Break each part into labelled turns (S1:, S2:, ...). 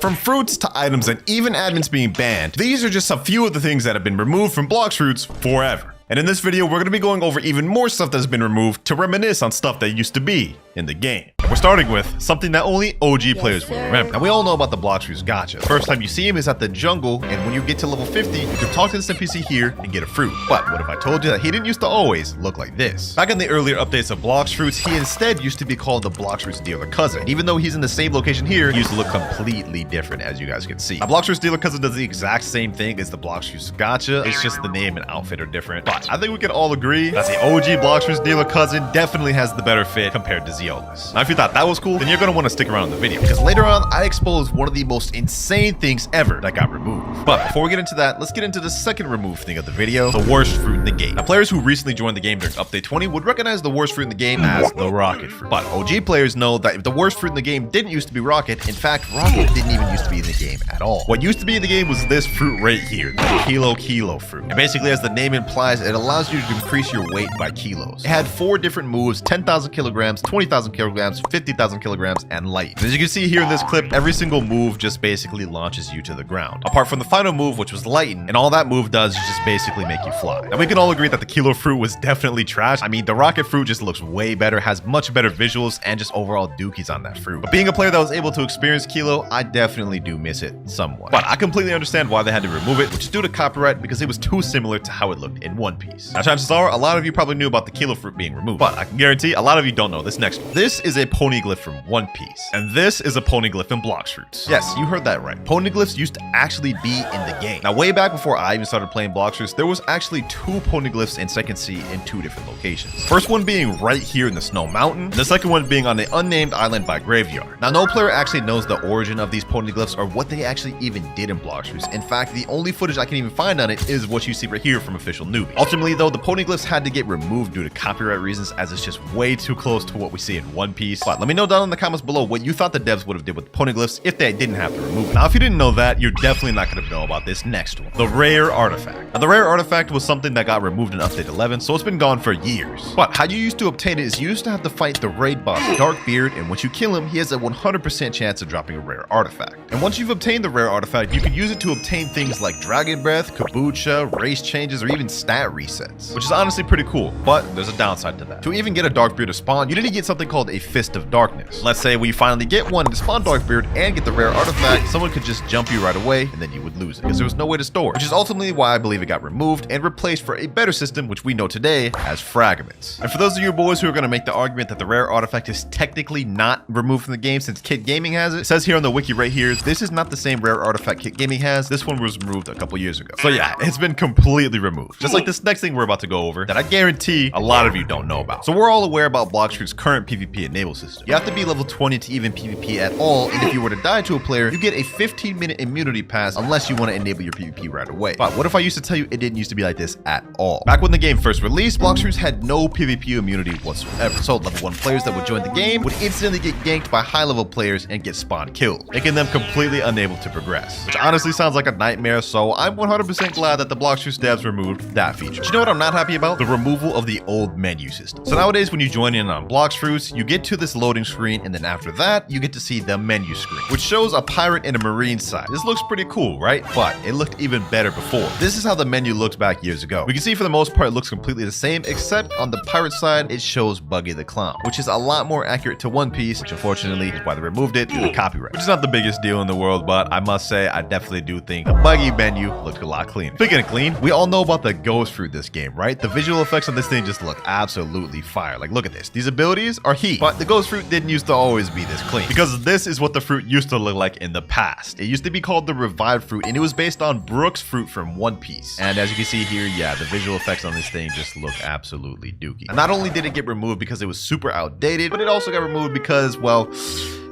S1: From fruits to items and even admins being banned, these are just a few of the things that have been removed from Blox fruits forever. And in this video, we're going to be going over even more stuff that has been removed to reminisce on stuff that used to be in the game. We're starting with something that only OG players will remember. Now, we all know about the Blox fruits gacha. The first time you see him is at the jungle, and when you get to level 50, you can talk to this NPC here and get a fruit. But what if I told you that he didn't used to always look like this? Back in the earlier updates of Blox fruits, he instead used to be called the Blox fruits dealer cousin. And even though he's in the same location here, he used to look completely different, as you guys can see. Now, Blox fruits dealer cousin does the exact same thing as the Blox fruits gacha. It's just the name and outfit are different. But I think we can all agree that the OG Blox fruits dealer cousin definitely has the better fit compared to Zeolus. Now, if you thought that was cool, then you're going to want to stick around in the video, because later on I expose one of the most insane things ever that got removed. But before we get into that, let's get into the second removed thing of the video, the worst fruit in the game. Now, players who recently joined the game during update 20 would recognize the worst fruit in the game as the rocket fruit. But OG players know that if the worst fruit in the game didn't used to be rocket, in fact rocket didn't even used to be in the game at all. What used to be in the game was this fruit right here, the kilo fruit. And basically, as the name implies, it allows you to increase your weight by kilos. It had 4 different moves: 10,000 kilograms, 20,000 kilograms, 50,000 kilograms, and light. And as you can see here in this clip, every single move just basically launches you to the ground, apart from the final move, which was lighten, and all that move does is just basically make you fly. Now, we can all agree that the kilo fruit was definitely trash. I mean, the rocket fruit just looks way better, has much better visuals, and just overall dookies on that fruit. But being a player that was able to experience kilo, I definitely do miss it somewhat. But I completely understand why they had to remove it, which is due to copyright, because it was too similar to how it looked in One Piece. Now, chances are a lot of you probably knew about the kilo fruit being removed, but I can guarantee a lot of you don't know this next one. This is a poneglyph from One Piece, and this is a poneglyph in Blox fruits. Yes, you heard that right. Poneglyphs used to actually be in the game. Now, way back before I even started playing Blox fruits, there was actually 2 poneglyphs in Second Sea in 2 different locations. First one being right here in the Snow Mountain, and the second one being on the unnamed island by Graveyard. Now, no player actually knows the origin of these poneglyphs or what they actually even did in Blox fruits. In fact, the only footage I can even find on it is what you see right here from Official Newbie. Ultimately, though, the poneglyphs had to get removed due to copyright reasons, as it's just way too close to what we see in One Piece. But let me know down in the comments below what you thought the devs would have did with the poneglyphs if they didn't have to remove it. Now, if you didn't know that, you're definitely not going to know about this next one, the rare artifact. Now, the rare artifact was something that got removed in update 11, so it's been gone for years. But how you used to obtain it is you used to have to fight the raid boss Darkbeard, and once you kill him, he has a 100% chance of dropping a rare artifact. And once you've obtained the rare artifact, you can use it to obtain things like dragon breath, kombucha, race changes, or even stat resets, which is honestly pretty cool. But there's a downside to that. To even get a Darkbeard to spawn, you need to get something called a Fist of Darkness. Let's say we finally get one to spawn Darkbeard and get the rare artifact, someone could just jump you right away and then you would lose it, because there was no way to store it, which is ultimately why I believe it got removed and replaced for a better system, which we know today as fragments. And for those of you boys who are going to make the argument that the rare artifact is technically not removed from the game since Kit Gaming has it says here on the wiki right here, this is not the same rare artifact Kit Gaming has. This one was removed a couple years ago. So yeah, it's been completely removed. Just like this next thing we're about to go over that I guarantee a lot of you don't know about. So we're all aware about Blox fruits' current PvP enable system. You have to be level 20 to even PvP at all, and if you were to die to a player, you get a 15-minute immunity pass unless you want to enable your PvP right away. But what if I used to tell you it didn't used to be like this at all? Back when the game first released, Blox fruits had no PvP immunity whatsoever. So level 1 players that would join the game would instantly get ganked by high-level players and get spawn killed, making them completely unable to progress, which honestly sounds like a nightmare. So I'm 100% glad that the Blox fruits devs removed that feature. But you know what I'm not happy about? The removal of the old menu system. So nowadays, when you join in on Blox fruits, you get to this loading screen, and then after that, you get to see the menu screen, which shows a pirate and a marine side. This looks pretty cool, right? But it looked even better before. This is how the menu looked back years ago. We can see for the most part, it looks completely the same, except on the pirate side, it shows Buggy the Clown, which is a lot more accurate to One Piece, which unfortunately is why they removed it due to copyright, which is not the biggest deal in the world, but I must say, I definitely do think the Buggy menu looked a lot cleaner. Speaking of clean, we all know about the ghost fruit this game, right? The visual effects on this thing just look absolutely fire. Like, look at this. These abilities are heat, but the ghost fruit didn't used to always be this clean, because this is what the fruit used to look like in the past. It used to be called the revived fruit, and it was based on Brook's fruit from One Piece. And as you can see here, yeah, the visual effects on this thing just look absolutely dookie. And not only did it get removed because it was super outdated, but it also got removed because, well,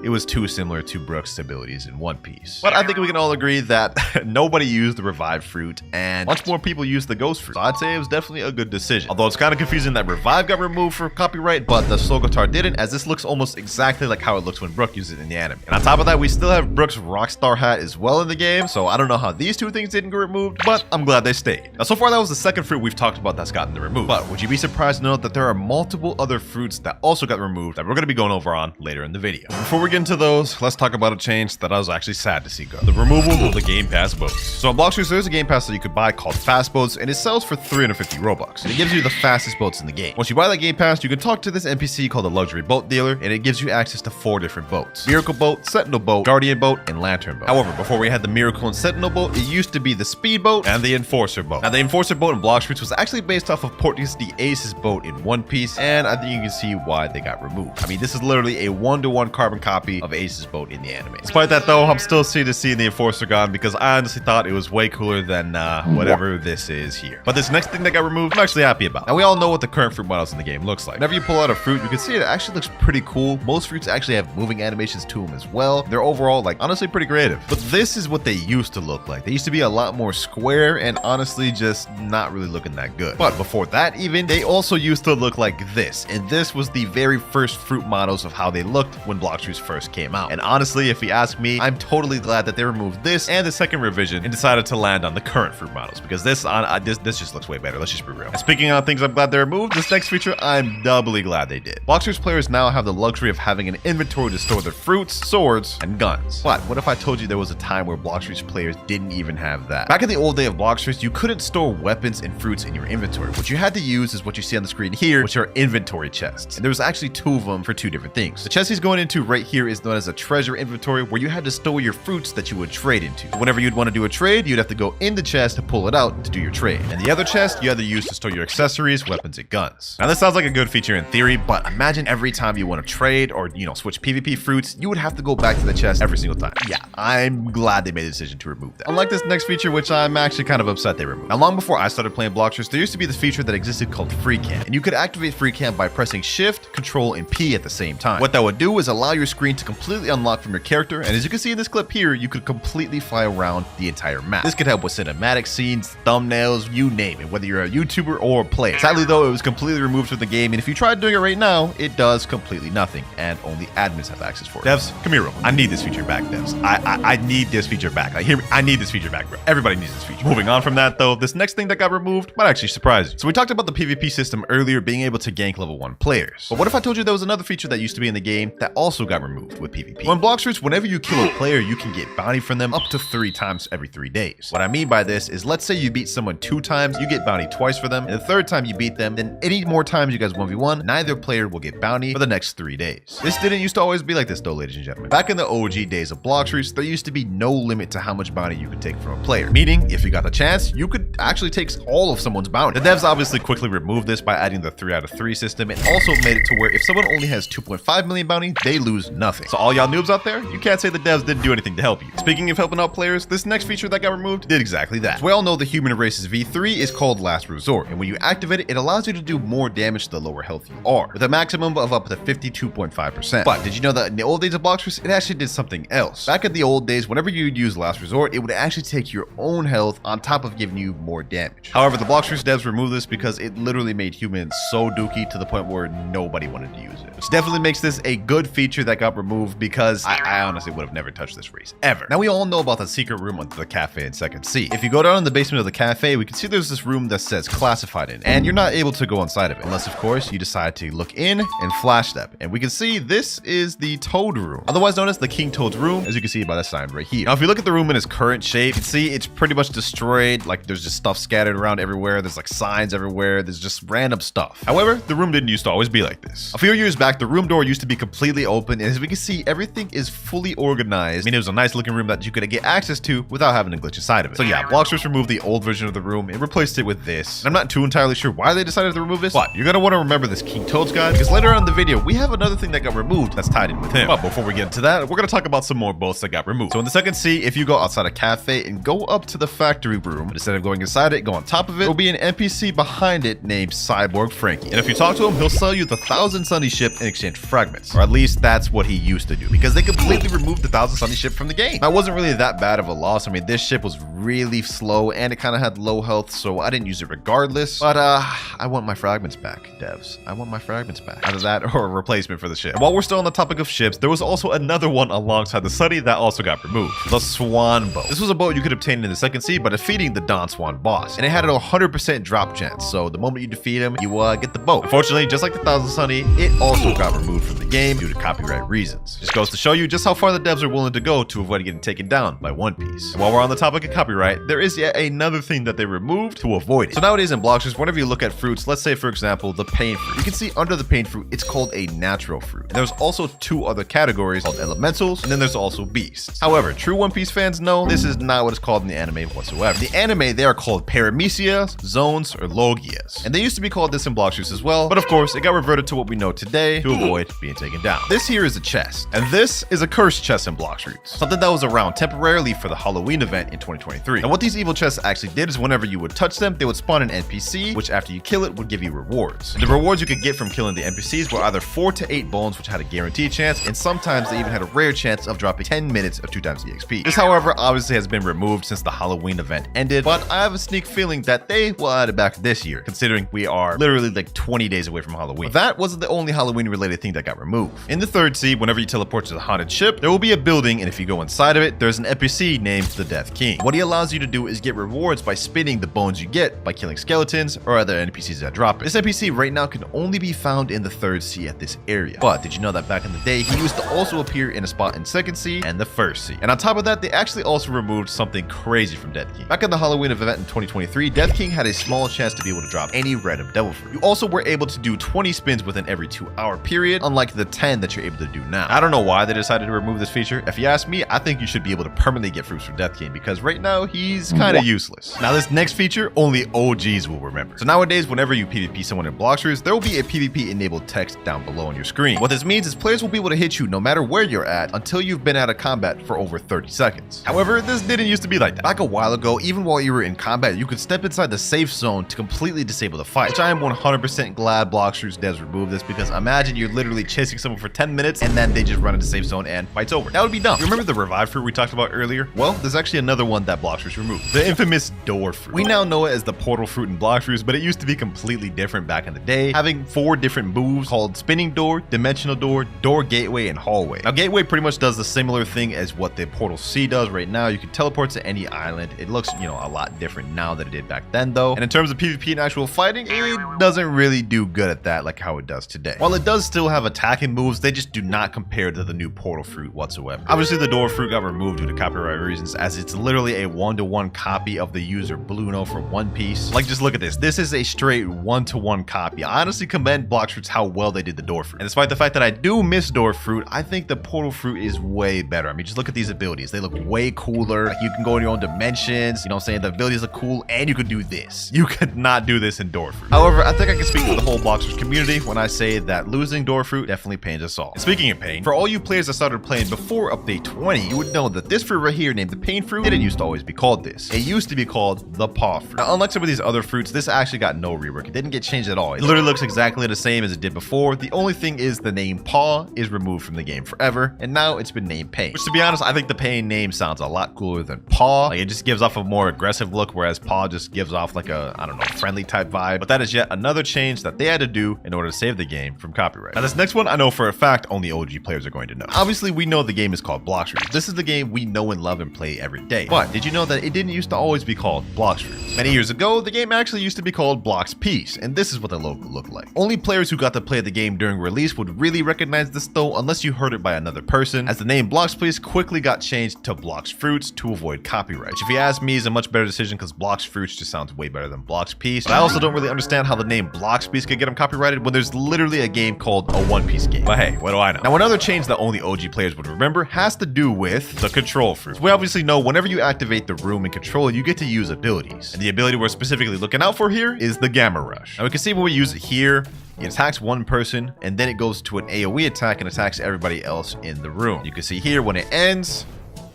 S1: it was too similar to Brook's abilities in One Piece. But I think we can all agree that nobody used the revived fruit, and much more people used the ghost fruit. So I'd say it was definitely a good decision. Although it's kind of confusing that revive got removed for copyright, but the Slogotar didn't, as this looks almost exactly like how it looks when Brook uses it in the anime. And on top of that, we still have Brook's Rockstar hat as well in the game, so I don't know how these 2 things didn't get removed, but I'm glad they stayed. Now, so far that was the second fruit we've talked about that's gotten removed. But would you be surprised to know that there are multiple other fruits that also got removed that we're going to be going over on later in the video? Before we we get into those, let's talk about a change that I was actually sad to see go. The removal of the Game Pass boats. So on Blox, there's a Game Pass that you could buy called Fast Boats, and it sells for 350 Robux. And it gives you the fastest boats in the game. Once you buy that Game Pass, you can talk to this NPC called the Luxury Boat Dealer, and it gives you access to 4 different boats: Miracle Boat, Sentinel Boat, Guardian Boat, and Lantern Boat. However, before we had the Miracle and Sentinel Boat, it used to be the Speed Boat and the Enforcer Boat. Now, the Enforcer Boat in Blox was actually based off of Portuguese the Ace's boat in One Piece, and I think you can see why they got removed. I mean, this is literally a 1-to-1 carbon copy of Ace's boat in the anime. Despite that though, I'm still sad to see the Enforcer gone because I honestly thought it was way cooler than whatever this is here. But this next thing that got removed, I'm actually happy about. Now, we all know what the current fruit models in the game looks like. Whenever you pull out a fruit, you can see it actually looks pretty cool. Most fruits actually have moving animations to them as well. They're overall, like, honestly pretty creative. But this is what they used to look like. They used to be a lot more square and honestly just not really looking that good. But before that even, they also used to look like this. And this was the very first fruit models of how they looked when Blox first came out. And honestly, if you ask me, I'm totally glad that they removed this and the second revision and decided to land on the current fruit models, because this just looks way better. Let's just be real. And speaking of things I'm glad they removed, this next feature I'm doubly glad they did. Blox players now have the luxury of having an inventory to store their fruits, swords, and guns. But what if I told you there was a time where Blox players didn't even have that? Back in the old day of Blox, you couldn't store weapons and fruits in your inventory. What you had to use is what you see on the screen here, which are inventory chests. And there was actually 2 of them for 2 different things. The chest he's going into right here is known as a treasure inventory, where you had to store your fruits that you would trade into. Whenever you'd want to do a trade, you'd have to go in the chest to pull it out to do your trade. And the other chest you had to use to store your accessories, weapons, and guns. Now, this sounds like a good feature in theory, but imagine every time you want to trade or, switch PvP fruits, you would have to go back to the chest every single time. Yeah, I'm glad they made the decision to remove that. Unlike this next feature, which I'm actually kind of upset they removed. Now, long before I started playing Blox, there used to be this feature that existed called Free Cam, and you could activate Free Cam by pressing Shift, Control, and P at the same time. What that would do is allow your screen to completely unlock from your character, and as you can see in this clip here, you could completely fly around the entire map. This could help with cinematic scenes, thumbnails, you name it, whether you're a YouTuber or a player. Sadly though, it was completely removed from the game, and if you try doing it right now, it does completely nothing, and only admins have access for it. Devs, come here real quick. I need this feature back, devs. I need this feature back. Like, hear me? I need this feature back, bro. Everybody needs this feature. Moving on from that though, this next thing that got removed might actually surprise you. So we talked about the PvP system earlier being able to gank level 1 players. But what if I told you there was another feature that used to be in the game that also got removed with PvP? Well, in Blox, whenever you kill a player, you can get bounty from them up to 3 times every 3 days. What I mean by this is, let's say you beat someone 2 times, you get bounty twice for them, and the 3rd time you beat them, then any more times you guys 1v1, neither player will get bounty for the next 3 days. This didn't used to always be like this though, ladies and gentlemen. Back in the OG days of Blox, there used to be no limit to how much bounty you could take from a player. Meaning, if you got the chance, you could actually take all of someone's bounty. The devs obviously quickly removed this by adding the 3 out of 3 system, and also made it to where if someone only has 2.5 million bounty, they lose nothing. So all y'all noobs out there, you can't say the devs didn't do anything to help you. Speaking of helping out players, this next feature that got removed did exactly that. So we all know the human race's V3 is called Last Resort, and when you activate it, it allows you to do more damage the lower health you are, with a maximum of up to 52.5%. But did you know that in the old days of Blox, it actually did something else? Back in the old days, whenever you'd use Last Resort, it would actually take your own health on top of giving you more damage. However, the Blox devs removed this because it literally made humans so dookie to the point where nobody wanted to use it. Which definitely makes this a good feature that got removed, because I honestly would have never touched this race, ever. Now, we all know about the secret room under the cafe in 2nd C. If you go down in the basement of the cafe, we can see there's this room that says classified in, and you're not able to go inside of it, unless of course you decide to look in and flash step. And we can see this is the Toad room, otherwise known as the King Toad's room, as you can see by the sign right here. Now, if you look at the room in its current shape, you can see it's pretty much destroyed. Like, there's just stuff scattered around everywhere. There's like signs everywhere. There's just random stuff. However, the room didn't used to always be like this. A few years back, the room door used to be completely open, and as we can see, everything is fully organized. I mean, it was a nice looking room that you could get access to without having to glitch inside of it. So yeah, Blox removed the old version of the room and replaced it with this. And I'm not too entirely sure why they decided to remove this, but you're gonna want to remember this King Toad's guy, because later on in the video, we have another thing that got removed that's tied in with him. But before we get into that, we're gonna talk about some more boats that got removed. So in the 2nd C, if you go outside a cafe and go up to the factory room, but instead of going inside it, go on top of it, there'll be an NPC behind it named Cyborg Frankie. And if you talk to him, he'll sell you the 1,000 Sunny ship in exchange for fragments. Or at least that's what he used to do, because they completely removed the 1,000 Sunny ship from the game. That wasn't really that bad of a loss. I mean, this ship was really slow and it kind of had low health, so I didn't use it regardless. But I want my fragments back, devs. I want my fragments back. Either that or a replacement for the ship. And while we're still on the topic of ships, there was also another one alongside the Sunny that also got removed. The Swan boat. This was a boat you could obtain in the 2nd C by defeating the Don Swan boss, and it had a 100% drop chance, so the moment you defeat him, you get the boat. Unfortunately, just like the 1,000 Sunny, it also got removed from the game due to copyright reasons. reasons. Just goes to show you just how far the devs are willing to go to avoid getting taken down by One Piece. And while we're on the topic of copyright, there is yet another thing that they removed to avoid it. So nowadays in Bloxers, whenever you look at fruits, let's say for example, the pain fruit, you can see under the pain fruit, it's called a natural fruit. And there's also two other categories called elementals, and then there's also beasts. However, true One Piece fans know this is not what it's called in the anime whatsoever. In the anime, they are called paramecias, zones, or logias. And they used to be called this in Bloxers as well, but of course, it got reverted to what we know today to avoid being taken down. This here is a chest, and this is a cursed chest in Bloxers. Something that was around temporarily for the Halloween event in 2023. And what these evil chests actually did is whenever you would touch them, they would spawn an NPC, which after you kill it would give you rewards. And the rewards you could get from killing the NPCs were either 4 to 8 bones, which had a guaranteed chance, and sometimes they even had a rare chance of dropping 10 minutes of 2 times the XP. This, however, obviously has been removed since the Halloween event ended, but I have a sneak feeling that they will add it back this year, considering we are literally like 20 days away from Halloween. But that wasn't the only Halloween related thing that got removed. In the third sea, whenever you teleport to the haunted ship, there will be a building, and if you go inside of it, there's an NPC named the Death King. What he allows you to do is get rewards by spinning the bones you get by killing skeletons or other NPCs that drop it. This NPC right now can only be found in the third sea at this area. But did you know that back in the day, he used to also appear in a spot in second sea and the first sea? And on top of that, they actually also removed something crazy from Death King. Back in the Halloween event in 2023, Death King had a small chance to be able to drop any random devil fruit. You also were able to do 20 spins within every 2-hour period, unlike the 10 that you're able to do now. I don't know why they decided to remove this feature. If you ask me, I think you should be able to permanently get fruits from Death King because right now he's kind of useless. Now this next feature, only OGs will remember. So nowadays, whenever you PvP someone in Bloxers, there will be a PvP enabled text down below on your screen. What this means is players will be able to hit you no matter where you're at until you've been out of combat for over 30 seconds. However, this didn't used to be like that. Back a while ago, even while you were in combat, you could step inside the safe zone to completely disable the fight, which I am 100% glad Bloxers devs removed this because imagine you're literally chasing someone for 10 minutes and then they just run into safe zone and fight's over. That would be dumb. You remember the revived fruit we talked about earlier? Well, there's actually another one that Bloxers removed. The infamous door fruit. We now know it as the portal fruit in Bloxers, but it used to be completely different back in the day, having 4 different moves called spinning door, dimensional door, door gateway, and hallway. Now gateway pretty much does the similar thing as what the portal C does right now. You can teleport to any island. It looks, a lot different now than it did back then though. And in terms of PvP and actual fighting, it doesn't really do good at that like how it does today. While it does still have attacking moves, they just do not compare to the new portal fruit whatsoever. Obviously the door fruit got removed due to copyright reasons as it's literally a 1-to-1 copy of the user Bluno from One Piece. Like just look at this. This is a straight 1-to-1 copy. I honestly commend Bloxers how well they did the door fruit. And despite the fact that I do miss door fruit, I think the portal fruit is way better. I mean, just look at these abilities. They look way cooler. Like you can go in your own dimensions. You know what I'm saying? The abilities are cool and you could do this. You could not do this in door fruit. However, I think I can speak for the whole Bloxers community when I say that losing door fruit definitely pains us all. And speaking of pain, for all you players that started playing before update 20, you would know that this fruit right here named the pain fruit didn't used to always be called this. It used to be called the paw fruit. Now, unlike some of these other fruits, this actually got no rework. It didn't get changed at all. It literally looks exactly the same as it did before. The only thing is the name paw is removed from the game forever, and now it's been named pain. Which to be honest, I think the pain name sounds a lot cooler than paw. Like it just gives off a more aggressive look, whereas paw just gives off like a, I don't know, friendly type vibe. But that is yet another change that they had to do in order to save the game from copyright. Now this next one, I know for a fact only OG players are going to know. Obviously, we know the game is called Bloxers. This is the game we know and love and play every day. But did you know that it didn't used to always be called Bloxers? Many years ago, the game actually used to be called Blox Peace, and this is what the logo looked like. Only players who got to play the game during release would really recognize this though, unless you heard it by another person, as the name Blox Peace quickly got changed to Blox Fruits to avoid copyright. Which if you ask me is a much better decision because Blox Fruits just sounds way better than Blox Peace. But I also don't really understand how the name Blox Peace could get them copyrighted when there's literally a game called a One Piece game. But hey, what do I know? Now another change that only OG players would remember has to do with the control fruit. So we obviously know whenever you activate the room in control, you get to use abilities. And the ability we're specifically looking out for here is the Gamma Rush. Now we can see when we use it here, it attacks one person and then it goes to an AoE attack and attacks everybody else in the room. You can see here when it ends,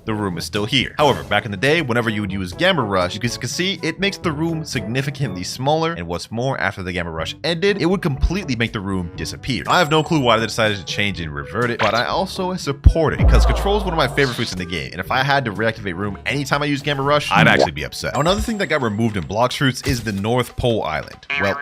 S1: the room is still here. However, back in the day, whenever you would use Gamma Rush, you can see it makes the room significantly smaller, and what's more, after the Gamma Rush ended, it would completely make the room disappear. I have no clue why they decided to change and revert it, but I also support it because control is one of my favorite fruits in the game, and if I had to reactivate room anytime I use Gamma Rush, I'd actually be upset. Now, another thing that got removed in Blox Fruits is the North Pole Island. Well,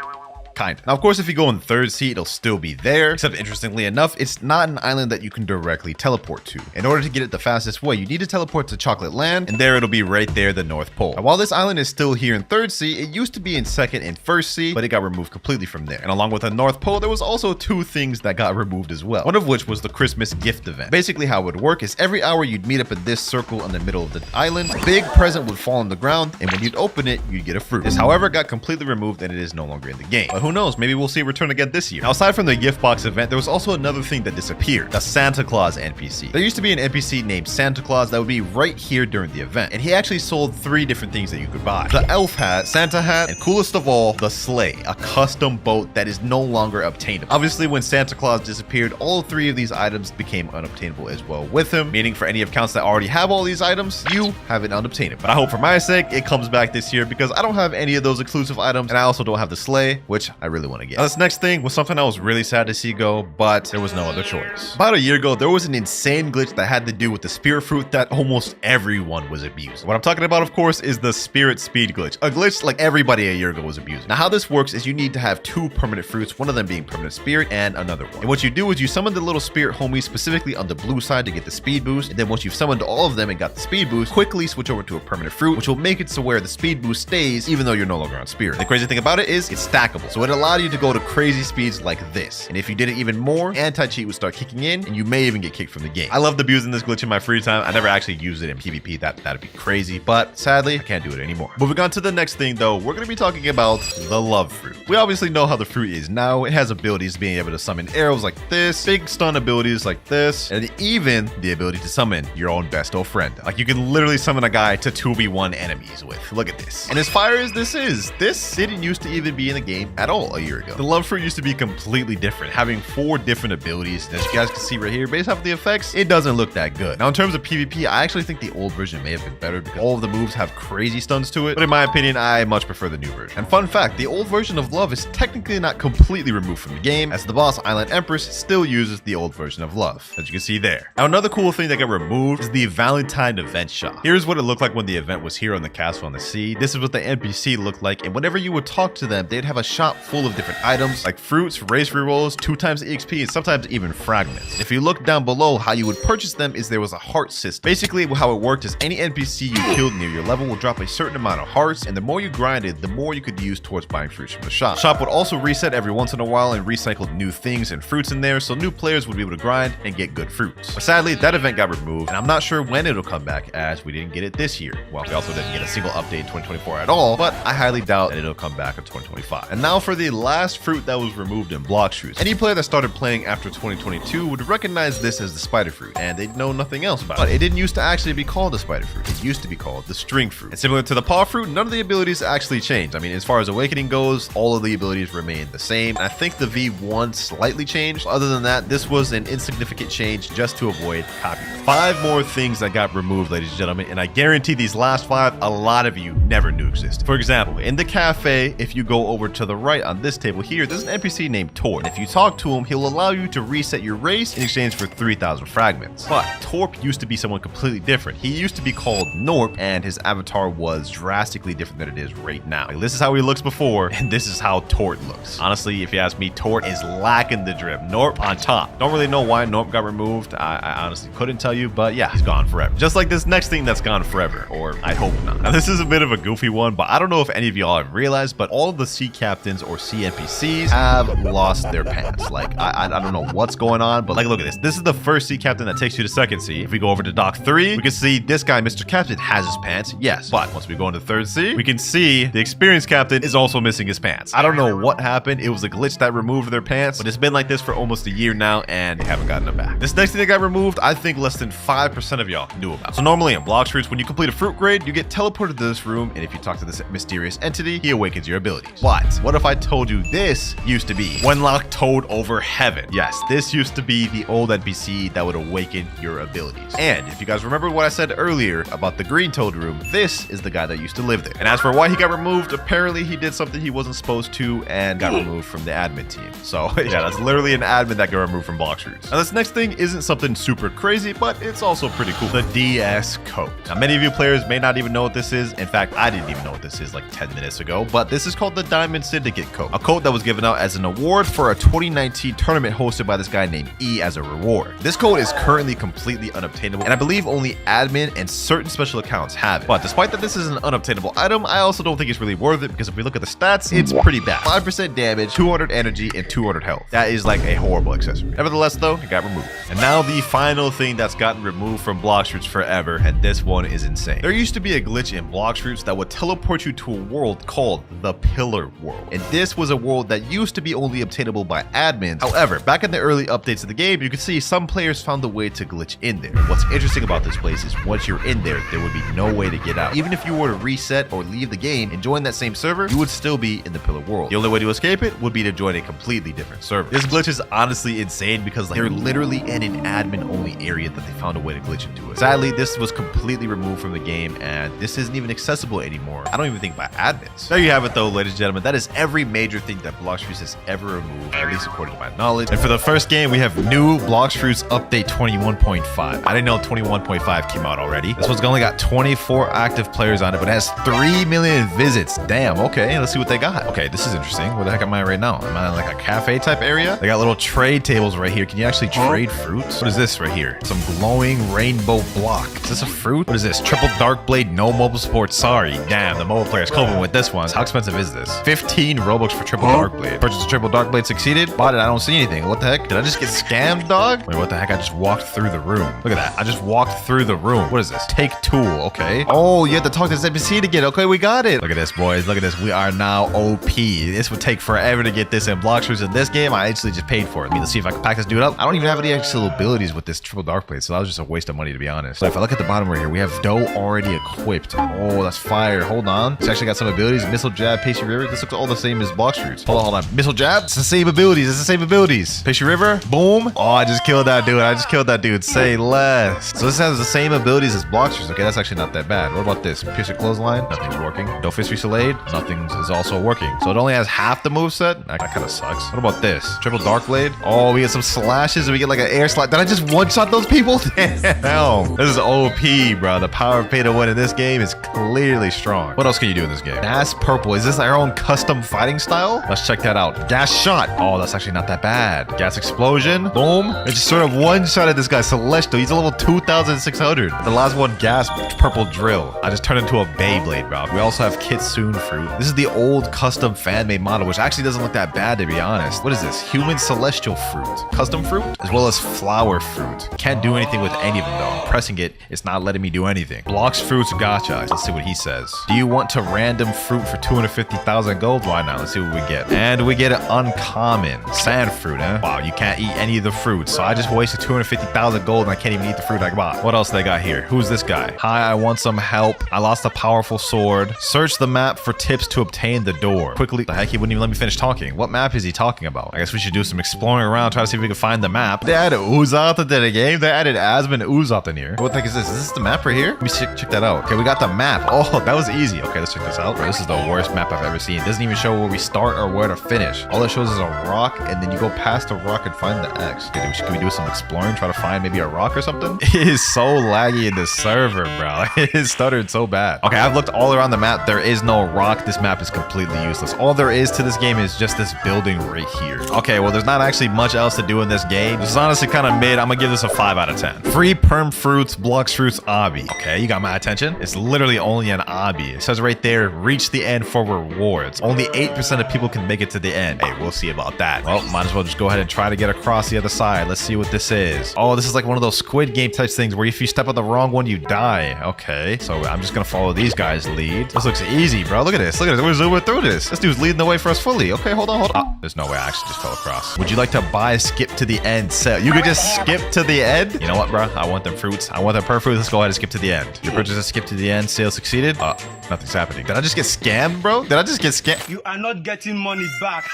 S1: Kinda. Now, of course, if you go in third sea, it'll still be there, except interestingly enough, it's not an island that you can directly teleport to. In order to get it the fastest way, you need to teleport to Chocolate Land, and there it'll be right there, the North Pole. Now, while this island is still here in third sea, it used to be in second and first sea, but it got removed completely from there. And along with the North Pole, there was also two things that got removed as well. One of which was the Christmas gift event. Basically, how it would work is every hour you'd meet up in this circle in the middle of the island, a big present would fall on the ground, and when you'd open it, you'd get a fruit. This, however, got completely removed and it is no longer in the game. But who knows, maybe we'll see it return again this year. Now, aside from the gift box event, there was also another thing that disappeared, the Santa Claus NPC. There used to be an NPC named Santa Claus that would be right here during the event, and he actually sold 3 different things that you could buy: the elf hat, Santa hat, and coolest of all, the sleigh, a custom boat that is no longer obtainable. Obviously, when Santa Claus disappeared, all 3 of these items became unobtainable as well with him, meaning for any accounts that already have all these items, you have it unobtainable. But I hope for my sake, it comes back this year because I don't have any of those exclusive items, and I also don't have the sleigh, which I really want to get. Now, this next thing was something I was really sad to see go, but there was no other choice. About a year ago, there was an insane glitch that had to do with the spirit fruit that almost everyone was abusing. What I'm talking about, of course, is the spirit speed glitch, a glitch like everybody a year ago was abusing. Now, how this works is you need to have 2 permanent fruits, one of them being permanent spirit and another one. And what you do is you summon the little spirit homies specifically on the blue side to get the speed boost, and then once you've summoned all of them and got the speed boost, quickly switch over to a permanent fruit, which will make it so where the speed boost stays even though you're no longer on spirit. The crazy thing about it is it's stackable, so it allowed you to go to crazy speeds like this. And if you did it even more, anti-cheat would start kicking in, and you may even get kicked from the game. I loved abusing this glitch in my free time. I never actually used it in PvP. That'd be crazy, but sadly, I can't do it anymore. Moving on to the next thing though, we're gonna be talking about the love fruit. We obviously know how the fruit is now. It has abilities being able to summon arrows like this, big stun abilities like this, and even the ability to summon your own best old friend. Like you can literally summon a guy to 2v1 enemies with. Look at this. And as fire as this didn't used to even be in the game at all a year ago. The love fruit used to be completely different, having 4 different abilities. And as you guys can see right here, based off of the effects, it doesn't look that good. Now, in terms of PvP, I actually think the old version may have been better because all of the moves have crazy stuns to it. But in my opinion, I much prefer the new version. And fun fact, the old version of love is technically not completely removed from the game, as the boss Island Empress still uses the old version of love, as you can see there. Now, another cool thing that got removed is the Valentine event shop. Here's what it looked like when the event was here on the castle on the sea. This is what the NPC looked like, and whenever you would talk to them, they'd have a shop full of different items like fruits, race rerolls, 2x EXP, and sometimes even fragments. If you look down below, how you would purchase them is there was a heart system. Basically, how it worked is any NPC you killed near your level will drop a certain amount of hearts, and the more you grinded, the more you could use towards buying fruits from the shop. Shop would also reset every once in a while and recycle new things and fruits in there, so new players would be able to grind and get good fruits. But sadly, that event got removed, and I'm not sure when it'll come back, as we didn't get it this year. Well, we also didn't get a single update in 2024 at all, but I highly doubt that it'll come back in 2025. And now for the last fruit that was removed in Blox fruits. Any player that started playing after 2022 would recognize this as the spider fruit, and they'd know nothing else about it. But it didn't used to actually be called the spider fruit. It used to be called the string fruit. And similar to the paw fruit, none of the abilities actually changed. I mean, as far as awakening goes, all of the abilities remained the same. And I think the V1 slightly changed. Other than that, this was an insignificant change just to avoid copyright. 5 more things that got removed, ladies and gentlemen, and I guarantee these last 5, a lot of you never knew existed. For example, in the cafe, if you go over to the right on this table here, there's an NPC named Torp. And if you talk to him, he'll allow you to reset your race in exchange for 3,000 fragments. But Torp used to be someone completely different. He used to be called Norp, and his avatar was drastically different than it is right now. Like, this is how he looks before, and this is how Torp looks. Honestly, if you ask me, Torp is lacking the drip. Norp on top. Don't really know why Norp got removed. I honestly couldn't tell you, but yeah, he's gone forever. Just like this next thing that's gone forever, or I hope not. Now, this is a bit of a goofy one, but I don't know if any of y'all have realized, but all of the sea captains or sea NPCs have lost their pants. Like, I don't know what's going on, but like, look at this. This is the first sea captain that takes you to second sea. If we go over to dock 3, we can see this guy, Mr. Captain, has his pants. Yes, but once we go into third sea, we can see the experienced captain is also missing his pants. I don't know what happened. It was a glitch that removed their pants, but it's been like this for almost a year now, and they haven't gotten them back. This next thing that got removed, I think less than 5% of y'all knew about. So normally in Blox fruits, when you complete a fruit grade, you get teleported to this room, and if you talk to this mysterious entity, he awakens your abilities. But what if I told you this used to be Wenlock Toad over Heaven? Yes, this used to be the old NPC that would awaken your abilities. And if you guys remember what I said earlier about the green toad room, this is the guy that used to live there. And as for why he got removed, apparently he did something he wasn't supposed to and got removed from the admin team. So yeah, that's literally an admin that got removed from Blox fruits. Now this next thing isn't something super crazy, but it's also pretty cool. The DS code. Now many of you players may not even know what this is. In fact, I didn't even know what this is like 10 minutes ago, but this is called the Diamond Syndicate Magic coat, a coat that was given out as an award for a 2019 tournament hosted by this guy named E as a reward. This coat is currently completely unobtainable, and I believe only admin and certain special accounts have it. But despite that this is an unobtainable item, I also don't think it's really worth it, because if we look at the stats, it's pretty bad. 5% damage, 200 energy, and 200 health. That is like a horrible accessory. Nevertheless though, it got removed. And now the final thing that's gotten removed from Blox Fruits forever, and this one is insane. There used to be a glitch in Blox Fruits that would teleport you to a world called the Pillar World. And this was a world that used to be only obtainable by admins. However, back in the early updates of the game, you can see some players found a way to glitch in there. And what's interesting about this place is once you're in there, there would be no way to get out. Even if you were to reset or leave the game and join that same server, you would still be in the Pillar World. The only way to escape it would be to join a completely different server. This glitch is honestly insane because they're literally in an admin only area that they found a way to glitch into it. Sadly, this was completely removed from the game and this isn't even accessible anymore. I don't even think by admins. There you have it though, ladies and gentlemen. That is every major thing that Blox Fruits has ever removed, at least according to my knowledge. And for the first game, we have new Blox Fruits update 21.5. I didn't know 21.5 came out already. This one's only got 24 active players on it, but it has 3 million visits. Damn, okay, let's see what they got. Okay, this is interesting. Where the heck am I right now? Am I in like a cafe type area? They got little trade tables right here. Can you actually trade fruits? What is this right here? Some glowing rainbow block. Is this a fruit? What is this? Triple dark blade, no mobile support. Sorry. Damn, the mobile player's coping with this one. How expensive is this? 15 Robux for triple dark blade. Purchase a triple dark blade succeeded. Bought it. I don't see anything. What the heck? Did I just get scammed, dog? Wait, what the heck? I just walked through the room. Look at that. I just walked through the room. What is this? Take tool. Okay. Oh, you have to talk to this NPC to get it. Okay, we got it. Look at this, boys. Look at this. We are now OP. This would take forever to get this in Blox Fruits. In this game, I actually just paid for it. I mean, let's see if I can pack this dude up. I don't even have any actual abilities with this triple dark blade, so that was just a waste of money, to be honest. So if I look at the bottom right here, we have dough already equipped. Oh, that's fire. Hold on. It's actually got some abilities. Missile jab, Pacey River. This looks all the same as Blox Fruits. Hold on. Missile jab. It's the same abilities. It's the same abilities. Pacey River. Boom. Oh, I just killed that dude. I just killed that dude. Say less. So this has the same abilities as Blox Fruits. Okay, that's actually not that bad. What about this? Pierce your clothesline. Nothing's working. Dough fist resalade. Nothing is also working. So it only has half the moveset. That kind of sucks. What about this? Triple dark blade. Oh, we get some slashes and we get like an air slide. Did I just one-shot those people? Damn. This is OP, bro. The power of pay to win in this game is clearly strong. What else can you do in this game? Gas purple. Is this our own custom fighting style? Let's check that out. Gas shot. Oh, that's actually not that bad. Gas explosion. Boom. It just sort of one-shotted this guy. Celestial. He's a level 2,600. The last one, gas purple drill. I just turned into a Beyblade, bro. We also have Kitsune fruit. This is the old custom fan-made model, which actually doesn't look that bad, to be honest. What is this? Human celestial fruit. Custom fruit, as well as flower fruit. Can't do anything with any of them, though. I'm pressing it. It's not letting me do anything. Blox Fruits gotcha. Let's see what he says. Do you want to random fruit for 250,000 gold? Why not? Let's see what we get. And we get an uncommon sand fruit, huh? Wow, you can't eat any of the fruits. So I just wasted 250,000 gold and I can't even eat the fruit I bought. What else they got here? Who's this guy? Hi, I want some help. I lost a powerful sword. Search the map for tips to obtain the door. Quickly. The heck, he wouldn't even let me finish talking. What map is he talking about? I guess we should do some exploring around, try to see if we can find the map. They added uzoth into the game. They added Asmon and uzoth in here. What the heck is this? Is this the map right here? Let me check that out. Okay, we got the map. Oh, that was easy. Okay, let's check this out. Bro, this is the worst map I've ever seen. It doesn't even show where we start or where to finish. All it shows is a rock, and then you go past the rock and find the X. Okay, can we do some exploring? Try to find maybe a rock or something? It is so laggy in the server, bro. It is stuttered so bad. Okay, I've looked all around the map. There is no rock. This map is completely useless. All there is to this game is just this building right here. Okay, well, there's not actually much else to do in this game. This is honestly kind of mid. I'm gonna give this a 5 out of 10. Free perm fruits, Blox Fruits obby. Okay, you got my attention. It's literally only an obby. It says right there, reach the end for rewards. Only 8% of people can make it to the end. Hey, we'll see about that. Well, might as well just go ahead and try to get across the other side. Let's see what this is. Oh, this is like one of those Squid Game type things where if you step on the wrong one, you die. Okay, so I'm just gonna follow these guys' lead. This looks easy, bro. Look at this. Look at this. We're zooming through this. This dude's leading the way for us fully. Okay, hold on. Oh, there's no way I actually just fell across. Would you like to buy skip to the end sale? You could just skip to the end? You know what, bro? I want them fruits. I want them per fruits. Let's go ahead and skip to the end. Your purchase is skip to the end. Sale succeeded. Nothing's happening. Did I just get scammed, bro? Did I just get scammed?
S2: You are not getting money back.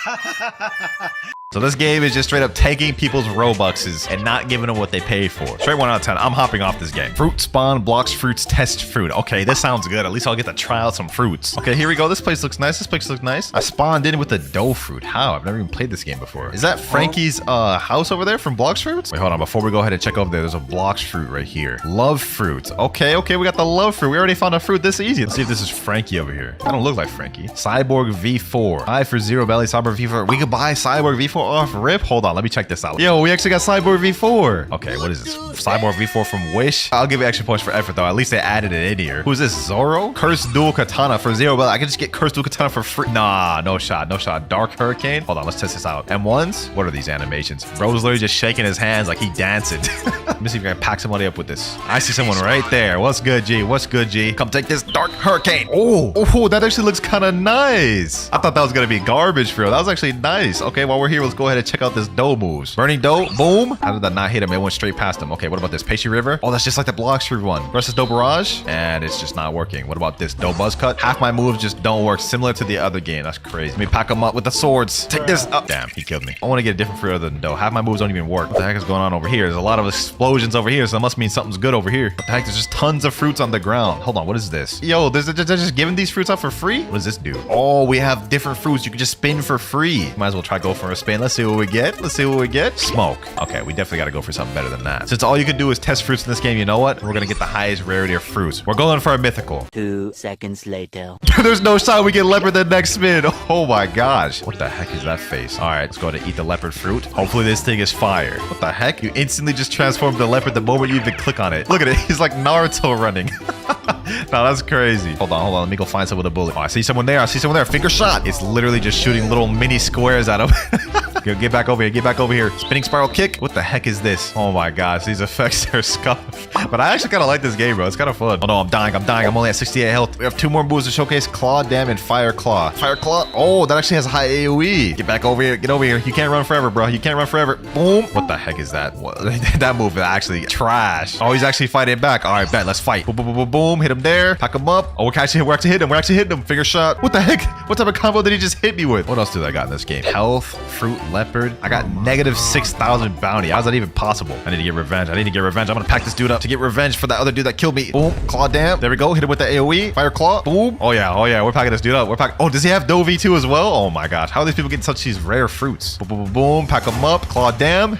S1: So this game is just straight up taking people's Robuxes and not giving them what they paid for. Straight 1 out of 10. I'm hopping off this game. Fruit spawn, Blox Fruits, test fruit. Okay, this sounds good. At least I'll get to try out some fruits. Okay, here we go. This place looks nice. This place looks nice. I spawned in with a dough fruit. How? I've never even played this game before. Is that Frankie's house over there from Blox Fruits? Wait, hold on. Before we go ahead and check over there, there's a Blox Fruit right here. Love fruit. Okay, we got the love fruit. We already found a fruit this easy. Let's see if this is Frankie over here. I don't look like Frankie. Cyborg V4. V4. Buy for 0 belly, Cyborg V4. We could buy Cyborg V4 off rip. Hold on, let me check this out. Yo, we actually got Cyborg V4. Okay, what is this? Cyborg V4 from Wish. I'll give you extra points for effort though. At least they added it in here. Who's this? Zoro? Cursed dual katana for 0 belly. I can just get cursed dual katana for free. Nah, no shot, no shot. Dark Hurricane. Hold on, let's test this out. M1s? What are these animations? Bro's literally just shaking his hands like he dancing. Let me see if I can pack somebody up with this. I see someone right there. What's good, G? What's good, G? Come take this Dark Hurricane. Oh, that actually looks kind of nice. I thought that was going to be garbage for real. That was actually nice. Okay, while we're here, let's go ahead and check out this dough moves. Burning dough. Boom. How did that not hit him? It went straight past him. Okay, what about this? Pastry River. Oh, that's just like the Blox fruit one. Versus dough barrage. And it's just not working. What about this? Dough buzz cut. Half my moves just don't work. Similar to the other game. That's crazy. Let me pack them up with the swords. Take this up. Damn, he killed me. I want to get a different fruit other than dough. Half my moves don't even work. What the heck is going on over here? There's a lot of explosions over here, so that must mean something's good over here. What the heck? There's just tons of fruits on the ground. Hold on, what is this? Yo, they're just giving these fruits out for free? What does this do? Oh, we have different fruits you can just spin for free. Might as well try go for a spin. Let's see what we get. Let's see what we get. Smoke. Okay, we definitely got to go for something better than that. Since all you can do is test fruits in this game, you know what? We're going to get the highest rarity of fruits. We're going for a mythical.
S3: 2 seconds later.
S1: There's no shot we get leopard the next spin. Oh my gosh. What the heck is that face? All right, let's go ahead and eat the leopard fruit. Hopefully this thing is fire. What the heck? You instantly just transform the leopard the moment you even click on it. Look at it. He's like Naruto running. No, that's crazy. Hold on. Let me go find someone with a bullet. Oh, I see someone there. Finger shot. It's literally just shooting little mini squares at him. Get back over here. Spinning spiral kick. What the heck is this? Oh my gosh, these effects are scuffed. But I actually kind of like this game, bro. It's kind of fun. Oh no, I'm dying. I'm only at 68 health. We have 2 more moves to showcase. Claw, Dam, and Fire Claw. Fire Claw. Oh, that actually has a high AoE. Get back over here. Get over here. You can't run forever, bro. You can't run forever. Boom. What the heck is that? That move is actually trash. Oh, he's actually fighting back. All right, bet. Let's fight. Boom, boom, boom, boom, boom. Hit him there. Pack him up. Oh, we're actually hitting him. Finger shot. What the heck? What type of combo did he just hit me with? What else did I got in this game? Health, fruit, leopard. I got negative 6,000 bounty. How's that even possible? I need to get revenge. I'm gonna pack this dude up to get revenge for that other dude that killed me. Boom. Claw Dam. There we go. Hit him with the AoE. Fire Claw. Boom. Oh yeah. We're packing this dude up. Oh, does he have Dough V2 as well? Oh my gosh. How are these people getting such these rare fruits? Boom, boom, boom, boom. Pack them up. Claw Dam.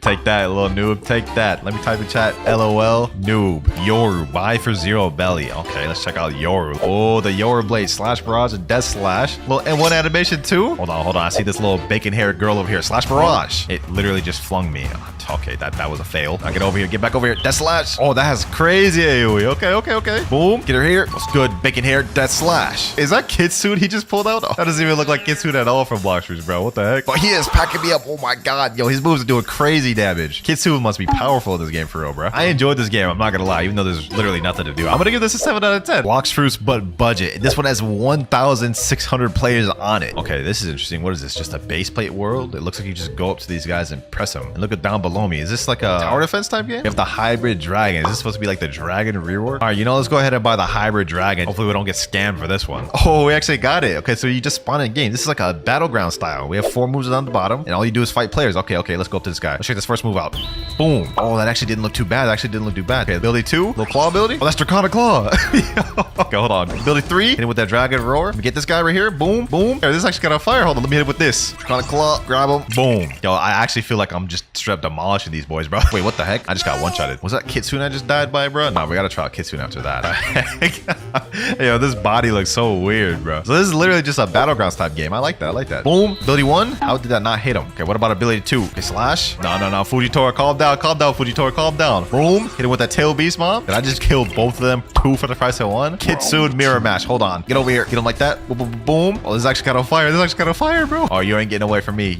S1: Take that, little noob. Take that. Let me type in chat. LOL. Noob. Yoru. Buy for 0 belly. Okay, let's check out Yoru. Oh, the Yoru blade. Slash barrage and death slash. Little M1 animation too. Hold on. I see this little bacon-haired girl over here. Slash barrage. It literally just flung me. Okay, that was a fail. Now get over here. Get back over here. Death slash. Oh, that has crazy AoE. Okay. Boom. Get her here. What's good? Bacon hair. Death slash. Is that Kitsune he just pulled out? Oh, that doesn't even look like Kitsune at all from Blox, bro. What the heck? Oh, he is packing me up. Oh my god. Yo, his moves are doing crazy damage. Kitsune must be powerful in this game for real, bro. I enjoyed this game. I'm not gonna lie, even though there's literally nothing to do. I'm gonna give this a 7 out of 10. Blox fruits, but budget. This one has 1,600 players on it. Okay, this is interesting. What is this? Just a base plate world? It looks like you just go up to these guys and press them. And look at down below me. Is this like a tower defense type game? We have the hybrid dragon. Is this supposed to be like the dragon rework? All right, let's go ahead and buy the hybrid dragon. Hopefully we don't get scammed for this one. Oh, we actually got it. Okay, so you just spawn in game. This is like a battleground style. We have 4 moves on the bottom, and all you do is fight players. Okay, let's go up to this guy. Let's check this first move out. Boom. Oh, that actually didn't look too bad. Okay, ability 2, little claw ability. Oh, that's Draconic Claw. Okay, hold on. Ability 3, hit him with that dragon roar. Let me get this guy right here. Boom. Here, this actually got a fire. Hold on, let me hit him with this. Draconic Claw, grab him. Boom. Yo, I actually feel like I'm just straight up demolishing these boys, bro. Wait, what the heck? I just got one-shotted. Was that Kitsune I just died by, bro? No, we gotta try out Kitsune after that. Yo, this body looks so weird, bro. So this is literally just a battlegrounds type game. I like that. Boom. Ability 1. How did that not hit him? Okay, what about ability 2? Okay, slash. No. Fujitora, calm down. Fujitora, calm down. Boom. Hit him with that tail beast bomb. Did I just kill both of them? 2 for the price of 1? Kitsune mirror match. Hold on. Get over here. Get him like that. Boom. Oh, this actually got on fire. Bro. Oh, you ain't getting away from me.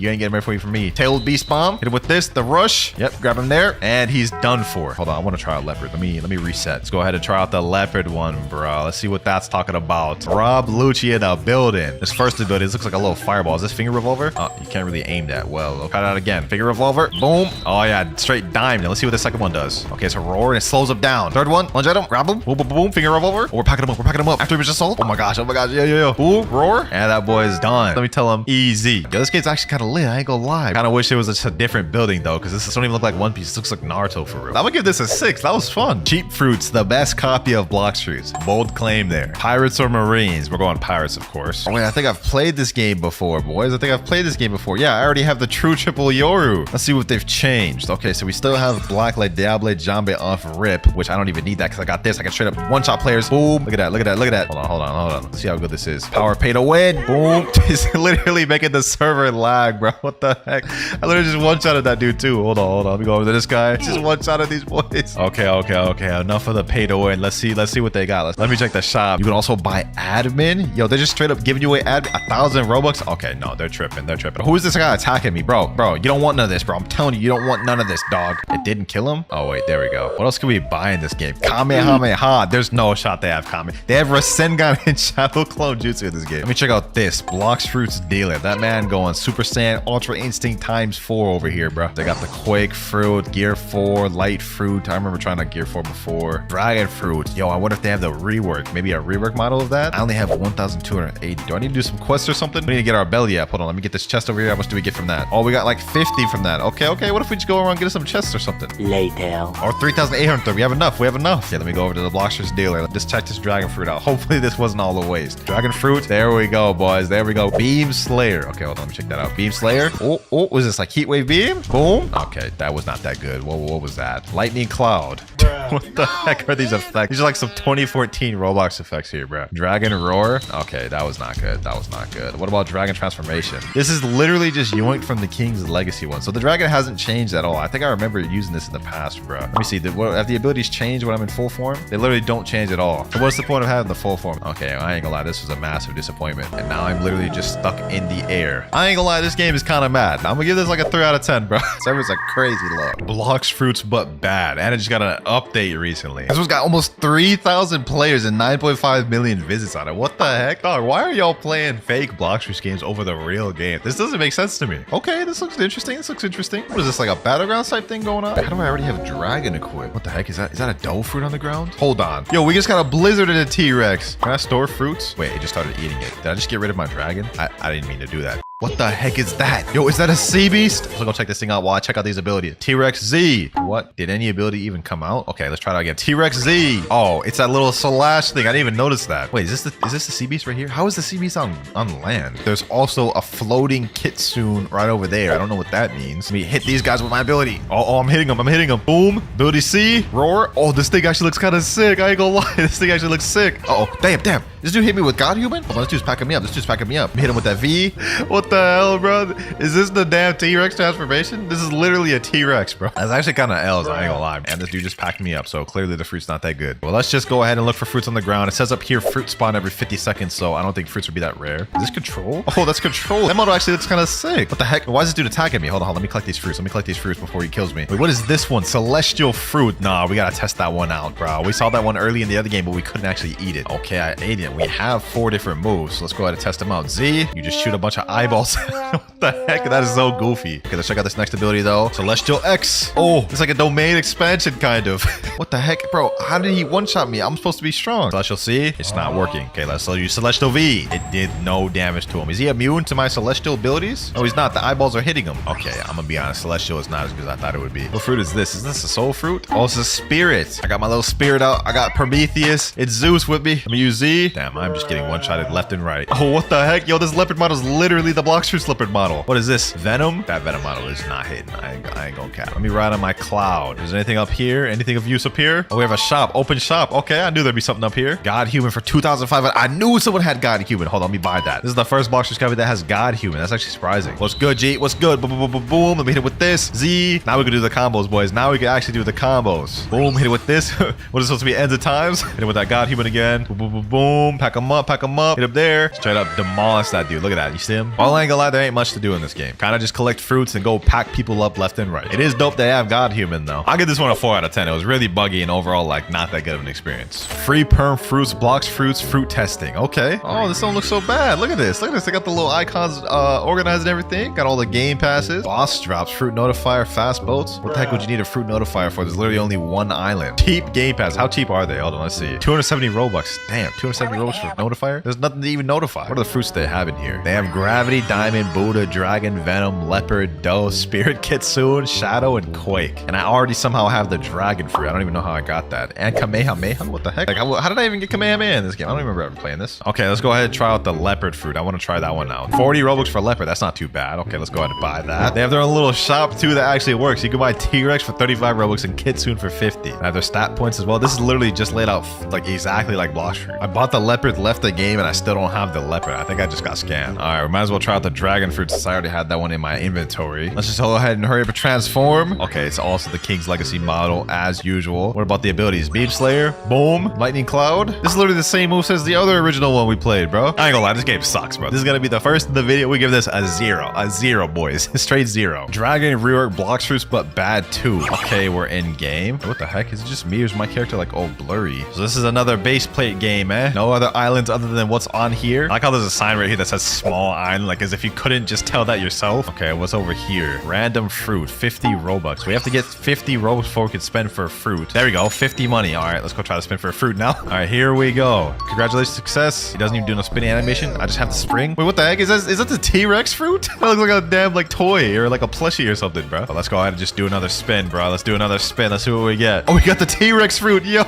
S1: Tail beast bomb. Hit him with this. The rush. Yep, grab him there. And he's done for. Hold on. I want to try out leopard. Let me reset. Let's go ahead and try out the leopard one, bro. Let's see what that's talking about. Rob Lucci in the building. This first ability, this looks like a little fireball. Is this finger revolver? Oh, you can't really aim that well. I'll try that again. Finger revolver. Boom. Oh, yeah. Straight dime. Now let's see what the second one does. Okay, it's a roar and it slows him down. Third one. Lunge at him. Grab him. Boom. Finger revolver. Oh, we're packing him up. After he was assault. Oh my gosh. Yeah. Boom. Roar. And that boy is done. Let me tell him easy. Yo, this game's actually kind of lit. I ain't gonna lie. Kind of wish it was a different building though, because This don't even look like One Piece. This looks like Naruto for real. I'm gonna give this a 6. That was fun. Cheap Fruits, the best copy of Blox Fruits. Bold claim there. Pirates or Marines? We're going Pirates, of course. Oh wait, I think I've played this game before, boys. I think I've played this game before. Yeah, I already have the true triple Yoru. Let's see what they've changed. Okay, so we still have Black Light Diable Jambe off rip, which I don't even need that because I got this. I can straight up one-shot players. Boom. Look at that. Look at that. Look at that. Hold on. Let's see how good this is. Power pay to win. Boom. It's literally making the server lag, bro. What the heck? I literally just one-shotted that dude too. Hold on. Let me go over to this guy. Just one-shotted these boys. Okay. Enough of the pay to win. Let's see what they got. Let me check the shop. You can also buy admin. Yo, they're just straight up giving you away 1,000 Robux. Okay, no, they're tripping. Who is this guy attacking me, bro? You don't want none of this, bro. I'm telling you, you don't want none of this, dog. It didn't kill him. Oh wait, there we go. What else can we buy in this game? Kamehameha. There's no shot they have Kame. They have Rasengan and Shadow Clone Jutsu in this game. Let me check out this Blox Fruits dealer. That man going Super Saiyan Ultra Instinct ×4 over here, bro. They got the Quake Fruit, Gear 4, Light Fruit. I remember trying to Gear 4 before. Dragon Fruit. Yo, I wonder if they have the rework. Maybe a rework model of that. I only have 1,280. Do I need to do some quests or something? We need to get our belly up. Hold on, let me get this chest over here. How much do we get from that? Oh, we got like 50 from that. Okay. What if we just go around and get us some chests or something?
S3: Later.
S1: Or 3,800. We have enough. Yeah, let me go over to the Blox Fruits dealer. Let's check this dragon fruit out. Hopefully this wasn't all a waste. Dragon fruit. There we go, boys. There we go. Beam Slayer. Okay, hold on. Let me check that out. Beam Slayer. Oh, was this like Heat Wave Beam? Boom. Okay, that was not that good. What was that? Lightning Cloud. What the heck are these effects? These are like some 2014 Roblox effects here, bro. Dragon Roar. Okay, that was not good. What about Dragon Transformation? This is literally just yoinked from the King's Legacy one. So the dragon hasn't changed at all. I think I remember using this in the past, bro. Let me see. Have the abilities changed when I'm in full form? They literally don't change at all. So what's the point of having the full form? Okay, I ain't gonna lie. This was a massive disappointment. And now I'm literally just stuck in the air. I ain't gonna lie. This game is kind of mad. I'm gonna give this like a 3 out of 10, bro. Server's like crazy low. Blox Fruits, but bad. And it just got an update recently. This one's got almost 3,000 players and 9.5 million visits on it. What the heck? Dog, why are y'all playing fake Blox Fruits games over the real game? This doesn't make sense to me. Okay, this looks interesting. What is this, like a battlegrounds type thing going on? How do I already have dragon equipped? What the heck is that? Is that a dough fruit on the ground? Hold on. Yo, we just got a blizzard in a T-Rex. Can I store fruits? Wait, it just started eating it. Did I just get rid of my dragon? I didn't mean to do that. What the heck is that? Yo, is that a sea beast? Let's go check this thing out while I check out these abilities. T-Rex Z. What? Did any ability even come out? Okay, let's try that again. T-Rex Z. Oh, it's that little slash thing. I didn't even notice that. Wait, is this the sea beast right here? How is the sea beast on land? There's also a floating kitsune right over there. I don't know what that means. Let me hit these guys with my ability. Oh, I'm hitting them. Boom. Ability C. Roar. Oh, this thing actually looks kind of sick. I ain't gonna lie. This thing actually looks sick. Uh oh, damn. This dude hit me with God Human? Hold on, this dude's packing me up. Hit him with that V. What the hell, bro? Is this the damn T-Rex transformation? This is literally a T-Rex, bro. That's actually kind of L's, I ain't gonna lie. And this dude just packed me up, so clearly the fruit's not that good. Well, let's just go ahead and look for fruits on the ground. It says up here, fruit spawn every 50 seconds, so I don't think fruits would be that rare. Is this control? Oh, that's control. That model actually looks kind of sick. What the heck? Why is this dude attacking me? Hold on. Let me collect these fruits. Before he kills me. Wait, what is this one? Celestial fruit. Nah, we gotta test that one out, bro. We saw that one early in the other game, but we couldn't actually eat it. Okay, I ate it. We have 4 different moves, so let's go ahead and test them out. Z, you just shoot a bunch of eyeballs. What the heck? That is so goofy. Okay, let's check out this next ability though. Celestial X. Oh, it's like a domain expansion kind of. What the heck, bro? How did he one-shot me? I'm supposed to be strong. Celestial C, it's not working. Okay, let's use Celestial V. It did no damage to him. Is he immune to my celestial abilities? Oh, he's not. The eyeballs are hitting him. Okay, I'm gonna be honest. Celestial is not as good as I thought it would be. What fruit is this? Is this a soul fruit? Oh, it's a spirit. I got my little spirit out. I got Prometheus. It's Zeus with me. Let me use Z. Damn, I'm just getting one-shotted left and right. Oh, what the heck? Yo, this leopard model is literally the Blox Fruits leopard model. What is this? Venom? That Venom model is not hitting. I ain't gonna cap. Let me ride on my cloud. Is there anything up here? Anything of use up here? Oh, we have a shop. Open shop. Okay, I knew there'd be something up here. God Human for 2,500. I knew someone had God Human. Hold on, let me buy that. This is the first Blox Fruits copy that has God Human. That's actually surprising. What's good, G? What's good? Boom, boom, boom, boom. Let me hit it with this. Z. Now we can do the combos, boys. Now we can actually do the combos. Boom, hit it with this. What is supposed to be ends of times? Hit it with that God Human again. Boom, boom, boom, boom. Pack him up. Hit up there. Straight up demolish that dude. Look at that. You see him? Well, I ain't gonna lie, there ain't much to do in this game. Kind of just collect fruits and go pack people up left and right. It is dope they have God Human though. I'll give this one a 4 out of 10. It was really buggy and overall like not that good of an experience. Free perm fruits, Blox Fruits, fruit testing. Okay. Oh, this don't look so bad. Look at this. Look at this. They got the little icons organized and everything. Got all the game passes. Boss drops, fruit notifier, fast boats. What the heck would you need a fruit notifier for? There's literally only one island. Cheap game pass. How cheap are they? Hold on, let's see. 270 Robux. Damn, 270 Robux for notifier? There's nothing to even notify. What are the fruits they have in here? They have gravity Diamond, Buddha, Dragon, Venom, Leopard, Doe, Spirit, Kitsune, Shadow, and Quake. And I already somehow have the Dragon Fruit. I don't even know how I got that. And Kamehameha? What the heck? Like, how did I even get Kamehameha in this game? I don't even remember ever playing this. Okay, let's go ahead and try out the Leopard Fruit. I want to try that one out. 40 Robux for Leopard. That's not too bad. Okay, let's go ahead and buy that. They have their own little shop too that actually works. You can buy T-Rex for 35 Robux and Kitsune for 50. And I have their stat points as well. This is literally just laid out like exactly like Blox Fruit. I bought the Leopard, left the game, and I still don't have the Leopard. I think I just got scammed. All right, we might as well try out the Dragon Fruit since I already had that one in my inventory. Let's just go ahead and hurry up and transform. Okay, it's also the King's Legacy model as usual. What about the abilities? Beam Slayer, boom, Lightning Cloud. This is literally the same move as the other original one we played, bro. I ain't gonna lie, this game sucks, bro. This is gonna be the first in the video. We give this a 0. A 0, boys. Straight 0. Dragon rework Blox Fruits, but bad too. Okay, we're in game. What the heck? Is it just me or is my character like all blurry? So this is another base plate game, eh? No other islands other than what's on here. I like how there's a sign right here that says small island, like as if you couldn't just tell that yourself. Okay, what's over here? Random fruit, 50 Robux. We have to get 50 Robux before we can spend for a fruit. There we go, 50 money. All right, let's go try to spin for a fruit now. All right, here we go. Congratulations, success. He doesn't even do no spinning animation. I just have the spring. Wait, what the heck? Is that the T-Rex fruit? That looks like a damn like toy or like a plushie or something, bro. But let's go ahead and just do another spin, bro. Let's do another spin. Let's see what we get. Oh, we got the T-Rex fruit. Yo,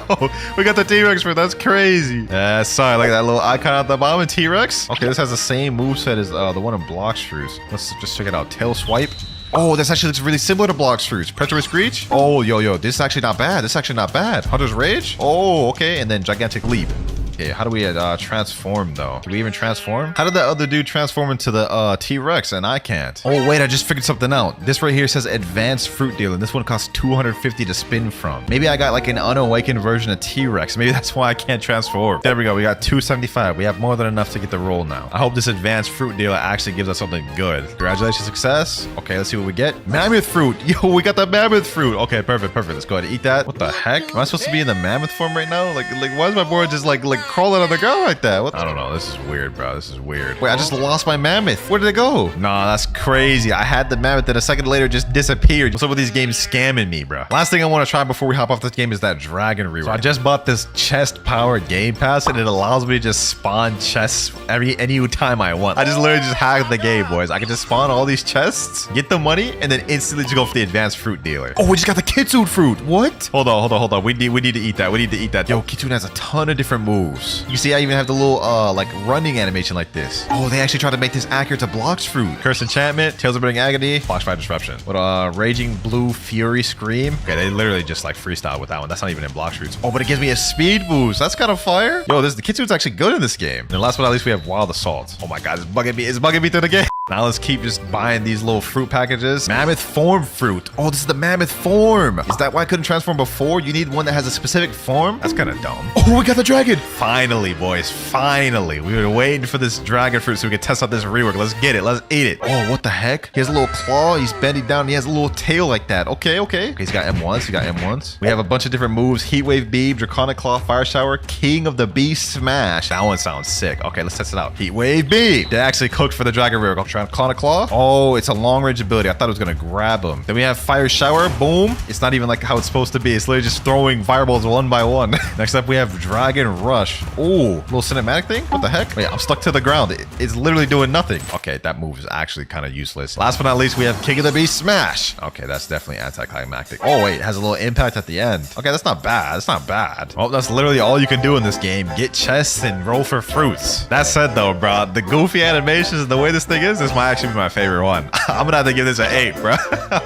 S1: we got the T-Rex fruit. That's crazy. Yeah, sorry, like that little icon at the bottom, T-Rex. Okay, this has the same moveset as the one in Blox Fruits. Let's just check it out. Tail swipe. Oh, this actually looks really similar to Blox Fruits. Predator Screech. Oh, yo, this is actually not bad. This is actually not bad. Hunter's Rage. Oh, okay. And then Gigantic Leap. Okay, how do we transform though? Can we even transform? How did that other dude transform into the T-Rex and I can't? Oh wait, I just figured something out. This right here says Advanced Fruit Dealer, and this one costs 250 to spin from. Maybe I got like an unawakened version of T-Rex. Maybe that's why I can't transform. There we go. We got 275. We have more than enough to get the roll now. I hope this Advanced Fruit Dealer actually gives us something good. Congratulations, success. Okay, let's see what we get. Mammoth Fruit. Yo, we got the Mammoth Fruit. Okay, perfect. Let's go ahead and eat that. What the heck? Am I supposed to be in the Mammoth form right now? Like why is my board just like crawling on the ground like that? What? I don't know. This is weird, bro. This is weird. Wait, I just lost my mammoth. Where did it go? Nah, that's crazy. I had the mammoth that a second later just disappeared. What's up with these games scamming me, bro? Last thing I want to try before we hop off this game is that Dragon rework. So I just bought this chest powered game pass and it allows me to just spawn chests any time I want. I just literally just hacked the game, boys. I can just spawn all these chests, get the money, and then instantly just go for the Advanced Fruit Dealer. Oh, we just got the Kitsune fruit. What? Hold on. We need to eat that. We need to eat that. Yo, Kitsune has a ton of different moves. You see, I even have the little like running animation like this. Oh, they actually tried to make this accurate to Blox Fruit. Curse Enchantment, Tales of Burning Agony, Flash Fire Disruption. What Raging Blue Fury Scream. Okay, they literally just like freestyle with that one. That's not even in Blox Fruits. Oh, but it gives me a speed boost. That's kind of fire. Yo, the Kitsune's actually good in this game. And last but not least, we have Wild Assault. Oh my god, it's bugging me. It's bugging me through the game. Now let's keep just buying these little fruit packages. Mammoth form fruit. Oh, this is the mammoth form. Is that why I couldn't transform before? You need one that has a specific form? That's kind of dumb. Oh, we got the dragon. Finally, boys. Finally. We were waiting for this dragon fruit so we could test out this rework. Let's get it. Let's eat it. Oh, what the heck? He has a little claw. He's bending down. He has a little tail like that. Okay. He's got M1s. We have a bunch of different moves. Heat Wave Beam, Draconic Claw, Fire Shower, King of the Beast Smash. That one sounds sick. Okay, let's test it out. Heat Wave Beam. They actually cooked for the dragon rework. I'll try Draconic Claw. Oh, it's a long range ability. I thought it was going to grab him. Then we have Fire Shower. Boom. It's not even like how it's supposed to be. It's literally just throwing fireballs one by one. Next up, we have Dragon Rush. Oh, little cinematic thing? What the heck? Wait, I'm stuck to the ground. It's literally doing nothing. Okay, that move is actually kind of useless. Last but not least, we have King of the Beast Smash. Okay, that's definitely anticlimactic. Oh, wait, it has a little impact at the end. Okay, that's not bad. That's not bad. Oh, that's literally all you can do in this game. Get chests and roll for fruits. That said, though, bro, the goofy animations and the way this thing is, this might actually be my favorite one. I'm gonna have to give this an 8, bro.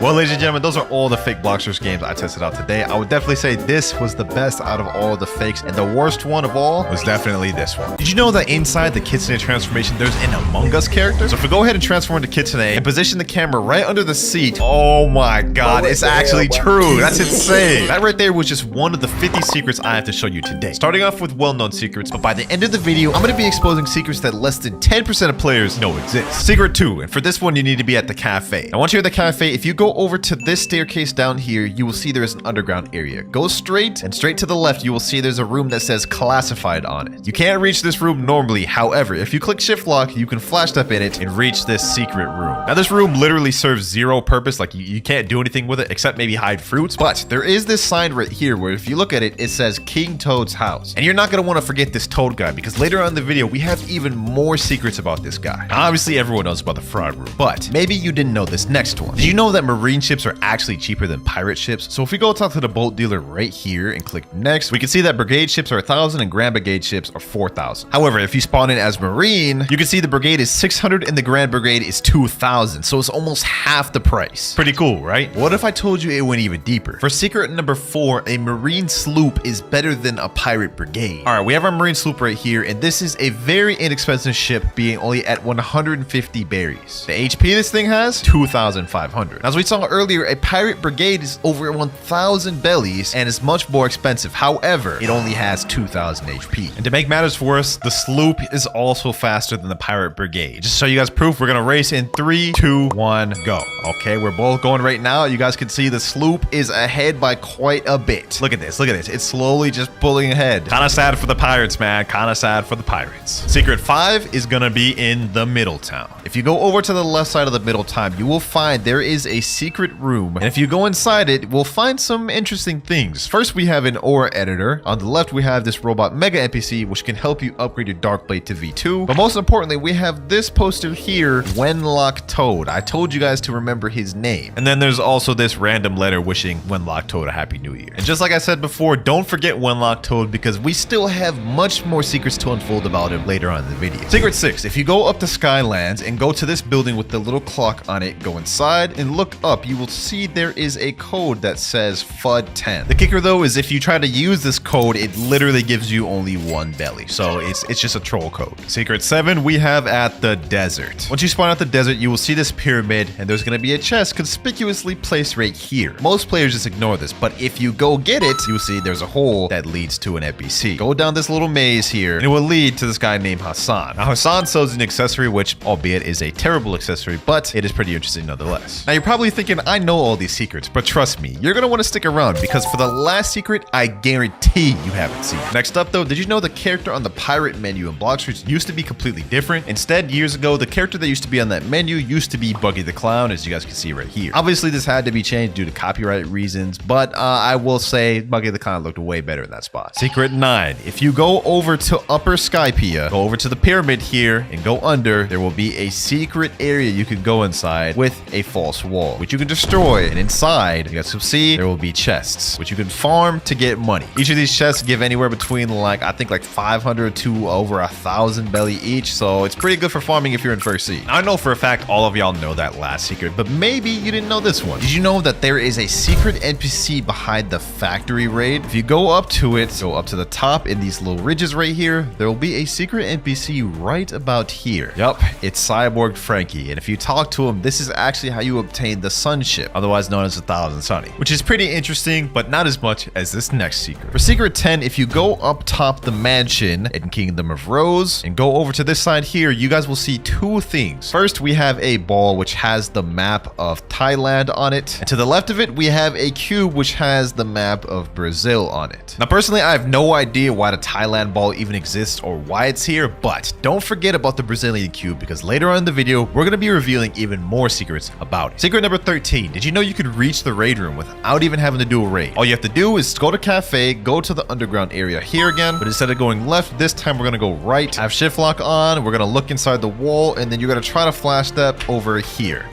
S1: Well, ladies and gentlemen, those are all the fake Blox Fruits games I tested out today. I would definitely say this was the best out of all of the fakes, and the worst one of all was definitely this one. Did you know that inside the Kitsune transformation, there's an Among Us character? So if we go ahead and transform into Kitsune and position the camera right under the seat, oh my god, it's actually true. That's insane. That right there was just one of the 50 secrets I have to show you today. Starting off with well-known secrets, but by the end of the video, I'm gonna be exposing secrets that less than 10% of players know exist. Secret 2, and for this one, you need to be at the cafe. Now, once you're at the cafe, if you go over to this staircase down here, you will see there is an underground area. Go straight, and straight to the left, you will see there's a room that says classified on it. You can't reach this room normally. However, if you click shift lock, you can flash step in it and reach this secret room. Now, this room literally serves zero purpose. Like, you can't do anything with it except maybe hide fruits. But there is this sign right here where if you look at it, it says King Toad's house. And you're not going to want to forget this Toad guy because later on in the video, we have even more secrets about this guy. Obviously, everyone knows us about the frog room. But maybe you didn't know this next one. Did you know that marine ships are actually cheaper than pirate ships? So if we go talk to the boat dealer right here and click next, we can see that brigade ships are 1,000 and grand brigade ships are 4,000. However, if you spawn in as marine, you can see the brigade is 600 and the grand brigade is 2,000. So it's almost half the price. Pretty cool, right? What if I told you it went even deeper? For secret number 4, a marine sloop is better than a pirate brigade. All right, we have our marine sloop right here, and this is a very inexpensive ship, being only at 150 berries. The HP this thing has 2,500. As we saw earlier, a pirate brigade is over 1,000 bellies and is much more expensive. However, it only has 2,000 HP. And to make matters worse, the sloop is also faster than the pirate brigade. Just to show you guys proof, we're gonna race in 3, 2, 1, go. Okay, we're both going right now. You guys can see the sloop is ahead by quite a bit. Look at this, look at this. It's slowly just pulling ahead. Kind of sad for the pirates, man. Kind of sad for the pirates. Secret 5 is gonna be in the middle town. If you go over to the left side of the middle town, you will find there is a secret room. And if you go inside it, we'll find some interesting things. First, we have an ore editor. On the left, we have this robot mega NPC, which can help you upgrade your dark blade to V2. But most importantly, we have this poster here, Wenlock Toad. I told you guys to remember his name. And then there's also this random letter wishing Wenlock Toad a happy new year. And just like I said before, don't forget Wenlock Toad because we still have much more secrets to unfold about him later on in the video. Secret 6, if you go up to Skylands and go to this building with the little clock on it, go inside and look up, you will see there is a code that says FUD10. The kicker though is if you try to use this code, it literally gives you only 1 belly. So it's just a troll code. Secret 7, we have at the desert. Once you spawn at the desert, you will see this pyramid and there's going to be a chest conspicuously placed right here. Most players just ignore this, but if you go get it, you will see there's a hole that leads to an NPC. Go down this little maze here and it will lead to this guy named Hassan. Now Hassan sells an accessory, which albeit is a terrible accessory, but it is pretty interesting nonetheless. Now you're probably thinking, I know all these secrets, but trust me, you're gonna want to stick around because for the last secret, I guarantee you haven't seen. Next up though, did you know the character on the pirate menu in Blox used to be completely different? Instead, years ago, the character that used to be on that menu used to be Buggy the Clown, as you guys can see right here. Obviously, this had to be changed due to copyright reasons, but I will say Buggy the Clown looked way better in that spot. Secret 9, if you go over to Upper Skypea, go over to the pyramid here and go under, there will be a secret area you can go inside with a false wall, which you can destroy. And inside, you guys can see there will be chests, which you can farm to get money. Each of these chests give anywhere between I think 500 to over 1,000 belly each. So it's pretty good for farming if you're in first seed. I know for a fact all of y'all know that last secret, but maybe you didn't know this one. Did you know that there is a secret NPC behind the factory raid? If you go up to it, go up to the top in these little ridges right here, there will be a secret NPC right about here. Yup, it's Cyborg Frankie. And if you talk to him, this is actually how you obtain the sun ship, otherwise known as 1,000 Sunny, which is pretty interesting, but not as much as this next secret. For secret 10, if you go up top the mansion in Kingdom of Rose and go over to this side here, you guys will see 2 things. First, we have a ball which has the map of Thailand on it. And to the left of it, we have a cube which has the map of Brazil on it. Now, personally, I have no idea why the Thailand ball even exists or why it's here, but don't forget about the Brazilian cube because later on in the video, we're going to be revealing even more secrets about it. Secret number 13, did you know you could reach the raid room without even having to do a raid? All you have to do is go to cafe, go to the underground area here again, but instead of going left, this time we're going to go right, have shift lock on, we're going to look inside the wall, and then you're going to try to flash step over here.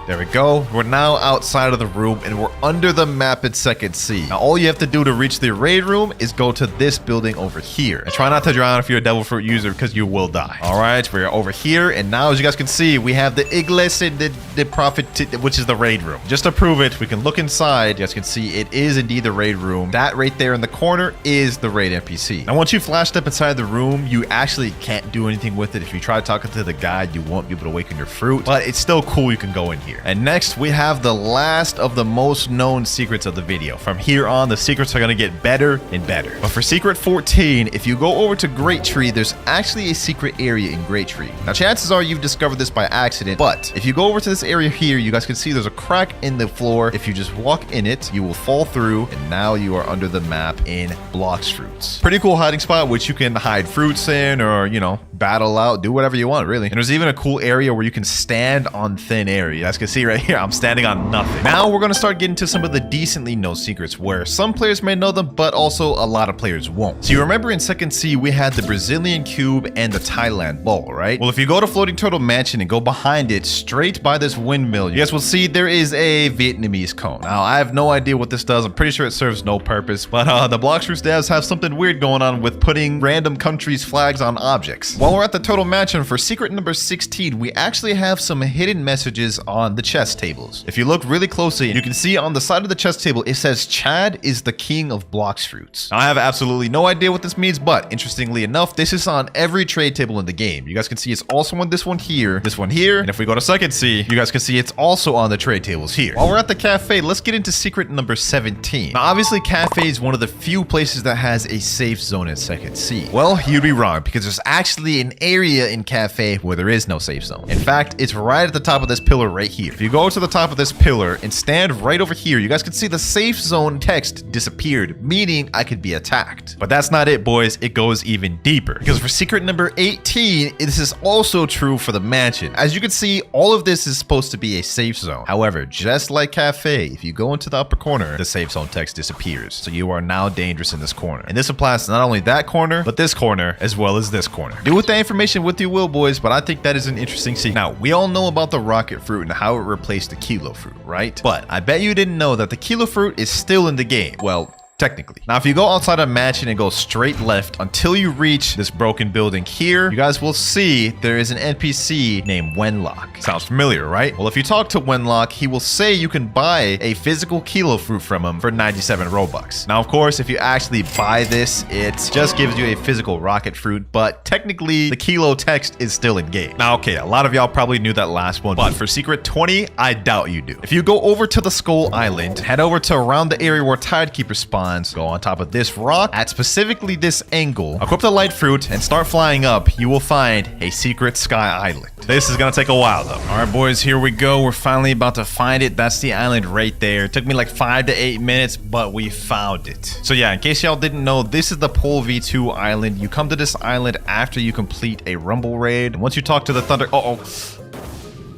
S1: There we go. We're now outside of the room and we're under the map at second C. Now, all you have to do to reach the raid room is go to this building over here. And try not to drown if you're a devil fruit user because you will die. All right, we're over here. And now, as you guys can see, we have the Iglesia de Prophet, which is the raid room. Just to prove it, we can look inside. You guys can see it is indeed the raid room. That right there in the corner is the raid NPC. Now, once you flash step inside the room, you actually can't do anything with it. If you try talking to the guide, you won't be able to awaken your fruit. But it's still cool. You can go in here. And next, we have the last of the most known secrets of the video. From here on, the secrets are going to get better and better. But for secret 14, if you go over to Great Tree, there's actually a secret area in Great Tree. Now, chances are you've discovered this by accident, but if you go over to this area here, you guys can see there's a crack in the floor. If you just walk in it, you will fall through, and now you are under the map in Blox fruits. Pretty cool hiding spot, which you can hide fruits in or, battle out, do whatever you want, really. And there's even a cool area where you can stand on thin air. You guys can see right here, I'm standing on nothing. Now we're gonna start getting to some of the decently known secrets where some players may know them, but also a lot of players won't. So you remember in Second C, we had the Brazilian cube and the Thailand ball, right? Well, if you go to Floating Turtle Mansion and go behind it, straight by this windmill, you guys will see there is a Vietnamese cone. Now, I have no idea what this does. I'm pretty sure it serves no purpose, but the Blox Fruits devs have something weird going on with putting random countries' flags on objects. While we're at the Turtle Mansion, for secret number 16, we actually have some hidden messages on the chess tables. If you look really closely, you can see on the side of the chess table, it says Chad is the king of Blox Fruits. Now, I have absolutely no idea what this means, but interestingly enough, this is on every trade table in the game. You guys can see it's also on this one here, and if we go to Second C, you guys can see it's also on the trade tables here. While we're at the cafe, let's get into secret number 17. Now, obviously, cafe is one of the few places that has a safe zone in Second C. Well, you'd be wrong, because there's actually an area in cafe where there is no safe zone. In fact, it's right at the top of this pillar right here. If you go to the top of this pillar and stand right over here, you guys can see the safe zone text disappeared, meaning I could be attacked. But that's not it, boys. It goes even deeper, because for secret number 18, this is also true for the mansion. As you can see, all of this is supposed to be a safe zone. However, just like cafe, if you go into the upper corner, the safe zone text disappears. So you are now dangerous in this corner. And this applies to not only that corner, but this corner, as well as this corner. Do with that information what you will, boys, but I think that is an interesting secret. Now, we all know about the rocket fruit and how it replaced the kilo fruit, right? But I bet you didn't know that the kilo fruit is still in the game. Well, technically. Now, if you go outside of mansion and go straight left until you reach this broken building here, you guys will see there is an NPC named Wenlock. Sounds familiar, right? Well, if you talk to Wenlock, he will say you can buy a physical kilo fruit from him for 97 Robux. Now, of course, if you actually buy this, it just gives you a physical rocket fruit, but technically the kilo text is still in game. Now, okay, a lot of y'all probably knew that last one, but for secret 20, I doubt you do. If you go over to the Skull Island, head over to around the area where Tidekeeper spawns, go on top of this rock at specifically this angle, equip the light fruit, and start flying up, you will find a secret sky island. This is gonna take a while though. All right, boys, here we go. We're finally about to find it. That's the island right there. It took me like 5 to 8 minutes, but we found it. So yeah, in case y'all didn't know, this is the Pole V2 island. You come to this island after you complete a rumble raid. And once you talk to the thunder,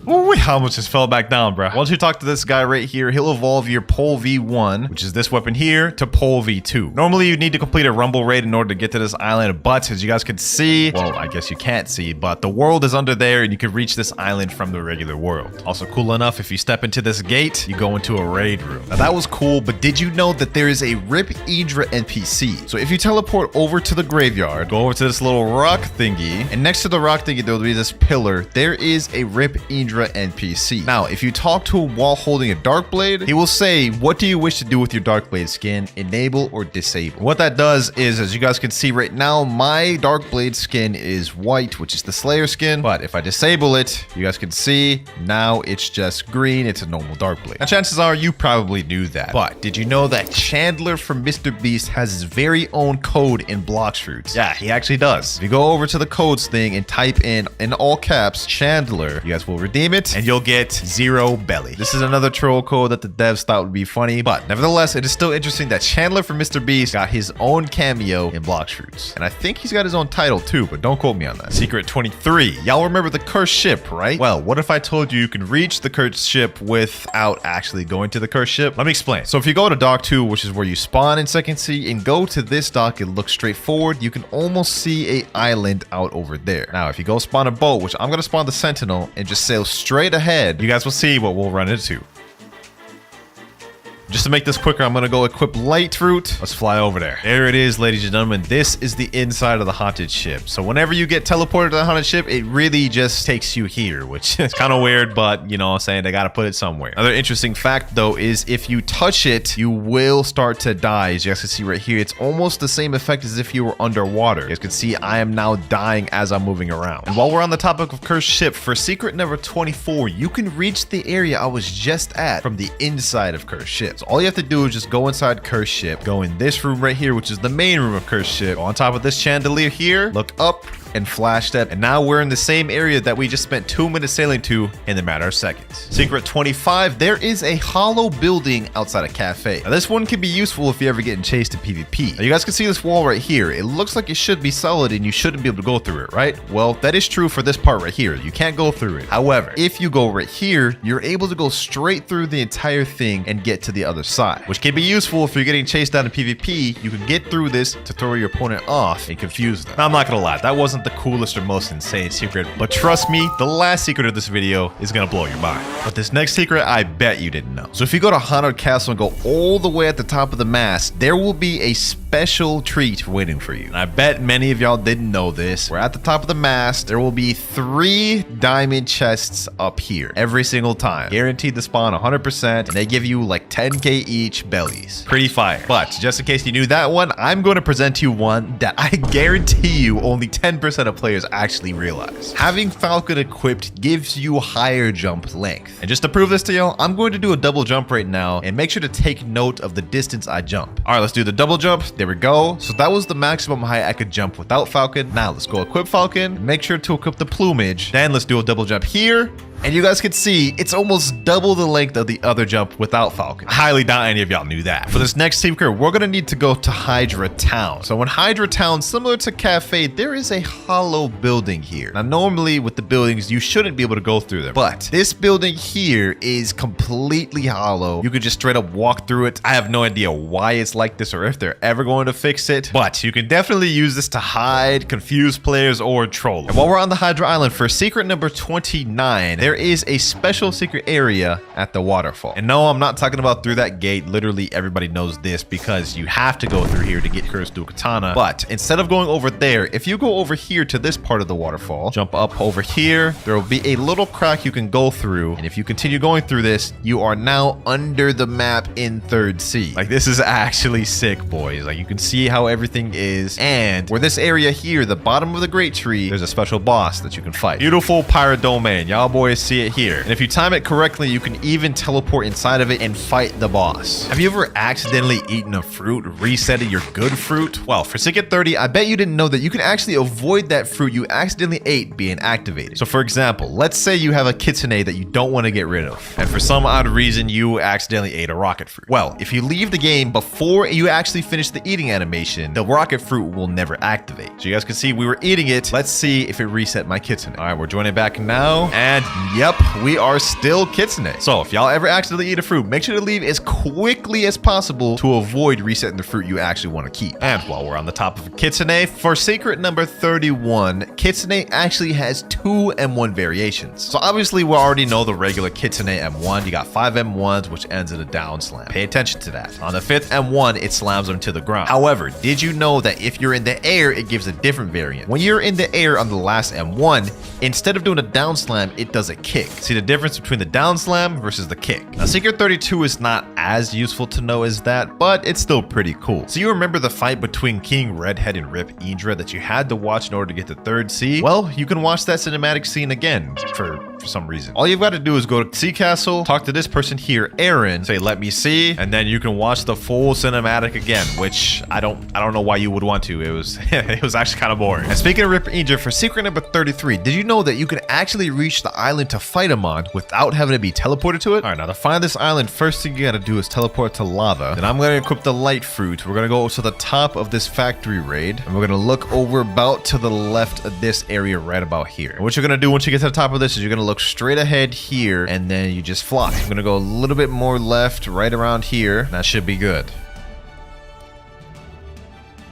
S1: ooh, I almost just fell back down, bro. Once you talk to this guy right here, he'll evolve your Pole V1, which is this weapon here, to Pole V2. Normally, you need to complete a rumble raid in order to get to this island, but as you guys can see, well, I guess you can't see, but the world is under there, and you can reach this island from the regular world. Also cool enough, if you step into this gate, you go into a raid room. Now, that was cool, but did you know that there is a Rip Idra NPC? So if you teleport over to the graveyard, go over to this little rock thingy, and next to the rock thingy, there will be this pillar. There is a Rip Idra NPC. Now, if you talk to him while holding a dark blade, he will say, what do you wish to do with your dark blade skin? Enable or disable? What that does is, as you guys can see right now, my dark blade skin is white, which is the Slayer skin. But if I disable it, you guys can see now it's just green. It's a normal dark blade. Now, chances are you probably knew that. But did you know that Chandler from Mr. Beast has his very own code in Blox Fruits? Yeah, he actually does. If you go over to the codes thing and type in all caps, Chandler, you guys will redeem it and you'll get 0 belly. This is another troll code that the devs thought would be funny, but nevertheless, it is still interesting that Chandler from Mr. Beast got his own cameo in Blox Fruits. And I think he's got his own title too, but don't quote me on that. Secret 23. Y'all remember the cursed ship, right? Well, what if I told you you can reach the cursed ship without actually going to the cursed ship? Let me explain. So if you go to dock 2, which is where you spawn in Second C, and go to this dock, it looks straight forward. You can almost see a island out over there. Now, if you go spawn a boat, which I'm gonna spawn the Sentinel and just sail straight ahead, you guys will see what we'll run into. Just to make this quicker, I'm gonna go equip light fruit. Let's fly over there. There it is, ladies and gentlemen. This is the inside of the haunted ship. So whenever you get teleported to the haunted ship, it really just takes you here, which is kind of weird, but you know what I'm saying, they gotta put it somewhere. Another interesting fact though is if you touch it, you will start to die. As you guys can see right here, it's almost the same effect as if you were underwater. You guys can see I am now dying as I'm moving around. And while we're on the topic of cursed ship, for secret number 24, you can reach the area I was just at from the inside of cursed ship. So all you have to do is just go inside cursed ship, go in this room right here, which is the main room of cursed ship, go on top of this chandelier here, look up, and flashed it. And now we're in the same area that we just spent 2 minutes sailing to in the matter of seconds. Secret 25, there is a hollow building outside a cafe. Now this one can be useful if you're ever getting chased in PvP. Now you guys can see this wall right here. It looks like it should be solid and you shouldn't be able to go through it, right? Well, that is true for this part right here. You can't go through it. However, if you go right here, you're able to go straight through the entire thing and get to the other side, which can be useful if you're getting chased down in PvP. You can get through this to throw your opponent off and confuse them. Now, I'm not gonna lie, that wasn't the coolest or most insane secret, but trust me, the last secret of this video is gonna blow your mind. But this next secret, I bet you didn't know. So if you go to Haunted Castle and go all the way at the top of the mast, there will be a special treat waiting for you. And I bet many of y'all didn't know this. We're at the top of the mast. There will be 3 diamond chests up here every single time. Guaranteed to spawn 100%, and they give you like 10k each bellies. Pretty fire. But just in case you knew that one, I'm going to present you one that I guarantee you only 10% of players actually realize. Having Falcon equipped gives you higher jump length. And just to prove this to y'all, I'm going to do a double jump right now, and make sure to take note of the distance I jump. All right, let's do the double jump. There we go. So that was the maximum height I could jump without Falcon. Now let's go equip Falcon. Make sure to equip the plumage. Then let's do a double jump here. And you guys can see it's almost double the length of the other jump without Falcon. I highly doubt any of y'all knew that. For this next secret, we're gonna need to go to Hydra Town. So in Hydra Town, similar to Cafe, there is a hollow building here. Now normally with the buildings, you shouldn't be able to go through them, but this building here is completely hollow. You could just straight up walk through it. I have no idea why it's like this or if they're ever going to fix it, but you can definitely use this to hide, confuse players, or troll them. And while we're on the Hydra Island, for secret number 29, there is a special secret area at the waterfall. And no, I'm not talking about through that gate. Literally everybody knows this because you have to go through here to get Cursed Dual Katana. But instead of going over there, if you go over here to this part of the waterfall, jump up over here, there will be a little crack you can go through. And if you continue going through this, you are now under the map in 3rd Sea. Like, this is actually sick, boys. Like, you can see how everything is. And where this area here, the bottom of the Great Tree, there's a special boss that you can fight. Beautiful pirate domain. Y'all boys see it here. And if you time it correctly, you can even teleport inside of it and fight the boss. Have you ever accidentally eaten a fruit, resetting your good fruit? Well, for secret 30, I bet you didn't know that you can actually avoid that fruit you accidentally ate being activated. So for example, let's say you have a kitsune that you don't want to get rid of, and for some odd reason you accidentally ate a rocket fruit. Well, if you leave the game before you actually finish the eating animation, the rocket fruit will never activate. So you guys can see we were eating it. Let's see if it reset my kitsune. All right, we're joining back now, and yep, we are still kitsune. So if y'all ever accidentally eat a fruit, make sure to leave as quickly as possible to avoid resetting the fruit you actually want to keep. And while we're on the top of kitsune, for secret number 31, kitsune actually has 2 M1 variations. So obviously we already know the regular kitsune M1. You got 5 M1s, which ends in a down slam. Pay attention to that. On the 5th M1, it slams them to the ground. However, did you know that if you're in the air, it gives a different variant? When you're in the air on the last M1, instead of doing a down slam, it does a kick. See the difference between the down slam versus the kick? Now, secret 32 is not as useful to know as that, but it's still pretty cool. So you remember the fight between King Redhead and Rip Idra that you had to watch in order to get to 3rd Sea? Well, you can watch that cinematic scene again for some reason. All you've got to do is go to Sea Castle, talk to this person here, Aaron, say, let me see, and then you can watch the full cinematic again, which I don't know why you would want to. It was it was actually kind of boring. And speaking of Rip Idra, for secret number 33, did you know that you can actually reach the island to fight him on without having to be teleported to it? All right, now to find this island, first thing you got to do is teleport to lava. Then I'm going to equip the light fruit. We're going to go to the top of this factory raid, and we're going to look over about to the left of this area right about here. And what you're going to do once you get to the top of this is you're going to look straight ahead here, and then you just fly. I'm going to go a little bit more left right around here. That should be good.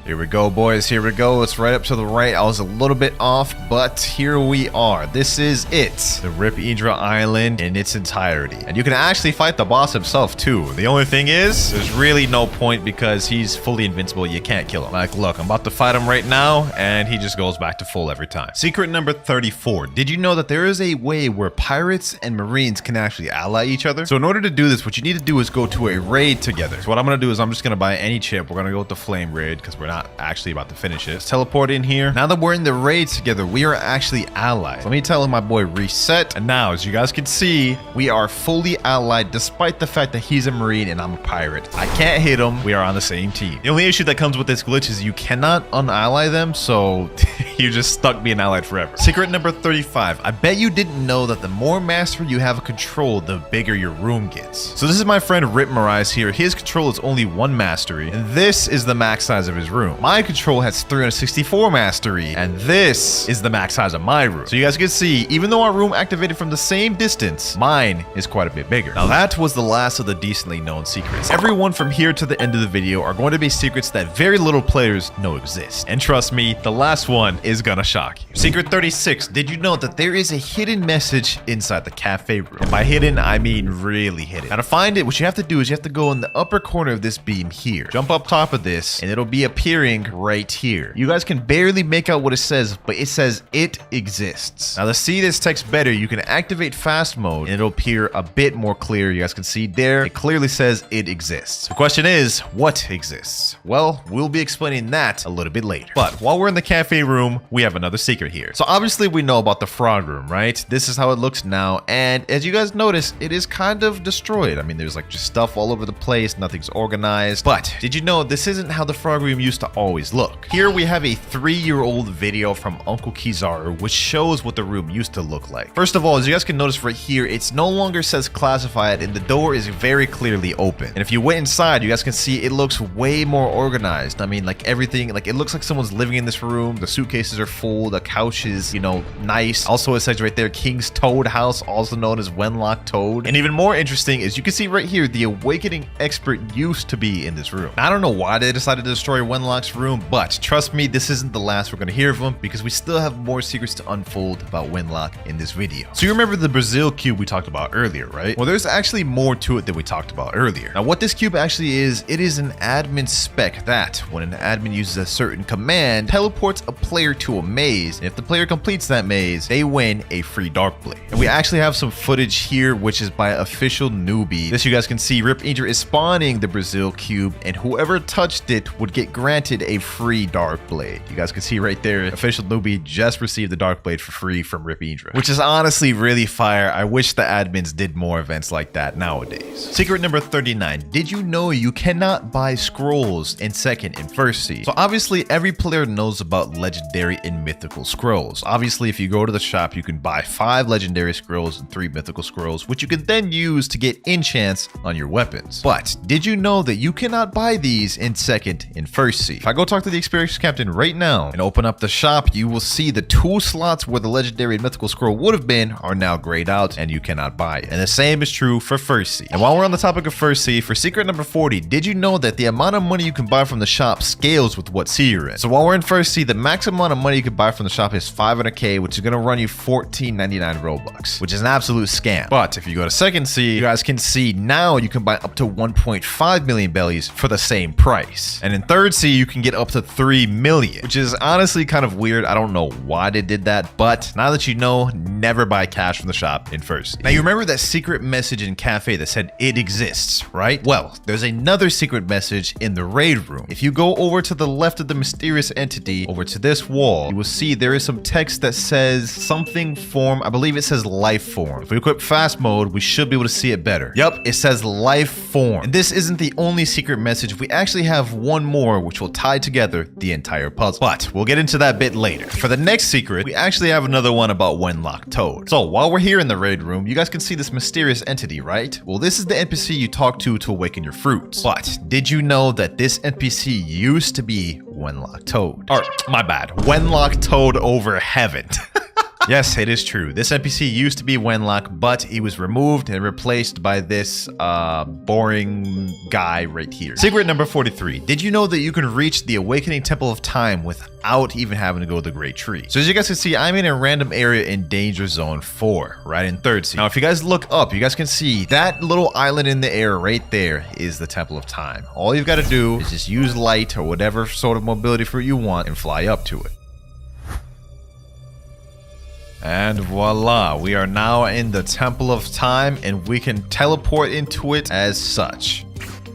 S1: Here we go, boys. Here we go. It's right up to the right. I was a little bit off, but here we are. This is it. The Rip Idra Island in its entirety. And you can actually fight the boss himself, too. The only thing is, there's really no point because he's fully invincible. You can't kill him. Like, look, I'm about to fight him right now, and he just goes back to full every time. Secret number 34. Did you know that there is a way where pirates and marines can actually ally each other? So in order to do this, what you need to do is go to a raid together. So what I'm going to do is I'm just going to buy any chip. We're going to go with the flame raid because we're not not actually about to finish it. Let's teleport in here. Now that we're in the raid together, we are actually allies. Let me tell my boy reset. And now, as you guys can see, we are fully allied despite the fact that he's a Marine and I'm a pirate. I can't hit him. We are on the same team. The only issue that comes with this glitch is you cannot unally them, so you're just stuck being allied forever. Secret number 35. I bet you didn't know that the more mastery you have of control, the bigger your room gets. So this is my friend Rip Marais here. His control is only 1 mastery, and this is the max size of his room. My control has 364 mastery, and this is the max size of my room. So you guys can see, even though our room activated from the same distance, mine is quite a bit bigger. Now that was the last of the decently known secrets. Everyone from here to the end of the video are going to be secrets that very little players know exist. And trust me, the last one is gonna shock you. Secret 36. Did you know that there is a hidden message inside the cafe room? And by hidden, I mean really hidden. Now to find it, what you have to do is you have to go in the upper corner of this beam here. Jump up top of this, and it'll be appearing right here. You guys can barely make out what it says, but it says it exists. Now to see this text better, you can activate fast mode, and it'll appear a bit more clear. You guys can see there, it clearly says it exists. The question is, what exists? Well, we'll be explaining that a little bit later. But while we're in the cafe room, we have another secret here. So obviously we know about the frog room, right? This is how it looks now, and as you guys notice, it is kind of destroyed. I mean, there's like just stuff all over the place, nothing's organized. But did you know this isn't how the frog room used to always look? Here we have a 3-year-old video from Uncle Kizaru, which shows what the room used to look like. First of all, as you guys can notice right here, it's no longer says classified, and the door is very clearly open. And if you went inside, you guys can see it looks way more organized. I mean, like everything, like it looks like someone's living in this room. The suitcases are full, the couch is, you know, nice. Also, it says right there, King's Toad House, also known as Wenlock Toad. And even more interesting is you can see right here, the Awakening Expert used to be in this room. I don't know why they decided to destroy Wenlock's room, but trust me, this isn't the last we're going to hear of him, because we still have more secrets to unfold about Wenlock in this video. So you remember the Brazil cube we talked about earlier, right? Well, there's actually more to it than we talked about earlier. Now, what this cube actually is, it is an admin spec that, when an admin uses a certain command, teleports a player to a maze, and if the player completes that maze, they win a free Dark Blade. And we actually have some footage here, which is by official newbie. This you guys can see, Rip Indra is spawning the Brazil cube, and whoever touched it would get granted a free Dark Blade. You guys can see right there, official newbie just received the Dark Blade for free from Rip Indra, which is honestly really fire. I wish the admins did more events like that nowadays. Secret number 39. Did you know you cannot buy scrolls in second and first seed? So obviously every player knows about legendary and mythical scrolls. Obviously, if you go to the shop, you can buy 5 legendary scrolls and 3 mythical scrolls, which you can then use to get enchants on your weapons. But did you know that you cannot buy these in second and first seed? If I go talk to the experienced captain right now and open up the shop, you will see the 2 slots where the legendary and mythical scroll would have been are now grayed out, and you cannot buy it. And the same is true for first seed. And while we're on the topic of first seed, for secret number 40, did you know that the amount of money you can buy from the shop scales with what seed you're in? So while we're in first seed, the maximum amount of money you can buy from the shop is 500k, which is going to run you 14.99 Robux, which is an absolute scam. But if you go to second seed, you guys can see now you can buy up to 1.5 million bellies for the same price. And in third seed, you can get up to 3 million, which is honestly kind of weird. I don't know why they did that, but now that you know, never buy cash from the shop in first seed. Now you remember that secret message in cafe that said it exists, right? Well, there's another secret message in the raid room. If you go over to the left of the mysterious entity, over to this wall, you will see there is some text that says something form. I believe it says life form. If we equip fast mode, we should be able to see it better. Yup, it says life form. And this isn't the only secret message. We actually have one more, which will tie together the entire puzzle. But we'll get into that bit later. For the next secret, we actually have another one about Wenlock Toad. So while we're here in the raid room, you guys can see this mysterious entity, right? Well, this is the NPC you talk to awaken your fruits. But did you know that this NPC used to be Wenlock Toad? Or, my bad, Wenlock Toad over heaven. Yes, it is true. This NPC used to be Wenlock, but he was removed and replaced by this boring guy right here. Secret number 43. Did you know that you can reach the Awakening Temple of Time without even having to go to the Great Tree? So as you guys can see, I'm in a random area in Danger Zone 4, right in third seed. Now, if you guys look up, you guys can see that little island in the air right there is the Temple of Time. All you've got to do is just use light or whatever sort of mobility fruit you want and fly up to it. And voila, we are now in the Temple of Time, and we can teleport into it as such.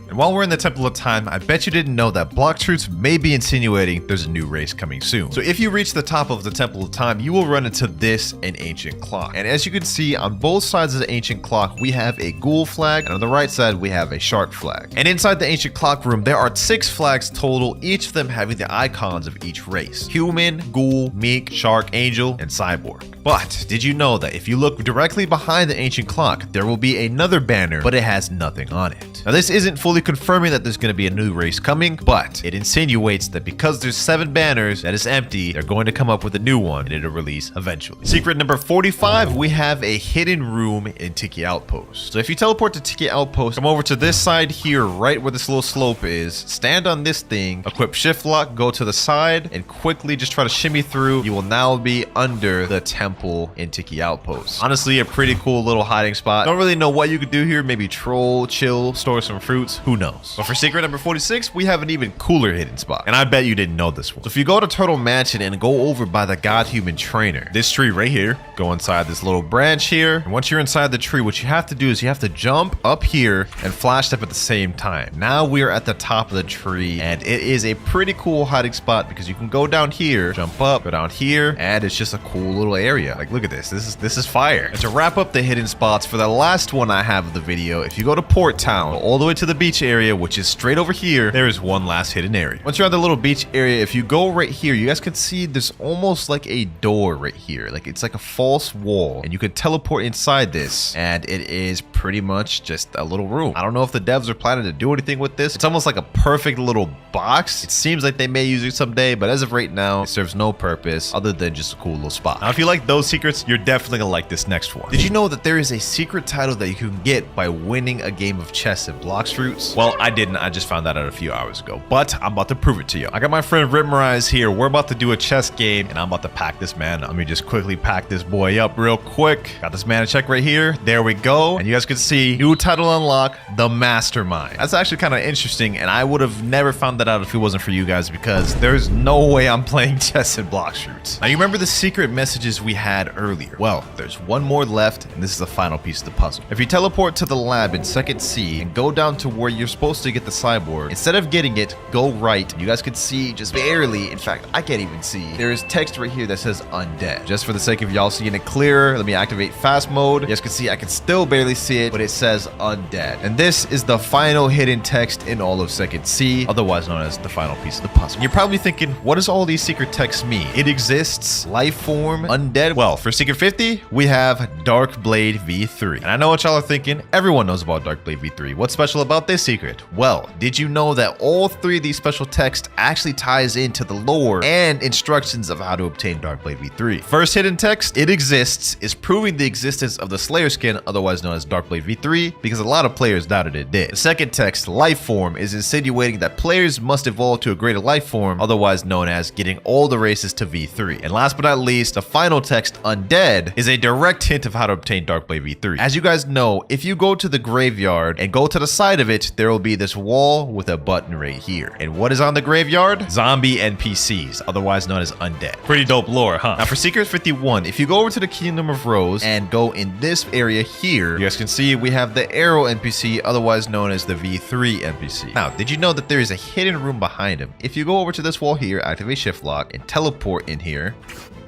S1: And And while we're in the Temple of Time, I bet you didn't know that Blox Roots may be insinuating there's a new race coming soon. So if you reach the top of the Temple of Time, you will run into this, an ancient clock. And as you can see, on both sides of the ancient clock, we have a ghoul flag, and on the right side, we have a shark flag. And inside the ancient clock room, there are 6 flags total, each of them having the icons of each race: human, ghoul, meek, shark, angel, and cyborg. But did you know that if you look directly behind the ancient clock, there will be another banner, but it has nothing on it? Now, this isn't fully confirming that there's going to be a new race coming, but it insinuates that because there's 7 banners that is empty, they're going to come up with a new one and it'll release eventually. Secret number 45, we have a hidden room in Tiki Outpost. So if you teleport to Tiki Outpost, come over to this side here, right where this little slope is, stand on this thing, equip shift lock, go to the side, and quickly just try to shimmy through. You will now be under the temple in Tiki Outpost. Honestly, a pretty cool little hiding spot. Don't really know what you could do here. Maybe troll, chill, store some fruits, who knows. But for secret number 46, we have an even cooler hidden spot, and I bet you didn't know this one. So if you go to Turtle Mansion and go over by the God Human Trainer, this tree right here, go inside this little branch here, and once you're inside the tree, what you have to do is you have to jump up here and flash step at the same time. Now we are at the top of the tree, and it is a pretty cool hiding spot because you can go down here, jump up, go down here, and it's just a cool little area. Like, look at this. This is fire. And to wrap up the hidden spots for the last one I have of the video, if you go to Port Town, all the way to the beach area, which is straight over here, there is one last hidden area. Once you're at the little beach area, if you go right here, you guys can see there's almost like a door right here. Like, it's like a false wall, and you can teleport inside this, and it is pretty much just a little room. I don't know if the devs are planning to do anything with this. It's almost like a perfect little box. It seems like they may use it someday, but as of right now, it serves no purpose other than just a cool little spot. Now, if you like those secrets, you're definitely gonna like this next one. Did you know that there is a secret title that you can get by winning a game of chess in Blox Roots? Well, I didn't. I just found that out a few hours ago, but I'm about to prove it to you. I got my friend Ritmarize here. We're about to do a chess game, and I'm about to pack this man up. Let me just quickly pack this boy up real quick. Got this mana check right here. There we go. And you guys can see new title unlock, the Mastermind. That's actually kind of interesting, and I would have never found that out if it wasn't for you guys, because there's no way I'm playing chess in Blox Roots. Now, you remember the secret messages we had earlier? Well, there's one more left, and this is the final piece of the puzzle. If you teleport to the lab in 2nd C and go down to where you're supposed to get the cyborg, instead of getting it, go right. You guys can see just barely, in fact, I can't even see. There is text right here that says undead. Just for the sake of y'all seeing it clearer, let me activate fast mode. You guys can see I can still barely see it, but it says undead. And this is the final hidden text in all of 2nd C, otherwise known as the final piece of the puzzle. You're probably thinking, what does all these secret texts mean? It exists, life form, undead. Well, for secret 50, we have Darkblade V3. And I know what y'all are thinking. Everyone knows about Darkblade V3. What's special about this secret? Well, did you know that all 3 of these special texts actually ties into the lore and instructions of how to obtain Darkblade V3? First hidden text, it exists, is proving the existence of the Slayer skin, otherwise known as Darkblade V3, because a lot of players doubted it did. The second text, life form, is insinuating that players must evolve to a greater life form, otherwise known as getting all the races to V3. And last but not least, the final text, undead, is a direct hint of how to obtain Darkblade V3. As you guys know, if you go to the graveyard and go to the side of it, there will be this wall with a button right here. And what is on the graveyard? Zombie NPCs, otherwise known as undead. Pretty dope lore, huh? Now for Secret 51, if you go over to the Kingdom of Rose and go in this area here, you guys can see we have the Arrow NPC, otherwise known as the V3 NPC. Now, did you know that there is a hidden room behind him? If you go over to this wall here, activate shift lock, and teleport in here,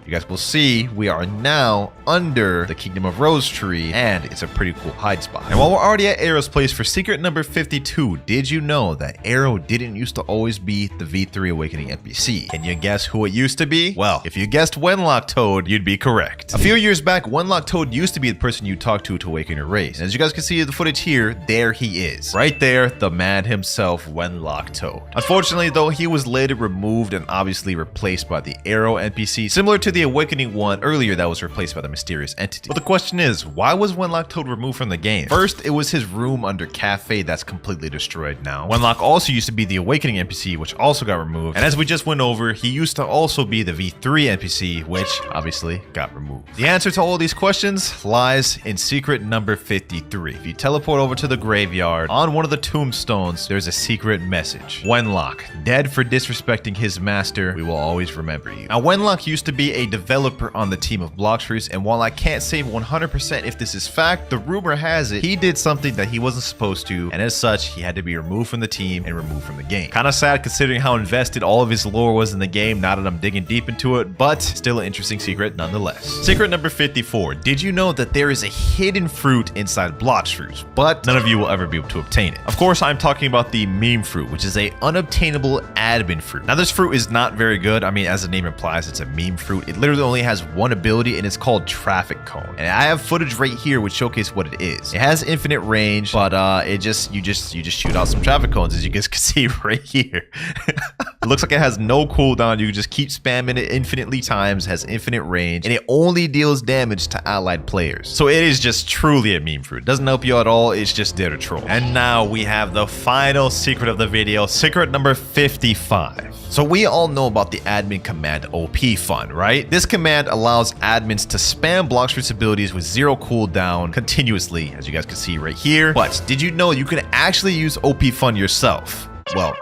S1: you guys will see we are now under the Kingdom of Rose tree, and it's a pretty cool hide spot. And while we're already at Arrow's place for secret number 52, did you know that Arrow didn't used to always be the V3 Awakening NPC? Can you guess who it used to be? Well, if you guessed Wenlock Toad, you'd be correct. A few years back, Wenlock Toad used to be the person you talked to awaken your race. And as you guys can see in the footage here, there he is. Right there, the man himself, Wenlock Toad. Unfortunately, though, he was later removed and obviously replaced by the Arrow NPC, similar to the Awakening one earlier that was replaced by the mysterious entity. But the question is, why was Wenlock Toad removed from the game? First, it was his room under Cafe that's completely destroyed now. Wenlock also used to be the Awakening NPC, which also got removed. And as we just went over, he used to also be the V3 NPC, which obviously got removed. The answer to all these questions lies in secret number 53. If you teleport over to the graveyard, on one of the tombstones, there's a secret message. Wenlock, dead for disrespecting his master, we will always remember you. Now, Wenlock used to be a developer on the team of Blox Fruits, and while I can't say 100% if this is fact, the rumor has it he did something that he wasn't supposed to, and as such, he had to be removed from the team and removed from the game. Kind of sad considering how invested all of his lore was in the game, now that I'm digging deep into it, but still an interesting secret nonetheless. Secret number 54. Did you know that there is a hidden fruit inside Blox Fruits, but none of you will ever be able to obtain it? Of course, I'm talking about the meme fruit, which is a unobtainable admin fruit. Now, this fruit is not very good. I mean, as the name implies, it's a meme fruit. It literally only has one ability, and it's called Traffic Cone. And I have footage right here which showcase what it is. It has infinite range, but you just shoot out some traffic cones, as you guys can see right here. It looks like it has no cooldown. You can just keep spamming it infinitely times, has infinite range, and it only deals damage to allied players. So it is just truly a meme fruit. It doesn't help you at all. It's just there to troll. And now we have the final secret of the video, secret number 55. So we all know about the admin command OP Fun, right? This command allows admins to spam Blox Fruits abilities with 0 cooldown continuously, as you guys can see right here. But did you know you can actually use OP Fun yourself? Well,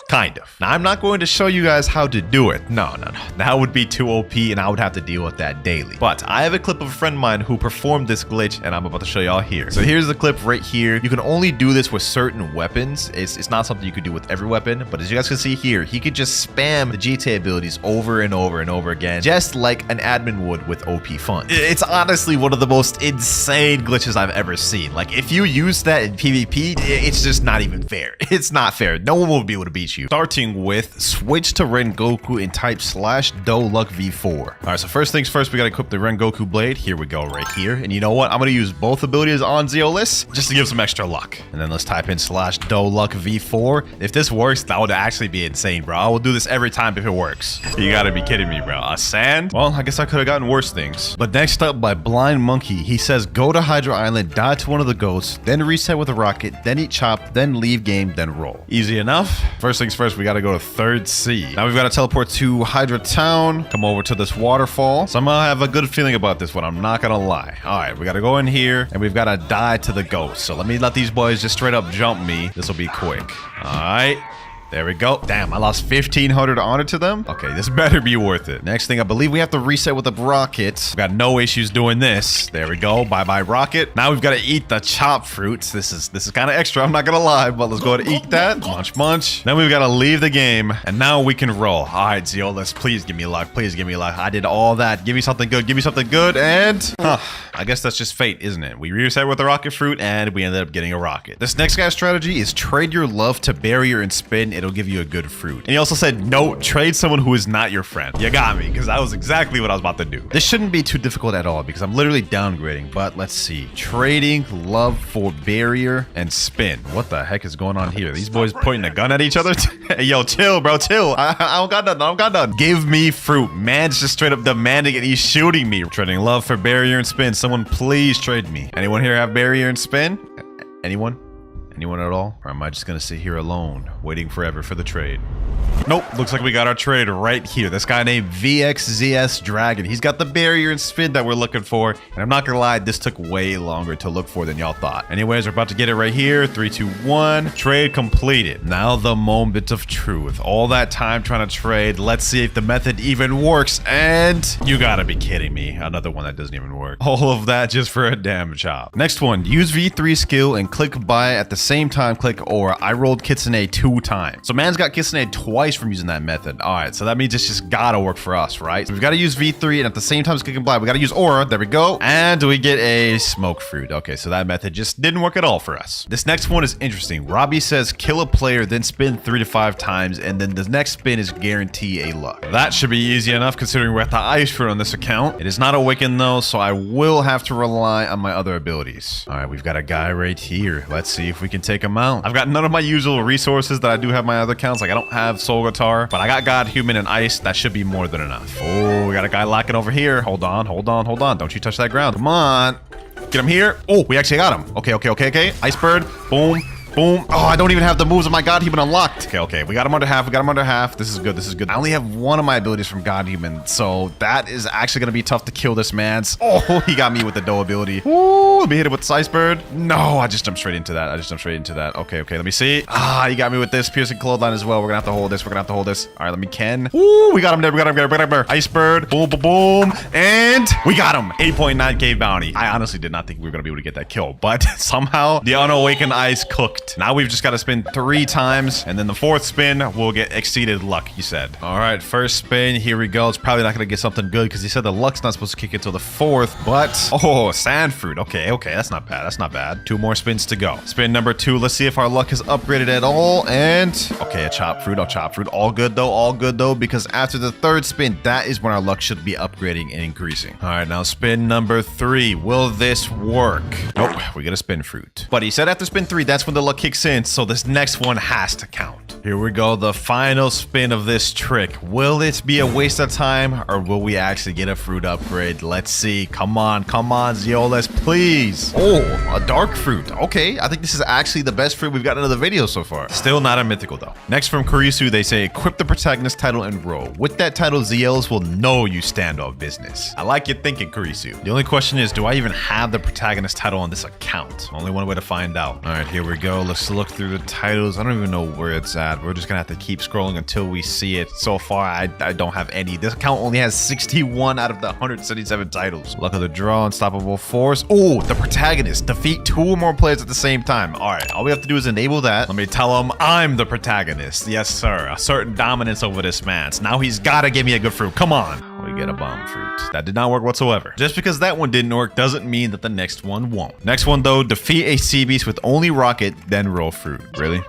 S1: kind of. Now, I'm not going to show you guys how to do it. No. That would be too OP, and I would have to deal with that daily. But I have a clip of a friend of mine who performed this glitch, and I'm about to show y'all here. So here's the clip right here. You can only do this with certain weapons. It's not something you could do with every weapon, but as you guys can see here, he could just spam the GTA abilities over and over and over again, just like an admin would with OP Fun. It's honestly one of the most insane glitches I've ever seen. Like, if you use that in PvP, it's just not even fair. It's not fair. No one will be able to beat you. Starting with switch to Rengoku and type /DoLuck V4. All right, so first things first, we got to equip the Rengoku blade. Here we go right here. And you know what? I'm going to use both abilities on Zeolus just to give some extra luck. And then let's type in /DoLuck V4. If this works, that would actually be insane, bro. I will do this every time if it works. You got to be kidding me, bro. A sand? Well, I guess I could have gotten worse things. But next up by Blind Monkey, he says go to Hydra Island, die to one of the ghosts, then reset with a rocket, then eat chop, then leave game, then roll. Easy enough. First things first, we got to go to 3rd sea. Now we've got to teleport to Hydra Town, come over to this waterfall. Somehow I have a good feeling about this one. I'm not going to lie. All right, we got to go in here and we've got to die to the ghost. So let me let these boys just straight up jump me. This will be quick. All right. There we go. Damn, I lost 1,500 honor to them. Okay, this better be worth it. Next thing, I believe we have to reset with a rocket. We've got no issues doing this. There we go. Bye-bye rocket. Now we've got to eat the chop fruits. This is kind of extra. I'm not going to lie, but let's go ahead and eat that. Munch, munch. Then we've got to leave the game, and now we can roll. All right, Zeolus, please give me luck. Please give me luck. I did all that. Give me something good. Give me something good, and... I guess that's just fate, isn't it? We reset with the rocket fruit, and we ended up getting a rocket. This next guy's strategy is trade your love to barrier and spin. It'll give you a good fruit. And he also said, no, trade someone who is not your friend. You got me, because that was exactly what I was about to do. This shouldn't be too difficult at all, because I'm literally downgrading, but let's see. Trading love for barrier and spin. What the heck is going on here? These boys pointing a gun at each other? Hey, yo, chill, bro, chill. I don't got nothing. I don't got nothing. Give me fruit. Man's just straight up demanding it. He's shooting me. Trading love for barrier and spin. Someone please trade me. Anyone here have barrier and spin? Anyone? Anyone at all? Or am I just gonna sit here alone, waiting forever for the trade? Nope, looks like we got our trade right here. This guy named VXZS Dragon. He's got the barrier and spin that we're looking for. And I'm not gonna lie, this took way longer to look for than y'all thought. Anyways, we're about to get it right here. 3, 2, 1. Trade completed. Now the moment of truth. All that time trying to trade. Let's see if the method even works. And you gotta be kidding me. Another one that doesn't even work. All of that just for a damn job. Next one, use V3 skill and click buy at the same time. Click or I rolled Kitsune 2 times. So man's got Kitsune twice from using that method. All right, so that means it's just gotta work for us, right? So we've got to use V3 and at the same time as click and buy, we got to use aura. There we go. And we get a smoke fruit. Okay, so that method just didn't work at all for us. This next one is interesting. Robbie says kill a player, then spin 3 to 5 times, and then the next spin is guarantee a luck. That should be easy enough considering we're at the ice fruit on this account. It is not awakened though, so I will have to rely on my other abilities. All right, we've got a guy right here. Let's see if we can take him out. I've got none of my usual resources that I do have my other accounts. Like I don't have soul guitar, but I got God, human, and ice. That should be more than enough. Oh, we got a guy locking over here. Hold on, hold on, hold on. Don't you touch that ground. Come on. Get him here. Oh, we actually got him. Okay. Ice bird. Boom. Boom. Oh, I don't even have the moves of my God Human unlocked. Okay. We got him under half. We got him under half. This is good. This is good. I only have one of my abilities from God Human, so that is actually going to be tough to kill this man's. Oh, he got me with the dough ability. Ooh, let me hit it with Ice Bird. No, I just jumped straight into that. Okay. Let me see. Ah, he got me with this piercing clothesline as well. We're going to have to hold this. All right, let me Ken. Ooh, we got him there. Ice Bird. Boom, boom, boom. And we got him. 8.9k bounty. I honestly did not think we were going to be able to get that kill, but somehow the unawakened ice cooked. Now we've just got to spin 3 times, and then the 4th spin will get exceeded luck, he said. All right, first spin. Here we go. It's probably not going to get something good because he said the luck's not supposed to kick until the 4th, but oh, sand fruit. Okay. That's not bad. 2 more spins to go. Spin number 2. Let's see if our luck is upgraded at all. And okay, a chopped fruit. All good though, because after the 3rd spin, that is when our luck should be upgrading and increasing. All right, now spin number 3. Will this work? Nope, we get a spin fruit. But he said after spin 3, that's when the luck kicks in, so this next one has to count. Here we go, the final spin of this trick. Will it be a waste of time, or will we actually get a fruit upgrade? Let's see. Come on, Zeolas, please. Oh, a dark fruit. Okay, I think this is actually the best fruit we've gotten into the video so far. Still not a mythical though. Next from Kurisu, they say equip the protagonist title and roll. With that title, ZLs will know you stand on business. I like your thinking, Kurisu. The only question is, do I even have the protagonist title on this account? Only one way to find out. All right, here we go. Let's look through the titles. I don't even know where it's at. We're just gonna have to keep scrolling until we see it. So far, I don't have any. This account only has 61 out of the 177 titles. Luck of the draw, unstoppable force. Oh, the protagonist. Defeat 2 or more players at the same time. All right, all we have to do is enable that. Let me tell him I'm the protagonist. Yes, sir. A certain dominance over this man. So now he's gotta give me a good fruit. Come on. We get a bomb fruit. That did not work whatsoever. Just because that one didn't work doesn't mean that the next one won't. Next one though, defeat a sea beast with only rocket, then roll fruit. Really?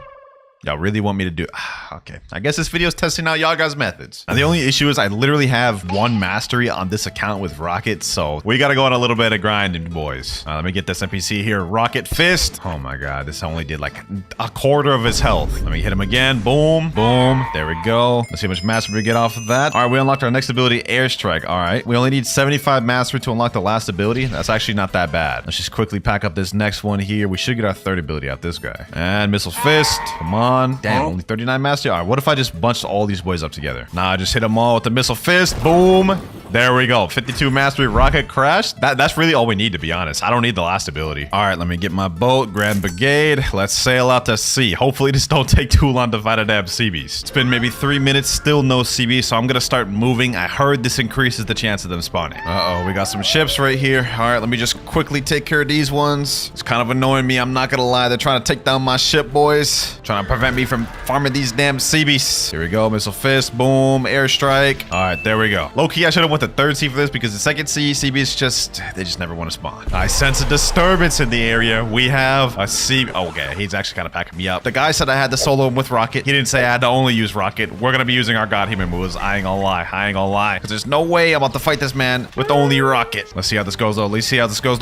S1: Y'all really want me to do... Okay. I guess this video is testing out y'all guys' methods. Now, the only issue is I literally have 1 mastery on this account with Rocket, so we gotta go on a little bit of grinding, boys. Let me get this NPC here. Rocket Fist. Oh my god, this only did like a quarter of his health. Let me hit him again. Boom. Boom. There we go. Let's see how much mastery we get off of that. All right, we unlocked our next ability, Airstrike. All right. We only need 75 mastery to unlock the last ability. That's actually not that bad. Let's just quickly pack up this next one here. We should get our 3rd ability out this guy. And Missile Fist. Come on. Damn, only 39 mastery. All right, what if I just bunched all these boys up together? Nah, I just hit them all with the Missile Fist. Boom. There we go. 52 mastery, Rocket Crash. That's really all we need, to be honest. I don't need the last ability. All right, let me get my boat, Grand Brigade. Let's sail out to sea. Hopefully this don't take too long to fight a damn sea beast. It's been maybe 3 minutes, still no sea beast, so I'm gonna start moving. I heard this increases the chance of them spawning. Uh-oh, we got some ships right here. All right, let me just quickly take care of these ones. It's kind of annoying me, I'm not gonna lie. They're trying to take down my ship, boys. Trying to prevent me from farming these damn sea beasts. Here we go, Missile Fist, boom, Airstrike. All right, there we go. Low-key, I should have went the 3rd sea for this because the 2nd sea beasts they just never want to spawn. I sense a disturbance in the area. We have a sea... Oh, okay, he's actually kind of packing me up. The guy said I had to solo him with Rocket. He didn't say I had to only use Rocket. We're gonna be using our God Human moves. I ain't gonna lie. Because there's no way I'm about to fight this man with only Rocket. Let's see how this goes though.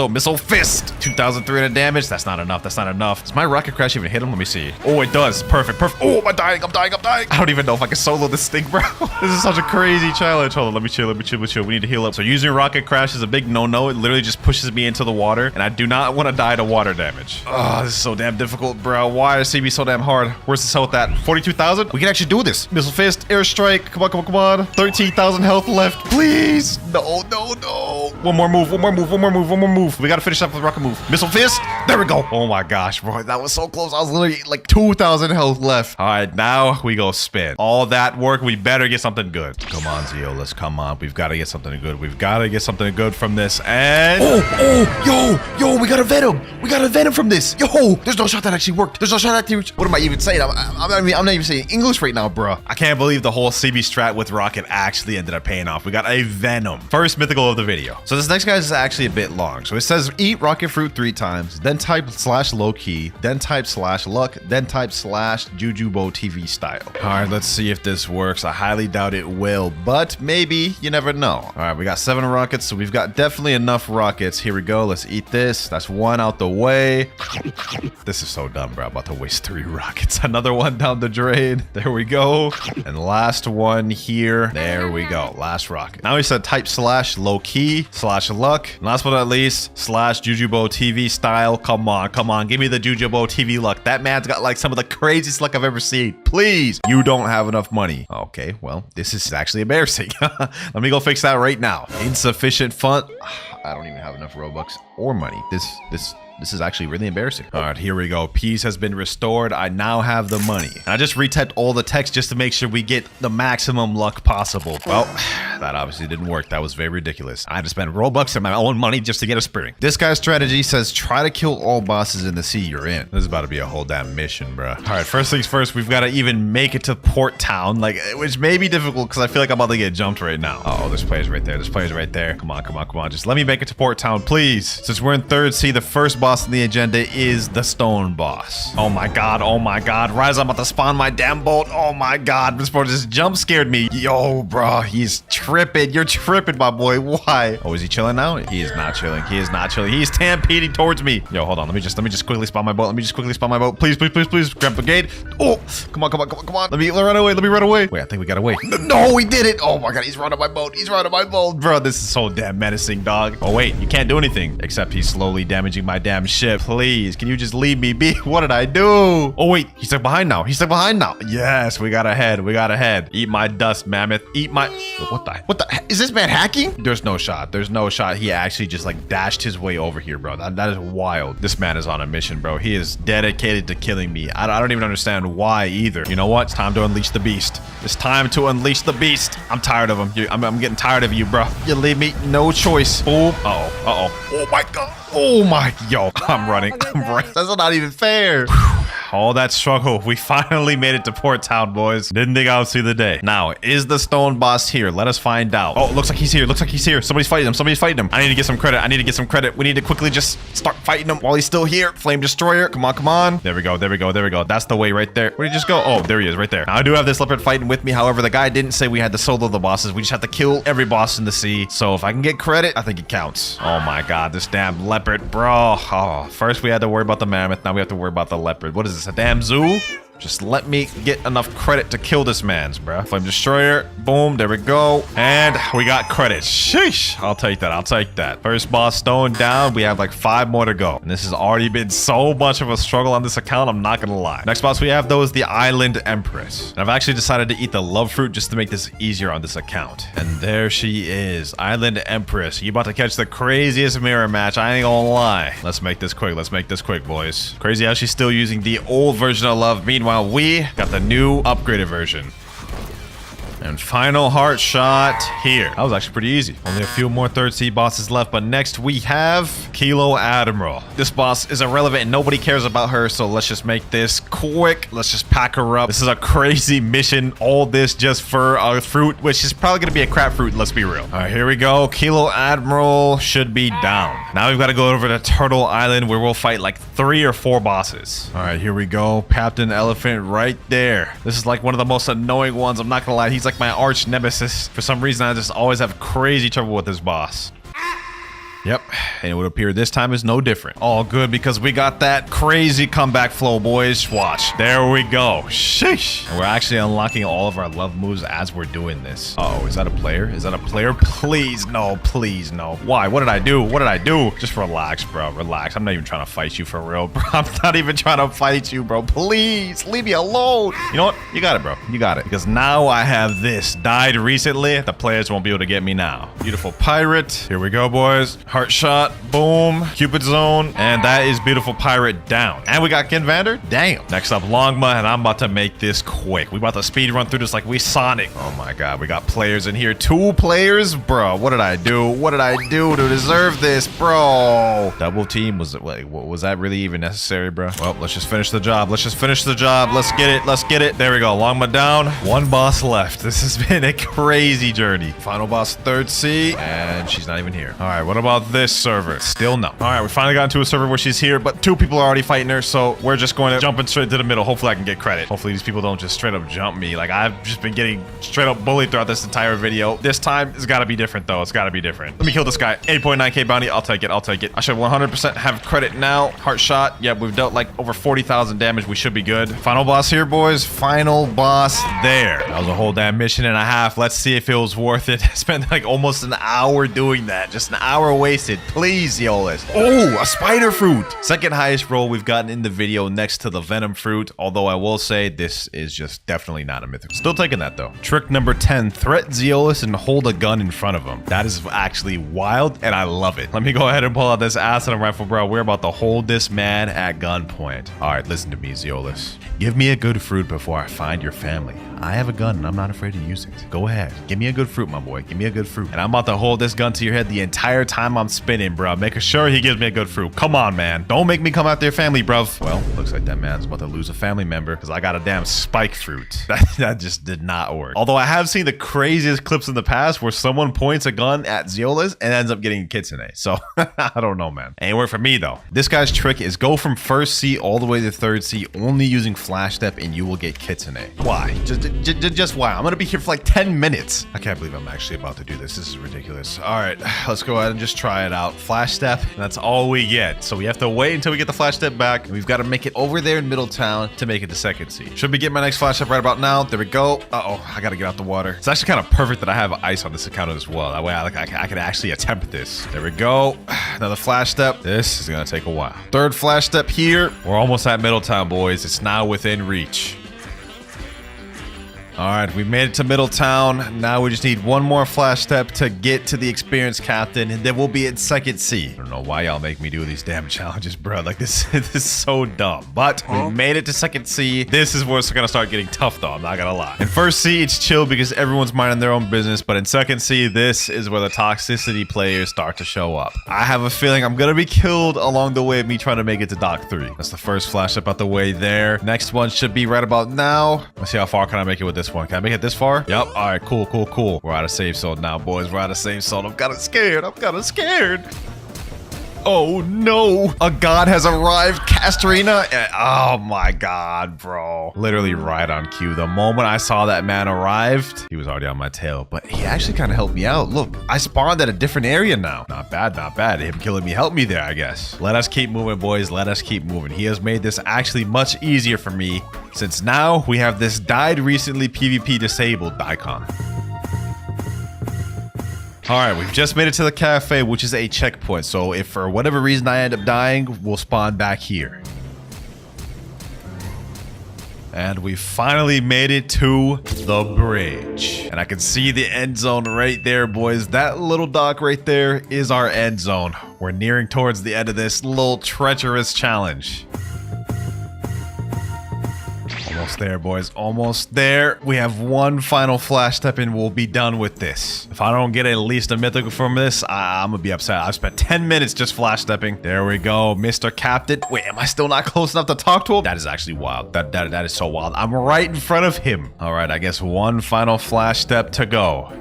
S1: Missile Fist. 2,300 damage. That's not enough. Does my Rocket Crash even hit him? Let me see. Oh, it does. Perfect. Oh, I'm dying. I don't even know if I can solo this thing, bro. This is such a crazy challenge. Hold on, let me chill. We need to heal up. So using Rocket Crash is a big no-no. It literally just pushes me into the water, and I do not want to die to water damage. Oh, this is so damn difficult, bro. Why is CB so damn hard? Where's this health at? 42,000? We can actually do this. Missile Fist, Airstrike. Come on. 13,000 health left. Please. No. One more move. We gotta finish up with Rocket move. Missile Fist. There we go. Oh my gosh, bro. That was so close. I was literally like 2,000 health left. All right, now we go spin. All that work, we better get something good. Come on, Zeolas. Come on. We've got to get something good. We've got to get something good from this. And... Yo, we got a Venom. We got a Venom from this. Yo, there's no shot that actually worked. What am I even saying? I'm not even saying English right now, bro. I can't believe the whole CB strat with Rocket actually ended up paying off. We got a Venom. First mythical of the video. So this next guy is actually a bit long. So it says eat Rocket Fruit 3 times, then type /low-key, then type /luck, then type /Jujubo TV style. All right, let's see if this works. I highly doubt it will, but maybe. You never know. no. All right, we got 7 rockets, so we've got definitely enough rockets. Here we go. Let's eat this. That's 1 out the way. This is so dumb, bro. I'm about to waste 3 rockets. Another one down the drain. There we go. And last one here. There we go. Last rocket. Now we said type slash low key slash luck. And last but not least, slash Jujubo TV style. Come on, come on. Give me the Jujubo TV luck. That man's got like some of the craziest luck I've ever seen. Please. You don't have enough money. Okay, well, this is actually embarrassing. Let me go fix that right now. Insufficient fund. I don't even have enough Robux or money. This is actually really embarrassing. All right, here we go. Peace has been restored. I now have the money. And I just retyped all the text just to make sure we get the maximum luck possible. Well, that obviously didn't work. That was very ridiculous. I had to spend Robux and my own money just to get a spring. This guy's strategy says try to kill all bosses in the sea you're in. This is about to be a whole damn mission, bro. All right, first things first, we've got to even make it to Port Town, like, which may be difficult because I feel like I'm about to get jumped right now. Oh, there's players right there. There's players right there. Come on, come on, come on. Just let me make it to Port Town, please. Since we're in 3rd sea, the first boss in the agenda is the stone boss. Oh my god, oh my god. Rise, I'm about to spawn my damn boat. Oh my god, this bro just jump scared me. Yo, bro, he's tripping. You're tripping, my boy. Why? Oh, is he chilling now? He is not chilling. He is not chilling. He's stampeding towards me. Yo, hold on. Let me just quickly spawn my boat. Let me just quickly spawn my boat. Please, please, please, please. Grab the gate. Oh, come on, come on, come on, come on. Let me run away. Let me run away. Wait, I think we got away. No, we did it. Oh my god, he's running my boat. He's running my boat. Bro, this is so damn menacing, dog. Oh wait, you can't do anything except he's slowly damaging my damn ship. Please, can you just leave me be? What did I do? Oh wait, he's stuck behind now. He's stuck behind now. Yes, we got ahead. We got ahead. Eat my dust, mammoth. Eat my... What the... Is this man hacking? There's no shot. There's no shot. He actually just like dashed his way over here, bro. That is wild. This man is on a mission, bro. He is dedicated to killing me. I don't even understand why either. You know what? It's time to unleash the beast. It's time to unleash the beast. I'm tired of him. I'm getting tired of you, bro. You leave me no choice. Boom. Uh-oh. Uh-oh. Oh my god. Oh my... Yo, I'm running. I'm running. That's not even fair. All that struggle, we finally made it to Port Town, boys. Didn't think I would see the day. Now, is the stone boss here? Let us find out. Oh, looks like he's here. Looks like he's here. Somebody's fighting him. Somebody's fighting him. I need to get some credit. I need to get some credit. We need to quickly just start fighting him while he's still here. Flame Destroyer. Come on, come on. There we go. There we go. There we go. That's the way right there. Where'd he just go? Oh, there he is right there. Now, I do have this leopard fighting with me. However, the guy didn't say we had to solo the bosses. We just have to kill every boss in the sea. So if I can get credit, I think it counts. Oh my god, this damn leopard, bro. Oh, first we had to worry about the mammoth. Now we have to worry about the leopard. What is this, a damn zoo? Just let me get enough credit to kill this man's, bro. Flame Destroyer. Boom. There we go. And we got credit. Sheesh. I'll take that. I'll take that. First boss stone down. We have like 5 more to go. And this has already been so much of a struggle on this account. I'm not going to lie. Next boss we have, though, is the Island Empress. And I've actually decided to eat the love fruit just to make this easier on this account. And there she is. Island Empress. You about to catch the craziest mirror match. I ain't gonna lie. Let's make this quick. Let's make this quick, boys. Crazy how she's still using the old version of love. Meanwhile, we got the new upgraded version. And final heart shot here. That was actually pretty easy. Only a few more 3rd sea bosses left, but next we have Kilo Admiral. This boss is irrelevant and nobody cares about her, so let's just make this quick. Let's just pack her up. This is a crazy mission. All this just for a fruit, which is probably gonna be a crap fruit, let's be real. All right, here we go. Kilo Admiral should be down. Now we've got to go over to Turtle Island where we'll fight like 3 or 4 bosses. All right, here we go. Captain Elephant right there. This is like one of the most annoying ones. I'm not gonna lie. He's like my arch nemesis. For some reason, I just always have crazy trouble with this boss. Yep, and it would appear this time is no different. All good because we got that crazy comeback flow, boys. Watch. There we go. Sheesh. And we're actually unlocking all of our love moves as we're doing this. Oh, is that a player? Is that a player? Please, no. Please, no. Why? What did I do? What did I do? Just relax, bro. Relax. I'm not even trying to fight you for real, bro. I'm not even trying to fight you, bro. Please, leave me alone. You know what? You got it, bro. You got it. Because now I have this. Died recently. The players won't be able to get me now. Beautiful pirate. Here we go, boys. Heart shot, boom, Cupid zone, and that is beautiful pirate down. And we got Ken Vander, damn. Next up, Longma, and I'm about to make this quick. We about to speed run through this like we Sonic. Oh my god, we got players in here. 2 players, bro. What did I do? What did I do to deserve this, bro? Double team, was that really even necessary, bro? Well, let's just finish the job. Let's just finish the job. Let's get it. Let's get it. There we go. Longma down. 1 boss left. This has been a crazy journey. Final boss, 3rd sea, and she's not even here. All right, what about about this server? Still no. All right, we finally got into a server where she's here, but 2 people are already fighting her, so we're just going to jump in straight to the middle. Hopefully I can get credit. Hopefully these people don't just straight up jump me. Like, I've just been getting straight up bullied throughout this entire video. This time, it's got to be different, though. It's got to be different. Let me kill this guy. 8.9k bounty. I'll take it. I'll take it. I should 100% have credit now. Heart shot. Yep, we've dealt like over 40,000 damage. We should be good. Final boss here, boys. Final boss there. That was a whole damn mission and a half. Let's see if it was worth it. I spent like almost an hour doing that. Just an hour wasted. Please, Zeolus. Oh, a spider fruit. Second highest roll we've gotten in the video next to the venom fruit. Although I will say this is just definitely not a mythical. Still taking that though. Trick number 10. Threat Zeolus and hold a gun in front of him. That is actually wild and I love it. Let me go ahead and pull out this acid rifle, bro. We're about to hold this man at gunpoint. All right, listen to me, Zeolus. Give me a good fruit before I find your family. I have a gun and I'm not afraid to use it. Go ahead. Give me a good fruit, my boy. Give me a good fruit. And I'm about to hold this gun to your head the entire time I'm spinning, bro. Making sure he gives me a good fruit. Come on, man. Don't make me come after your family, bruv. Well, looks like that man's about to lose a family member because I got a damn spike fruit. That just did not work. Although I have seen the craziest clips in the past where someone points a gun at Zeolus and ends up getting kitsune. So I don't know, man. Ain't work for me, though. This guy's trick is go from first C all the way to third C only using flash step and you will get kitsune. Why? Just why? I'm gonna be here for like 10 minutes. I can't believe I'm actually about to do this. This is ridiculous. All right, let's go ahead and just try it out. Flash step, and that's all we get. So we have to wait until we get the flash step back. And we've got to make it over there in Middletown to make it to second C. Should be getting my next flash step right about now. There we go. Uh-oh, I gotta get out the water. It's actually kind of perfect that I have ice on this account as well. That way I can actually attempt this. There we go. Another flash step. This is gonna take a while. Third flash step here. We're almost at Middletown, boys. It's now within reach. All right, we made it to Middletown. Now we just need one more flash step to get to the experienced captain, and then we'll be at second C. I don't know why y'all make me do these damn challenges, bro. Like, this is so dumb. But we made it to second C. This is where it's gonna start getting tough, though. I'm not gonna lie. In first C, it's chill because everyone's minding their own business. But in second C, this is where the toxicity players start to show up. I have a feeling I'm gonna be killed along the way of me trying to make it to Dock 3. That's the first flash step out the way there. Next one should be right about now. Let's see how far can I make it with this one. Can I make it this far? Yep. All right, cool. We're out of safe zone now, boys. We're out of safe zone. I'm kind of scared. Oh no, a god has arrived, Castrina. Oh my god, bro. Literally right on cue. The moment I saw that man arrived, he was already on my tail, but he actually kind of helped me out. Look, I spawned at a different area now. Not bad. Him killing me helped me there, I guess. Let us keep moving, boys. Let us keep moving. He has made this actually much easier for me since now we have this died recently PvP disabled icon. All right, we've just made it to the cafe, which is a checkpoint. So if for whatever reason I end up dying, we'll spawn back here. And we finally made it to the bridge. And I can see the end zone right there, boys. That little dock right there is our end zone. We're nearing towards the end of this little treacherous challenge. Almost there, boys. Almost there. We have one final flash step and we'll be done with this. If I don't get at least a mythical from this, I'm gonna be upset. I've spent 10 minutes just flash stepping. There we go, Mr. Captain. Wait, am I still not close enough to talk to him? That is actually wild. That is so wild. I'm right in front of him. All right, I guess one final flash step to go.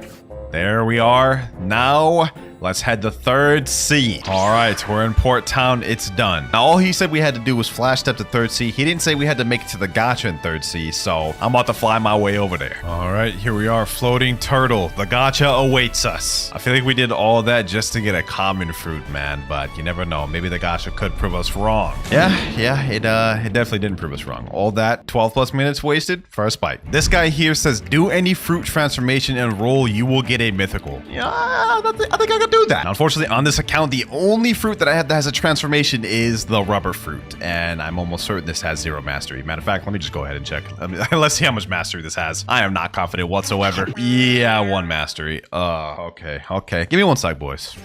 S1: There we are. Now, let's head to third C. All right, we're in Port Town. It's done. Now, all he said we had to do was flash step to third C. He didn't say we had to make it to the gacha in third C, so I'm about to fly my way over there. All right, here we are, floating turtle. The gacha awaits us. I feel like we did all that just to get a common fruit, man, but you never know. Maybe the gacha could prove us wrong. Yeah, it definitely didn't prove us wrong. All that 12 plus minutes wasted for a spike. This guy here says, do any fruit transformation and roll, you will get a mythical. Yeah, I think I could do that. Now, unfortunately, on this account, the only fruit that I have that has a transformation is the rubber fruit, and I'm almost certain this has 0 mastery. Matter of fact, let me just go ahead and check. Let's see how much mastery this has. I am not confident whatsoever. Yeah, 1 mastery. Okay. Give me 1 sec, boys.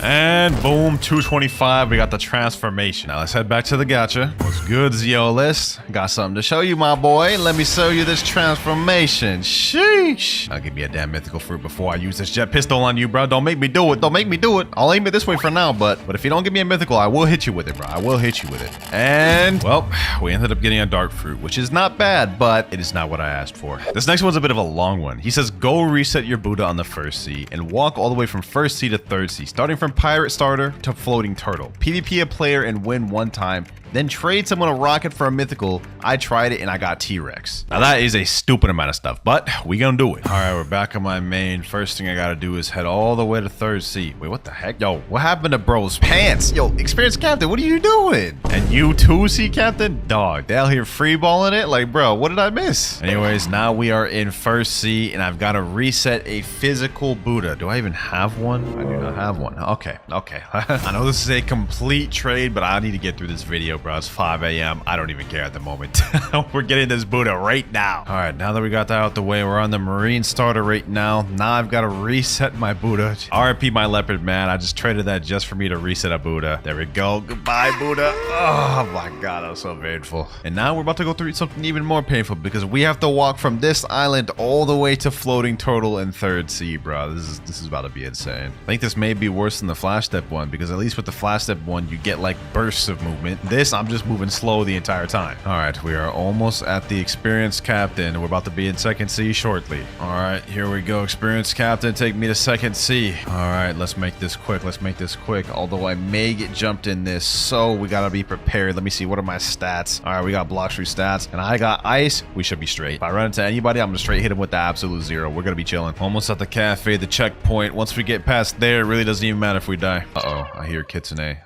S1: And boom, 225. We got the transformation. Now let's head back to the gacha. What's good, Zeolus? Got something to show you, my boy. Let me show you this transformation. Sheesh. Sheesh. I'll give me a damn mythical fruit before I use this jet pistol on you, bro. Don't make me do it. Don't make me do it. I'll aim it this way for now, but if you don't give me a mythical, I will hit you with it, bro. I will hit you with it. And, well, we ended up getting a dark fruit, which is not bad, but it is not what I asked for. This next one's a bit of a long one. He says, go reset your Buddha on the first sea and walk all the way from first sea to third sea, starting from pirate starter to floating turtle. PvP a player and win one time. Then trade someone a rocket for a mythical. I tried it and I got T-Rex. Now that is a stupid amount of stuff, but we gonna do it. All right, we're back on my main. First thing I gotta do is head all the way to third sea. Wait, what the heck? Yo, what happened to bro's pants? Yo, experienced captain, what are you doing? And you too, sea captain? Dog, they out here freeballing it? Like, bro, what did I miss? Anyways, now we are in first sea and I've gotta reset a physical Buddha. Do I even have one? I do not have one. Okay. I know this is a complete trade, but I need to get through this video, bro. It's 5 a.m. I don't even care at the moment. We're getting this Buddha right now. All right, now that we got that out the way, we're on the marine starter right now. Now I've got to reset my Buddha. RIP my leopard, man. I just traded that just for me to reset a Buddha. There we go. Goodbye, Buddha. Oh my God, that was so painful. And now we're about to go through something even more painful because we have to walk from this island all the way to floating turtle in third sea, bro. This is about to be insane. I think this may be worse than the flash step one because at least with the flash step one, you get like bursts of movement. This, I'm just moving slow the entire time. All right, we are almost at the experienced captain. We're about to be in second sea shortly. All right, here we go. Experienced captain, take me to second sea. All right, let's make this quick. Although I may get jumped in this, so we gotta be prepared. Let me see, what are my stats? All right, we got Blox through stats, and I got ice. We should be straight. If I run into anybody, I'm gonna straight hit him with the absolute zero. We're gonna be chilling. Almost at the cafe, the checkpoint. Once we get past there, it really doesn't even matter if we die. Uh-oh, I hear Kitsune.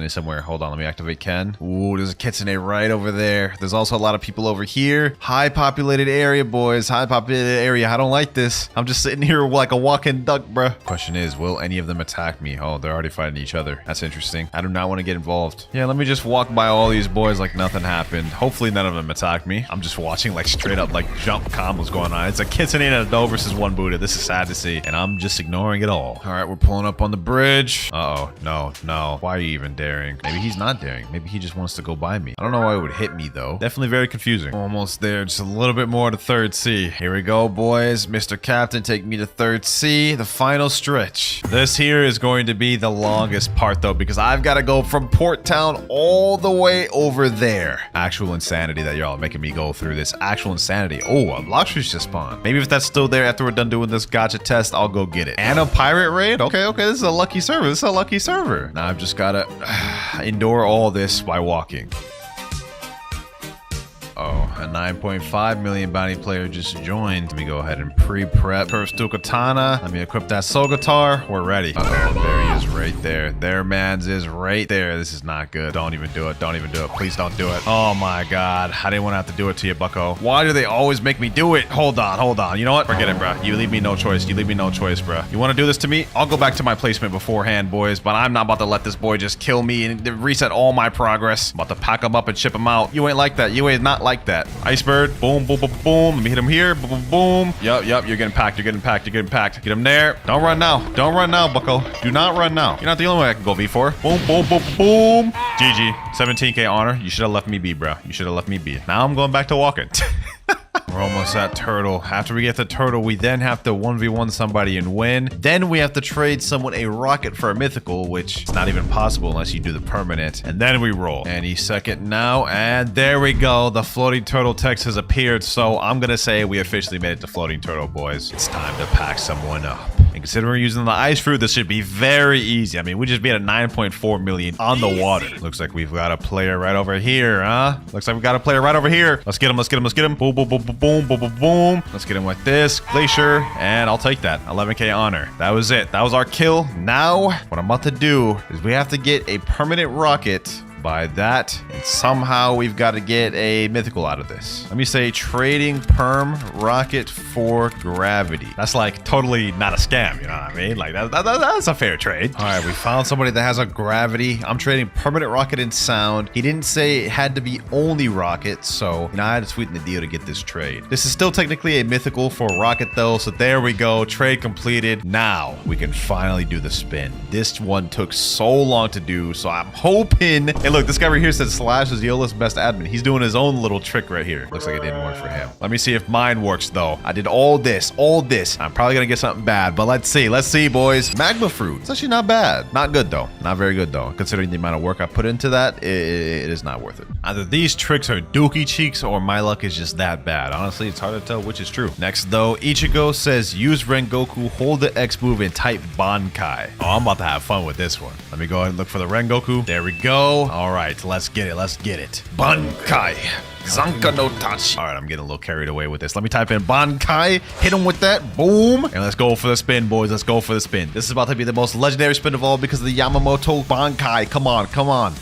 S1: Somewhere. Hold on, let me activate Ken. Ooh, there's a Kitsune right over there. There's also a lot of people over here. High populated area, boys. High populated area. I don't like this. I'm just sitting here like a walking duck, bruh. Question is, will any of them attack me? Oh, they're already fighting each other. That's interesting. I do not want to get involved. Yeah, let me just walk by all these boys like nothing happened. Hopefully none of them attack me. I'm just watching like straight up like jump combos going on. It's a Kitsune and a doe versus one Buddha. This is sad to see. And I'm just ignoring it all. All right, we're pulling up on the bridge. Uh-oh. No. Why are you even daring? Maybe he's not daring. Maybe he just wants to go by me. I don't know why it would hit me though. Definitely very confusing. Almost there, just a little bit more to third sea. Here we go, boys. Mr. Captain, take me to third sea. The final stretch. This here is going to be the longest part though, because I've got to go from Port Town all the way over there. Actual insanity that y'all are making me go through this. Actual insanity. Oh, a Blox just spawned. Maybe if that's still there after we're done doing this gotcha test, I'll go get it. And a pirate raid? Okay, this is a lucky server. Now I've just got to endure all this by walking. Oh, a 9.5 million bounty player just joined. Let me go ahead and pre-prep. Curse to Katana. Let me equip that Soul Guitar. We're ready. Uh-oh, there he is right there. Their man's is right there. This is not good. Don't even do it. Please don't do it. Oh my God. I didn't want to have to do it to you, bucko. Why do they always make me do it? Hold on. You know what? Forget it, bro. You leave me no choice. Bro. You want to do this to me? I'll go back to my placement beforehand, boys, but I'm not about to let this boy just kill me and reset all my progress. I'm about to pack him up and ship him out. You ain't like that. You ain't not like that. Icebird, boom. Let me hit him here, boom. Yup, you're getting packed. Get him there. Don't run now, bucko. Do not run now. You're not the only one I can go V4. Boom. GG. 17k honor. You should have left me be, bro. Now I'm going back to walking. We're almost at turtle. After we get the turtle, we then have to 1v1 somebody and win. Then we have to trade someone a rocket for a mythical, which is not even possible unless you do the permanent. And then we roll. Any second now. And there we go. The floating turtle text has appeared. So I'm going to say we officially made it to floating turtle, boys. It's time to pack someone up. And considering we're using the ice fruit, this should be very easy. I mean, we just beat a 9.4 million on the water. Looks like we've got a player right over here, huh? Let's get him. Boom. Let's get him like this. Glacier. And I'll take that. 11k honor. That was it. That was our kill. Now, what I'm about to do is we have to get a permanent rocket by that, and somehow we've got to get a mythical out of this. Let me say trading perm rocket for gravity. That's like totally not a scam, you know what I mean? Like that's a fair trade. All right, we found somebody that has a gravity. I'm trading permanent rocket and sound. He didn't say it had to be only rocket, so I had to sweeten the deal to get this trade. This is still technically a mythical for rocket though, so there we go. Trade completed. Now we can finally do the spin. This one took so long to do, so I'm hoping Hey, look, this guy right here says Slash is YOLO's best admin. He's doing his own little trick right here. Looks like it didn't work for him. Let me see if mine works, though. I did all this. I'm probably gonna get something bad, but let's see, boys. Magma fruit. It's actually not bad. Not good, though. Not very good, though. Considering the amount of work I put into that, it is not worth it. Either these tricks are dookie cheeks or my luck is just that bad. Honestly, it's hard to tell which is true. Next, though, Ichigo says use Rengoku, hold the X move, and type Bankai. Oh, I'm about to have fun with this one. Let me go ahead and look for the Rengoku. There we go. All right, let's get it. Bankai. Zanka no Tachi. All right, I'm getting a little carried away with this. Let me type in Bankai, hit him with that, boom, and let's go for the spin, boys. Let's go for the spin. This is about to be the most legendary spin of all because of the Yamamoto Bankai. Come on.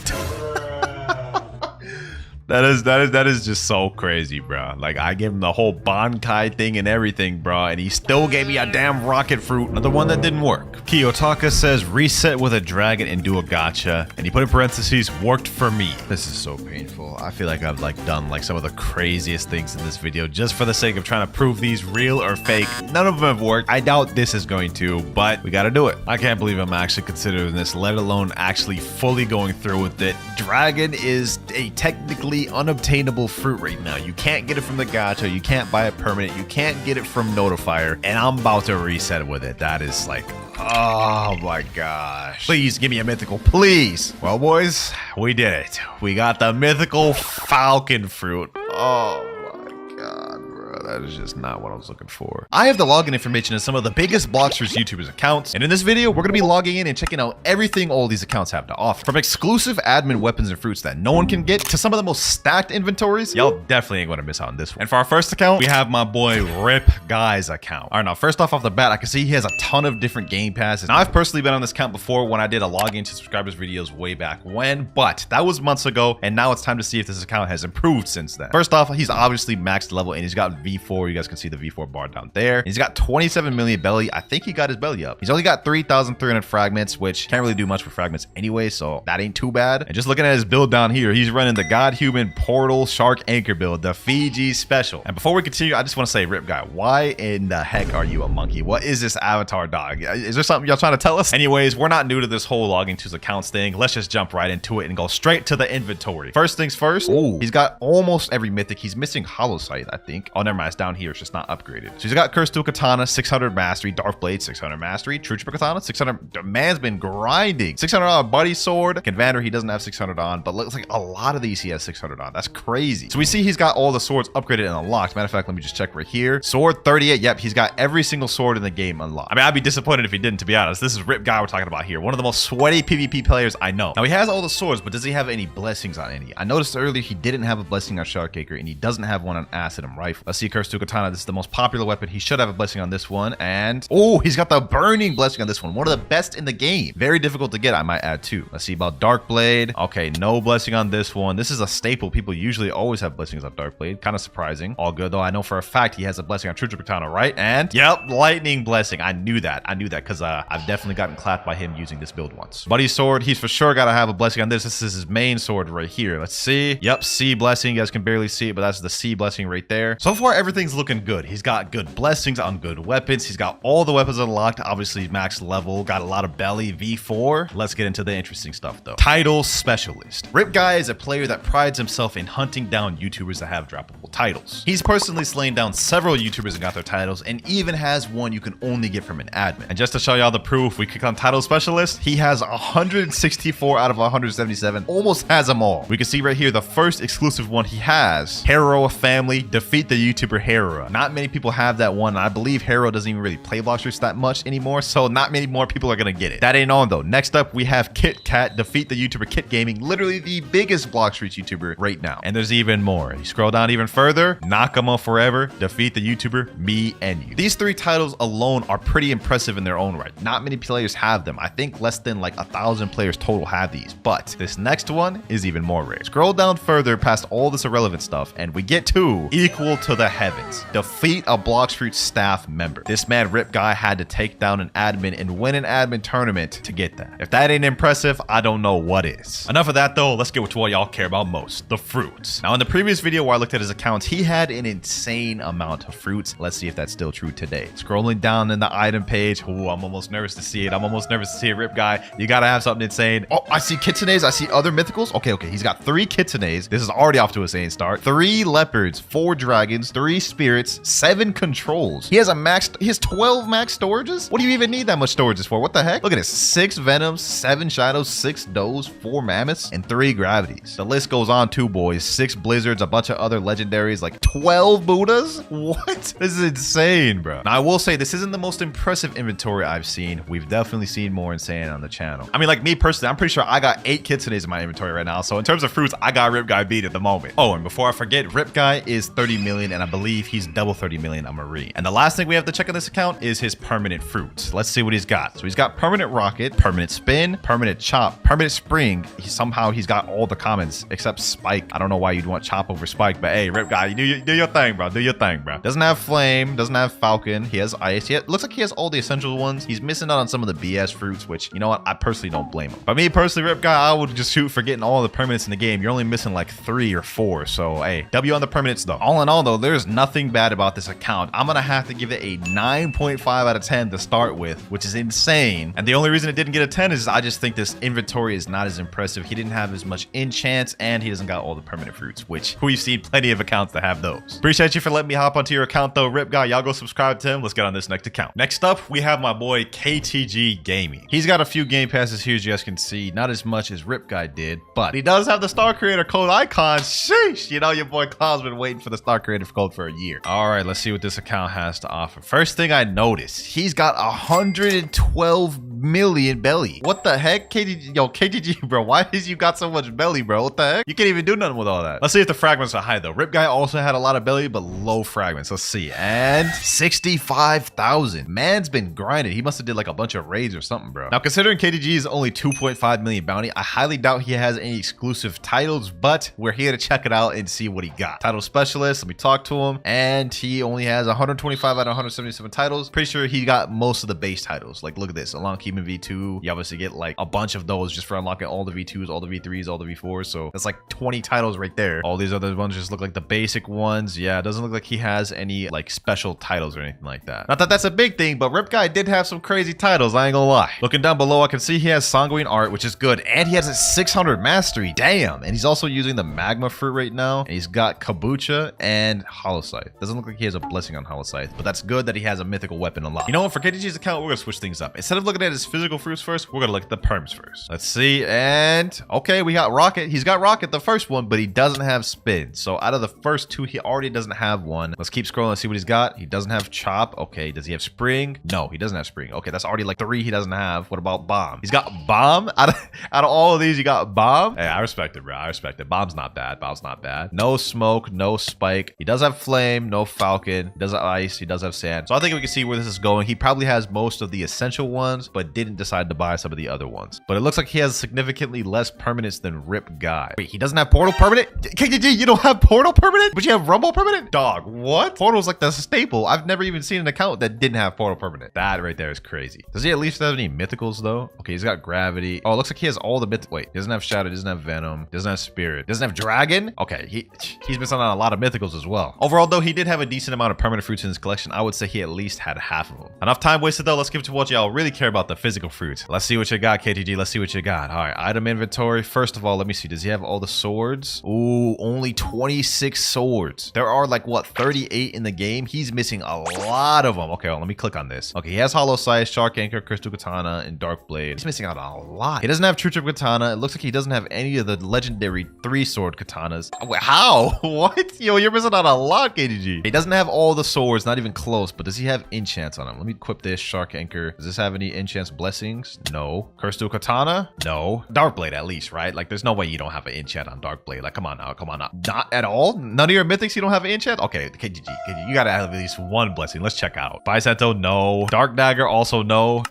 S1: That is just so crazy, bro. Like, I gave him the whole Bankai thing and everything, bro, and he still gave me a damn rocket fruit. Another one that didn't work. Kiyotaka says reset with a dragon and do a gacha, and he put in parentheses worked for me. This is so painful. I feel like I've done some of the craziest things in this video just for the sake of trying to prove these real or fake. None of them have worked. I doubt this is going to, but we gotta do it. I can't believe I'm actually considering this, let alone actually fully going through with it. Dragon is a technically unobtainable fruit right now. You can't get it from the gacha, you can't buy it permanent, you can't get it from notifier, and I'm about to reset with it. That is like, oh my gosh. Please give me a mythical, please. Well, boys, we did it. We got the mythical falcon fruit. Oh my god, bro. That is just not what I was looking for. I have the login information of some of the biggest Bloxers YouTubers accounts, and in this video, we're gonna be logging in and checking out everything all these accounts have to offer. From exclusive admin weapons and fruits that no one can get to some of the most stacked inventories, y'all definitely ain't gonna miss out on this one. And for our first account, we have my boy Rip Guy's account. All right, now first off the bat, I can see he has a ton of different game passes. Now, I've personally been on this account before when I did a login to subscribers videos way back when, but that was months ago, and now it's time to see if this account has improved since then. First off, he's obviously maxed level, and he's got V4. You guys can see the V4 bar down there. He's got 27 million belly. I think he got his belly up. He's only got 3,300 fragments, which can't really do much for fragments anyway, so that ain't too bad. And just looking at his build down here, he's running the God Human Portal Shark Anchor build, the Fiji Special. And before we continue, I just want to say, Rip Guy, why in the heck are you a monkey? What is this avatar dog? Is there something y'all trying to tell us? Anyways, we're not new to this whole logging to his accounts thing. Let's just jump right into it and go straight to the inventory. First things first, he's got almost every mythic. He's missing Hollow Sight, I think. Oh, never mind, it's down here. It's just not upgraded. So he's got Curse to a Katana, 600 Mastery, Dark Blade, 600 Mastery, True Triple Katana, 600. The man's been grinding. 600 on Buddy Sword. Convander, he doesn't have 600 on, but looks like a lot of these he has 600 on. That's crazy. So we see he's got all the swords upgraded and unlocked. Matter of fact, let me just check right here. Sword 38. Yep, he's got every single sword in the game unlocked. I mean, I'd be disappointed if he didn't, to be honest. This is Rip Guy we're talking about here. One of the most sweaty PvP players I know. Now, he has all the swords, but does he have any blessings on any? I noticed earlier he didn't have a blessing on Sharkaker, and he doesn't have one on Acid and Rifle. Let's see, Curse to Katana. This is the most popular weapon. He should have a blessing on this one. And oh, he's got the Burning blessing on this one. One of the best in the game. Very difficult to get, I might add too. Let's see about Dark Blade. Okay, no blessing on this one. This is a staple. People usually always have blessings on Dark Blade. Kind of surprising. All good though. I know for a fact he has a blessing on True Triple Katana, right? And yep, Lightning blessing. I knew that because I've definitely gotten clapped by him using this build once. Buddy Sword, he's for sure got to have a blessing on this. This is his main sword right here. Let's see. Yep, C blessing. You guys can barely see it, but that's the C blessing right there. So far, everything's looking good. He's got good blessings on good weapons. He's got all the weapons unlocked. Obviously, max level. Got a lot of belly. V4. Let's get into the interesting stuff, though. Title Specialist. Rip Guy is a player that prides himself in hunting down YouTubers that have droppable titles. He's personally slain down several YouTubers and got their titles, and even has one you can only get from an admin. And just to show y'all the proof, we click on Title Specialist. He has 164 out of 177. Almost has them all. We can see right here the first exclusive one he has. Hero Family. Defeat the YouTuber Hero. Not many people have that one. I believe Hero doesn't even really play Bloxers that much anymore, so not many more people are gonna get it. That ain't on though. Next up, we have Kit Kat. Defeat the YouTuber Kit Gaming. Literally the biggest Bloxers YouTuber right now. And there's even more. You scroll down even further. Nakama Forever. Defeat the YouTuber Me and You. These three titles alone are pretty impressive in their own right. Not many players have them. I think less than like 1,000 players total have these, but this next one is even more rare. Scroll down further past all this irrelevant stuff, and we get to Equal to the Head. heavens. Defeat a Blox Fruit staff member. This man, Rip Guy, had to take down an admin and win an admin tournament to get that. If that ain't impressive, I don't know what is. Enough of that though, let's get to what y'all care about most, the fruits. Now in the previous video where I looked at his accounts, he had an insane amount of fruits. Let's see if that's still true today. Scrolling down in the item page, ooh, I'm almost nervous to see it. I'm almost nervous to see it, Rip Guy. You gotta have something insane. Oh, I see kitsunes, I see other mythicals. Okay, he's got 3 kitsunes. This is already off to a insane start. 3 leopards, 4 dragons, 3 spirits, 7 controls. He has 12 max storages? What do you even need that much storages for? What the heck? Look at this, 6 venoms, 7 shadows, 6 does, 4 mammoths, and 3 gravities. The list goes on too, boys. 6 blizzards, a bunch of other legendaries, like 12 Buddhas? What? This is insane, bro. Now, I will say this isn't the most impressive inventory I've seen. We've definitely seen more insane on the channel. I mean, like me personally, I'm pretty sure I got 8 kitsunes in my inventory right now. So in terms of fruits, I got Rip Guy beat at the moment. Oh, and before I forget, Rip Guy is 30 million, and I believe he's double 30 million a Marine. And the last thing we have to check on this account is his permanent fruits. Let's see what he's got. So he's got permanent rocket, permanent spin, permanent chop, permanent spring. He's got all the commons except spike. I don't know why you'd want chop over spike, but hey, Rip Guy, you do your thing, bro. Do your thing, bro. Doesn't have flame, doesn't have falcon. He has ice. Looks like he has all the essential ones. He's missing out on some of the BS fruits, which, you know what, I personally don't blame him. But me personally, Rip Guy, I would just shoot for getting all the permanents in the game. You're only missing like 3 or 4. So hey, W on the permanents though. All in all though, there's nothing bad about this account. I'm gonna have to give it a 9.5 out of 10 to start with, which is insane. And the only reason it didn't get a 10 is I just think this inventory is not as impressive. He didn't have as much enchants, and he doesn't got all the permanent fruits, which we've seen plenty of accounts that have those. Appreciate you for letting me hop onto your account though, Rip Guy. Y'all go subscribe to him. Let's get on this next account. Next up, we have my boy KTG Gaming. He's got a few game passes here, as you guys can see. Not as much as Rip Guy did, but he does have the Star Creator code icon. Sheesh, you know your boy Cloud's been waiting for the Star Creator code for a year. All right, let's see what this account has to offer. First thing I noticed, he's got 112 million belly. What the heck? KTG, bro, why is you got so much belly, bro? What the heck? You can't even do nothing with all that. Let's see if the fragments are high though. Rip Guy also had a lot of belly, but low fragments. Let's see. And 65,000. Man's been grinding. He must have did like a bunch of raids or something, bro. Now, considering KTG is only 2.5 million bounty, I highly doubt he has any exclusive titles, but we're here to check it out and see what he got. Title specialist, let me talk to him. And he only has 125 out of 177 titles. Pretty sure he got most of the base titles. Like, look at this. Along Keeping V2, you obviously get like a bunch of those just for unlocking all the V2s, all the V3s, all the V4s. So that's like 20 titles right there. All these other ones just look like the basic ones. Yeah, it doesn't look like he has any like special titles or anything like that. Not that that's a big thing, but Rip Guy did have some crazy titles, I ain't gonna lie. Looking down below, I can see he has Sanguine Art, which is good. And he has a 600 mastery. Damn. And he's also using the magma fruit right now. And he's got Kabucha and Hollow Scythe. Doesn't look like he has a blessing on Hollow Scythe, but that's good that he has a mythical weapon unlocked. You know what? For KTG's account, we're gonna switch things up. Instead of looking at his physical fruits first, we're gonna look at the perms first. Let's see. And okay, we got Rocket. He's got Rocket, the first one, but he doesn't have Spin. So out of the first 2, he already doesn't have one. Let's keep scrolling and see what he's got. He doesn't have Chop. Okay, does he have Spring? No, he doesn't have Spring. Okay, that's already like 3 he doesn't have. What about Bomb? He's got Bomb. Out of all of these, you got Bomb. Hey, I respect it, bro. I respect it. Bomb's not bad. Bomb's not bad. No Smoke, no Spike. He does have Flame, no Falcon. He does have Ice. He does have Sand. So I think we can see where this is going. He probably has most of the essential ones, but didn't decide to buy some of the other ones. But it looks like he has significantly less permanents than Rip Guy. Wait, he doesn't have Portal permanent? KTG, you don't have Portal permanent? But you have Rumble permanent? Dog, what? Portal's like the staple. I've never even seen an account that didn't have Portal permanent. That right there is crazy. Does he at least have any mythicals though? Okay, he's got Gravity. Oh, it looks like he has all the wait, he doesn't have Shadow, doesn't have Venom, doesn't have Spirit, doesn't have Dragon. Okay, he's missing on a lot of mythicals as well. Overall though, he did have a decent amount of permanent fruits in his collection. I would say he at least had half of them. Enough time wasted though. Let's give it to what y'all really care about, the physical fruits. Let's see what you got, KTG. Let's see what you got. All right, item inventory. First of all, let me see. Does he have all the swords? Ooh, only 26 swords. There are like what, 38 in the game? He's missing a lot of them. Okay, well, let me click on this. Okay, he has Hollow Scythe, Shark Anchor, Crystal Katana, and Dark Blade. He's missing out on a lot. He doesn't have True Trip Katana. It looks like he doesn't have any of the legendary 3-sword katanas. Wait, how? What? Yo, you're missing out a lot, KTG. He doesn't have all the swords, not even close, but does he have enchants on him? Let me equip this Shark Anchor. Does this have any enchants blessings? No. Crystal Katana? No. Dark Blade at least, right? Like there's no way you don't have an enchant on Dark Blade. Like come on now, come on now. Not at all? None of your mythics you don't have an enchant? Okay, KTG, you gotta have at least one blessing. Let's check out. Biceto, no. Dark Dagger, also no.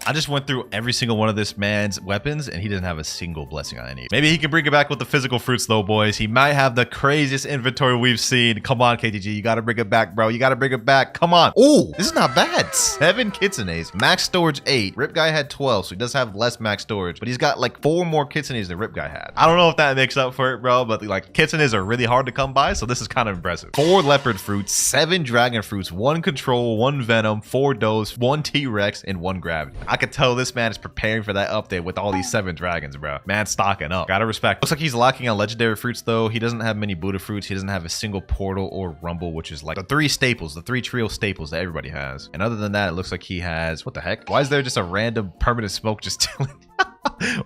S1: I just went through every single one of this man's weapons, and he doesn't have a single blessing on any. Maybe he can bring it back with the physical fruits, though, boys. He might have the craziest inventory we've seen. Come on, KTG. You got to bring it back, bro. You got to bring it back. Come on. Oh, this is not bad. 7 kitsunes. Max storage 8. Rip Guy had 12, so he does have less max storage, but he's got like 4 more kitsunes than Rip Guy had. I don't know if that makes up for it, bro, but like kitsunes are really hard to come by, so this is kind of impressive. 4 leopard fruits, 7 dragon fruits, 1 control, 1 venom, 4 dose, 1 T-Rex, and 1 gravity. I could tell this man is preparing for that update with all these 7 dragons, bro. Man, stocking up. Gotta respect. Looks like he's lacking on legendary fruits, though. He doesn't have many Buddha fruits. He doesn't have a single portal or rumble, which is like the 3 staples, the 3 trio staples that everybody has. And other than that, it looks like he has, what the heck? Why is there just a random permanent smoke just chilling?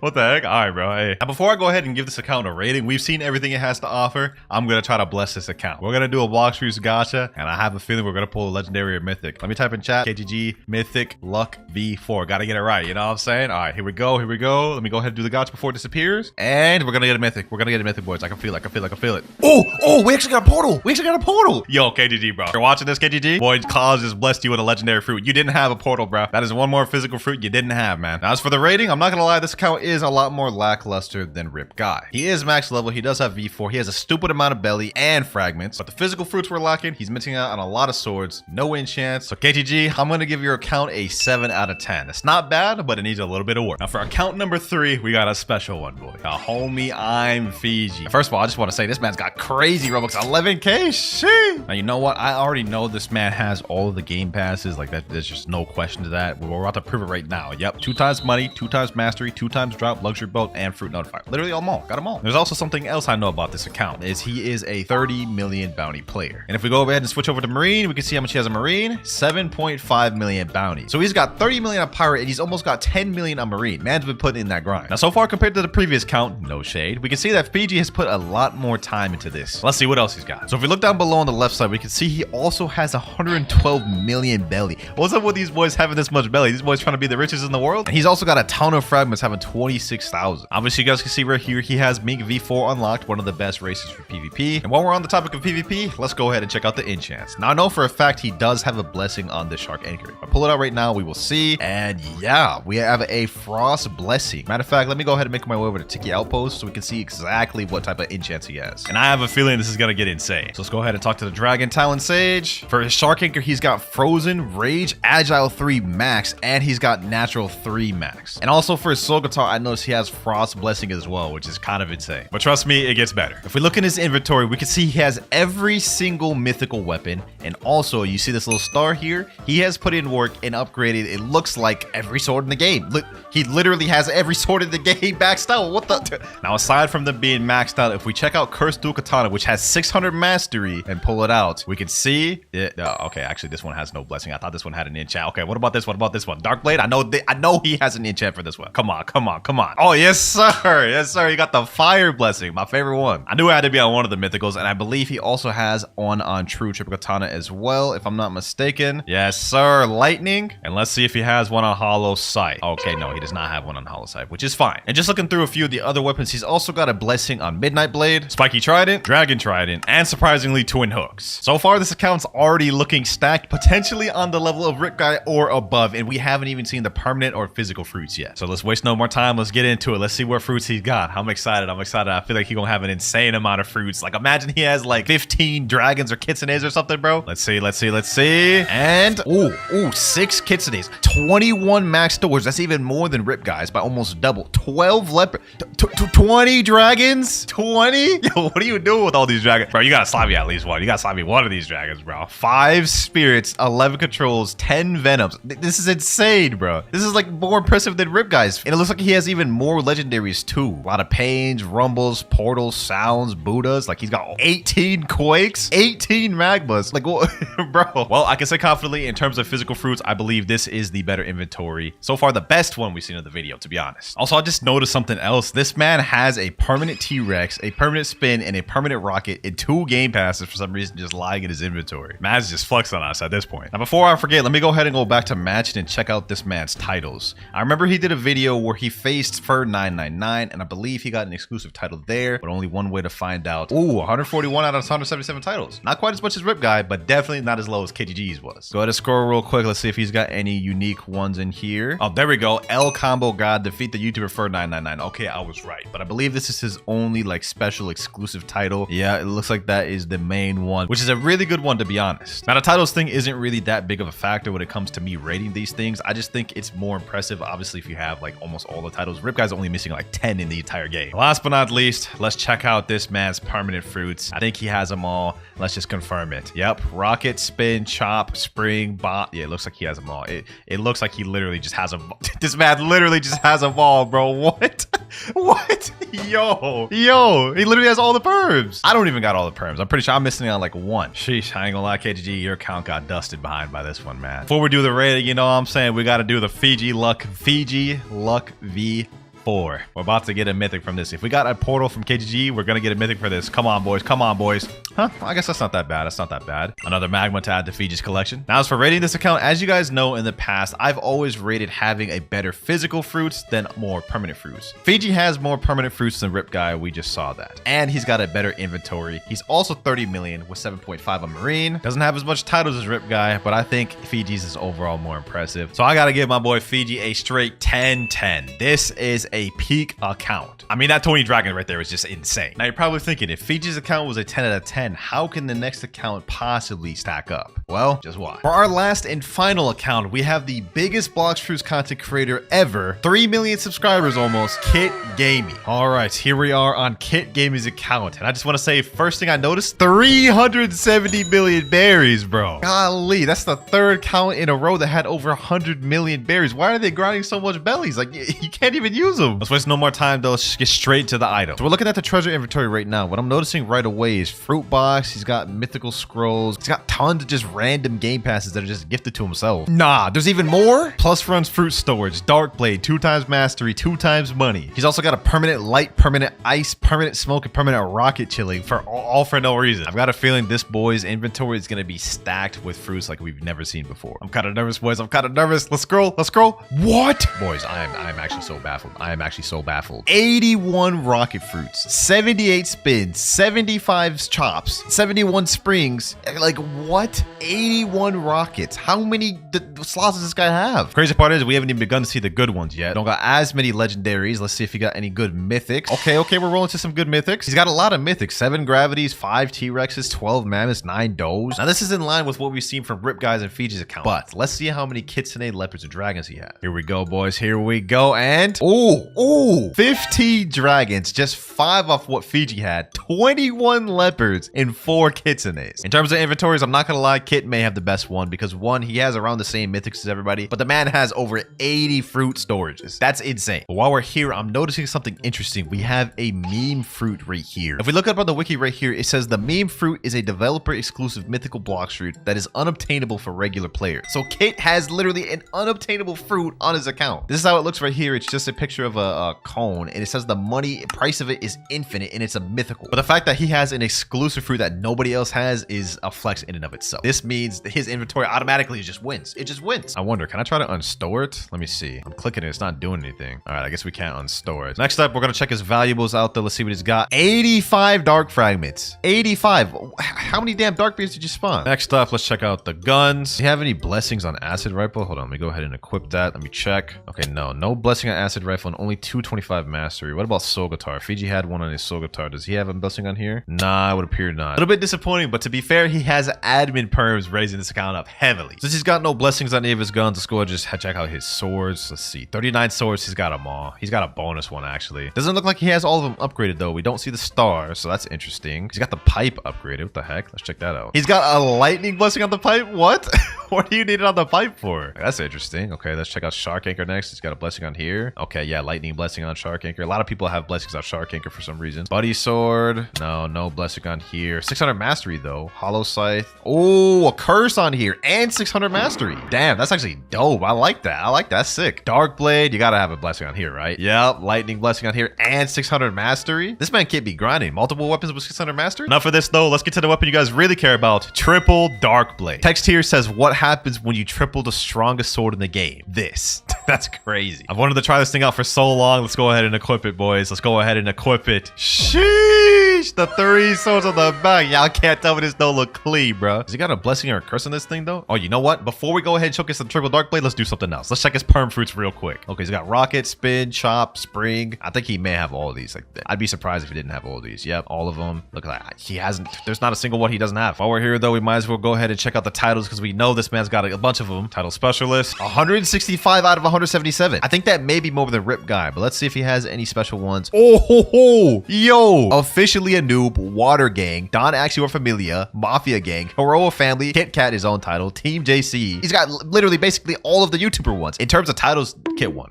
S1: What the heck? All right, bro. Hey. Now, before I go ahead and give this account a rating, we've seen everything it has to offer. I'm going to try to bless this account. We're going to do a Blox Fruits gacha, and I have a feeling we're going to pull a legendary or mythic. Let me type in chat, KGG, mythic, luck, V4. Got to get it right. You know what I'm saying? All right, here we go. Here we go. Let me go ahead and do the gacha before it disappears. And we're going to get a mythic. We're going to get a mythic, boys. I can feel it. I can feel it. I can feel it. Oh, we actually got a portal. We actually got a portal. Yo, KGG, bro. You're watching this, KGG? Boy, Klaus just blessed you with a legendary fruit. You didn't have a portal, bro. That is 1 more physical fruit you didn't have, man. Now, as for the rating, I'm not going to lie. This account is a lot more lackluster than Rip Guy. He is max level. He does have V4. He has a stupid amount of belly and fragments, but the physical fruits were lacking. He's missing out on a lot of swords, no enchants. So KTG, I'm going to give your account a 7 out of 10. It's not bad, but it needs a little bit of work. Now for account number 3, we got a special one, boy. A homie, I'm Fiji. First of all, I just want to say this man's got crazy Robux, 11K. Shit. Now, you know what? I already know this man has all of the game passes. Like that, there's just no question to that. We're about to prove it right now. Yep. 2 times money, 2 times mastery, 2 times drop, luxury boat, and fruit notifier. Literally all them all. Got them all. There's also something else I know about this account is he is a 30 million bounty player. And if we go ahead and switch over to Marine, we can see how much he has a Marine. 7.5 million bounty. So he's got 30 million on Pirate and he's almost got 10 million on Marine. Man's been putting in that grind. Now so far compared to the previous count, no shade, we can see that Fiji has put a lot more time into this. Let's see what else he's got. So if we look down below on the left side, we can see he also has 112 million belly. What's up with these boys having this much belly? These boys trying to be the richest in the world? And he's also got a ton of fragments having 26,000. Obviously you guys can see right here, he has Mink V4 unlocked, one of the best races for PvP. And while we're on the topic of PvP, let's go ahead and check out the enchants. Now I know for a fact he does have a blessing on the Shark Anchor. If I pull it out right now, we will see. And yeah, we have a Frost blessing. Matter of fact, let me go ahead and make my way over to Tiki Outpost so we can see exactly what type of enchants he has. And I have a feeling this is gonna get insane. So let's go ahead and talk to the Dragon Talon Sage. For his Shark Anchor, he's got Frozen, Rage, Agile 3 max, and he's got Natural 3 max. And also for his Soul Guitar, I noticed he has Frost blessing as well, which is kind of insane. But trust me, it gets better. If we look in his inventory, we can see he has every single mythical weapon. And also, you see this little star here? He has put in work and upgraded, it looks like, every sword in the game. Look, he literally has every sword in the game maxed out. What the? Now, aside from them being maxed out, if we check out Cursed Dual Katana, which has 600 mastery, and pull it out, we can see it. Okay, actually, this one has no blessing. I thought this one had an enchant. Okay, what about this one? What about this one? Darkblade? I know he has an enchant for this one. Come on, come on, come on. Oh, yes, sir. Yes, sir. You got the fire blessing, my favorite one. I knew it had to be on one of the mythicals, and I believe he also has one on True Triple Katana as well, if I'm not mistaken. Yes, sir. Lightning. And let's see if he has one on Hollow Sight. Okay, no, he does not have one on Hollow Sight, which is fine. And just looking through a few of the other weapons, he's also got a blessing on Midnight Blade, Spiky Trident, Dragon Trident, and surprisingly, Twin Hooks. So far, this account's already looking stacked, potentially on the level of Rick Guy or above, and we haven't even seen the permanent or physical fruits yet. So let's waste no more time. Let's get into it. Let's see what fruits he's got. I'm excited. I'm excited. I feel like he's gonna have an insane amount of fruits. Like, imagine he has like 15 dragons or kitsunes or something, bro. Let's see, let's see, let's see. And, ooh, 6 kitsunes, 21 max storage. That's even more than Rip Guys by almost double. 12 leopard, 20 dragons, 20? Yo, what are you doing with all these dragons? Bro, you gotta slap me at least one. You gotta slap me one of these dragons, bro. 5 spirits, 11 controls, 10 venoms. This is insane, bro. This is like more impressive than Rip Guys. And it looks like he has even more legendaries too. A lot of pains, rumbles, portals, sounds, Buddhas. Like, he's got 18 quakes, 18 magmas. Like, what? Bro. Well, I can say confidently in terms of physical fruits, I believe this is the better inventory. So far, the best one we've seen in the video, to be honest. Also, I just noticed something else. This man has a permanent T-Rex, a permanent spin, and a permanent rocket in 2 game passes for some reason just lying in his inventory. Man's just flexing on us at this point. Now, before I forget, let me go ahead and go back to Matched and check out this man's titles. I remember he did a video where he he faced Fur 999, and I believe he got an exclusive title there, but only one way to find out. Ooh, 141 out of 177 titles. Not quite as much as Rip Guy, but definitely not as low as KGG's was. Go ahead and scroll real quick. Let's see if he's got any unique ones in here. Oh, there we go. El Combo God, defeat the YouTuber Fur 999. Okay, I was right, but I believe this is his only like special exclusive title. Yeah, it looks like that is the main one, which is a really good one to be honest. Now, the titles thing isn't really that big of a factor when it comes to me rating these things. I just think it's more impressive, obviously, if you have like almost all the titles. Rip Guy's only missing like 10 in the entire game. Last but not least, let's check out this man's permanent fruits. I think he has them all. Let's just confirm it. Yep, rocket, spin, chop, spring, bot. Yeah, it looks like he has them all. It looks like he literally just has them. This man literally just has them all, bro. What? What? Yo, he literally has all the perms. I don't even got all the perms. I'm pretty sure I'm missing out like one. Sheesh, I ain't gonna lie, KGG, your account got dusted behind by this one, man. Before we do the rating, you know what I'm saying? We gotta do the Fiji Luck V4. We're about to get a mythic from this. If we got a portal from KGG, we're gonna get a mythic for this. Come on, boys. Come on, boys. Huh? I guess that's not that bad. That's not that bad. Another magma to add to Fiji's collection. Now, as for rating this account, as you guys know in the past, I've always rated having a better physical fruits than more permanent fruits. Fiji has more permanent fruits than Rip Guy. We just saw that. And he's got a better inventory. He's also 30 million with 7.5 on Marine. Doesn't have as much titles as Rip Guy, but I think Fiji's is overall more impressive. So I gotta give my boy Fiji a straight 10-10. This is a peak account. I mean, that Tony Dragon right there is just insane. Now you're probably thinking, if Fiji's account was a 10 out of 10, how can the next account possibly stack up? Well, just watch. For our last and final account, we have the biggest Blox Fruits content creator ever, 3 million subscribers almost, Kit Gaming. All right, here we are on Kit Gaming's account, and I just want to say, first thing I noticed, 370 million berries, bro. Golly, that's the third count in a row that had over 100 million berries. Why are they grinding so much bellies? Like, you can't even use them. Let's waste no more time though. Let's just get straight to the item. So we're looking at the treasure inventory right now. What I'm noticing right away is fruit box. He's got mythical scrolls. He's got tons of just random game passes that are just gifted to himself. Nah, there's even more. Plus runs fruit storage, dark blade, 2 times mastery, 2 times money. He's also got a permanent light, permanent ice, permanent smoke, and permanent rocket chilling for all for no reason. I've got a feeling this boy's inventory is gonna be stacked with fruits like we've never seen before. I'm kind of nervous, boys. I'm kind of nervous. Let's scroll. Let's scroll. What? Boys, I'm actually so baffled. I am actually so baffled. 81 rocket fruits, 78 spins, 75 chops, 71 springs. Like what? 81 rockets. How many slots does this guy have? Crazy part is we haven't even begun to see the good ones yet. Don't got as many legendaries. Let's see if he got any good mythics. Okay, we're rolling to some good mythics. He's got a lot of mythics. 7 gravities, 5 T-Rexes, 12 mammoths, 9 does. Now this is in line with what we've seen from Rip Guys and Fiji's account. But let's see how many kitsune, leopards, and dragons he has. Here we go, boys. Here we go. And 15 dragons, just 5 off what Fiji had, 21 leopards, and 4 kitsunes. In terms of inventories, I'm not gonna lie, Kit may have the best one because one, he has around the same mythics as everybody, but the man has over 80 fruit storages. That's insane. But while we're here, I'm noticing something interesting. We have a meme fruit right here. If we look up on the wiki right here, it says the meme fruit is a developer exclusive mythical Blox fruit that is unobtainable for regular players. So Kit has literally an unobtainable fruit on his account. This is how it looks right here. It's just a picture of a cone, and it says the money price of it is infinite, and it's a mythical. But the fact that he has an exclusive fruit that nobody else has is a flex in and of itself. This means that his inventory automatically just wins. It just wins. I wonder, can I try to unstore it? Let me see. I'm clicking it. It's not doing anything. All right, I guess we can't unstore it. Next up, we're gonna check his valuables out there. Let's see what he's got. 85 dark fragments. 85. How many damn dark beards did you spawn? Next up, let's check out the guns. Do you have any blessings on acid rifle? Hold on, let me go ahead and equip that. Let me check. Okay, no blessing on acid rifle and only 225 mastery. What about soul guitar? Fiji had one on his soul guitar. Does he have a blessing on here? Nah, it would appear not. A little bit disappointing, but to be fair, he has admin perms raising this account up heavily. Since he's got no blessings on any of his guns, let's go ahead and just check out his swords. Let's see, 39 swords. He's got them all. He's got a bonus one actually. Doesn't look like he has all of them upgraded though. We don't see the star, so that's interesting. He's got the pipe upgraded. What the heck? Let's check that out. He's got a lightning blessing on the pipe. What? What do you need it on the pipe for? That's interesting. Okay, let's check out Shark Anchor next. He's got a blessing on here. Okay, yeah, lightning blessing on Shark Anchor. A lot of people have blessings on Shark Anchor for some reason. Buddy sword. No blessing on here. 600 mastery though. Hollow scythe. Oh, a curse on here and 600 mastery. Damn, that's actually dope. I like that. I like that. That's sick. Dark blade. You gotta have a blessing on here, right? Yep. Lightning blessing on here and 600 mastery. This man can't be grinding. Multiple weapons with 600 mastery. Enough of this though. Let's get to the weapon you guys really care about. Triple dark blade. Text here says what happens when you triple the strongest sword in the game. This. That's crazy. I've wanted to try this thing out for so long. Let's go ahead and equip it, boys. Let's go ahead and equip it. Sheesh. The 3 swords on the back. Y'all can't tell me this don't look clean, bro. Has he got a blessing or a curse on this thing, though? Oh, you know what? Before we go ahead and showcase the triple dark blade, let's do something else. Let's check his perm fruits real quick. Okay, he's got rocket, spin, chop, spring. I think he may have all of these. Like, I'd be surprised if he didn't have all of these. Yep, all of them. Look at that. He hasn't. There's not a single one he doesn't have. While we're here, though, we might as well go ahead and check out the titles because we know this man's got a bunch of them. Title specialist, 165 out of 177. I think that may be more than Rip Guy, but let's see if he has any special ones. Oh, ho, ho. Yo, officially a noob, Water Gang, Don Axior Familia, Mafia Gang, Heroa Family, Kit Kat, his own title, Team JC. He's got literally basically all of the YouTuber ones. In terms of titles, Kit 1.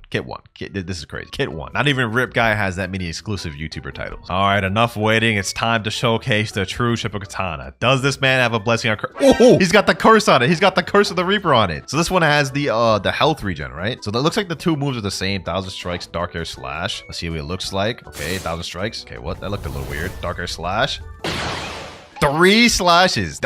S1: This is crazy. Kit 1. Not even Rip Guy has that many exclusive YouTuber titles. All right, enough waiting. It's time to showcase the true triple katana. Does this man have a blessing on curse? Oh, he's got the curse on it. He's got the curse of the Reaper on it. So this one has the health regen, right? So that looks like the 2 moves are the same. 1,000 strikes, dark air slash. Let's see what it looks like. Okay, 1,000 strikes. Okay, what? That looked a little weird. Dark air slash. 3 slashes.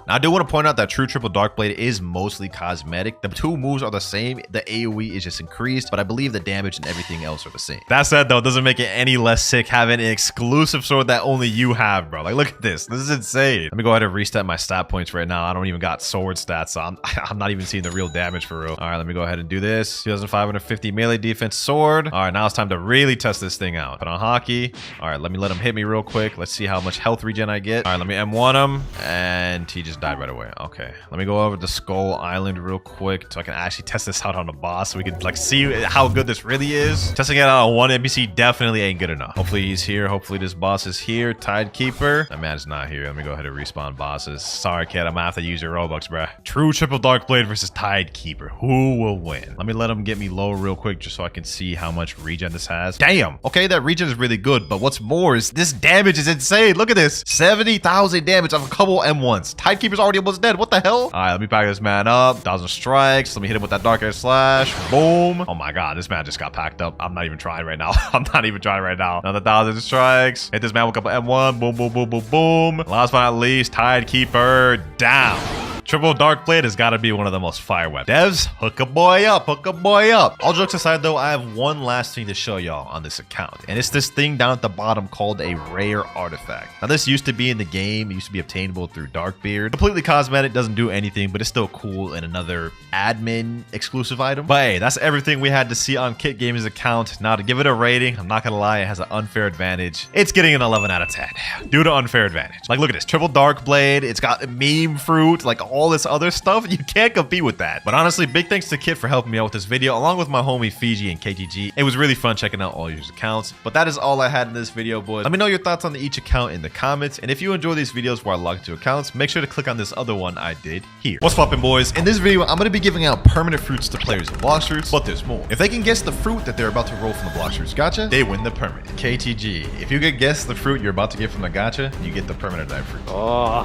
S1: Now, I do want to point out that True Triple Dark Blade is mostly cosmetic. The 2 moves are the same. The AoE is just increased, but I believe the damage and everything else are the same. That said, though, it doesn't make it any less sick having an exclusive sword that only you have, bro. Like, look at this. This is insane. Let me go ahead and reset my stat points right now. I don't even got sword stats, so I'm not even seeing the real damage for real. All right, let me go ahead and do this. 2,550 melee defense sword. All right, now it's time to really test this thing out. Put on hockey. All right, let him hit me real quick. Let's see how much health regen I get. All right, let me M1 him, and he just died right away. Okay, let me go over to Skull Island real quick so I can actually test this out on the boss so we can like see how good this really is. Testing it out on one NPC definitely ain't good enough. Hopefully he's here. Hopefully this boss is here. Tidekeeper. That man's not here. Let me go ahead and respawn bosses. Sorry, kid. I'm gonna have to use your Robux, bruh. True Triple Dark Blade versus Tidekeeper. Who will win? Let me let him get me low real quick just so I can see how much regen this has. Damn. Okay, that regen is really good, but what's more is this damage is insane. Look at this. 70,000 damage off a couple M1s. Tidekeeper's already almost dead. What the hell? All right, let me back this man up. 1,000 strikes. Let me hit him with that dark air slash. Boom. Oh my god, this man just got packed up. I'm not even trying right now. I'm not even trying right now. Another 1,000 strikes. Hit this man with a couple M1. Boom, boom, boom, boom, boom. Last but not least, Tidekeeper down. Triple Dark Blade has got to be one of the most fire weapons. Devs, hook a boy up, hook a boy up. All jokes aside though, I have one last thing to show y'all on this account. And it's this thing down at the bottom called a rare artifact. Now this used to be in the game. It used to be obtainable through Darkbeard. Completely cosmetic, doesn't do anything, but it's still cool and another admin exclusive item. But hey, that's everything we had to see on Kit Gaming's account. Now to give it a rating, I'm not gonna lie, it has an unfair advantage. It's getting an 11 out of 10 due to unfair advantage. Like look at this, Triple Dark Blade. It's got meme fruit, like all this other stuff. You can't compete with that. But honestly, big thanks to Kit for helping me out with this video, along with my homie Fiji and KGG. It was really fun checking out all your accounts. But that is all I had in this video, boys. Let me know your thoughts on each account in the comments. And if you enjoy these videos where I log into accounts, make sure to click on this other one I did here. What's poppin', boys? In this video, I'm going to be giving out permanent fruits to players in Blox fruits, but there's more. If they can guess the fruit that they're about to roll from the Blox fruits gacha, they win the permanent. KTG, if you can guess the fruit you're about to get from the gacha, you get the permanent dive fruit.
S4: Oh,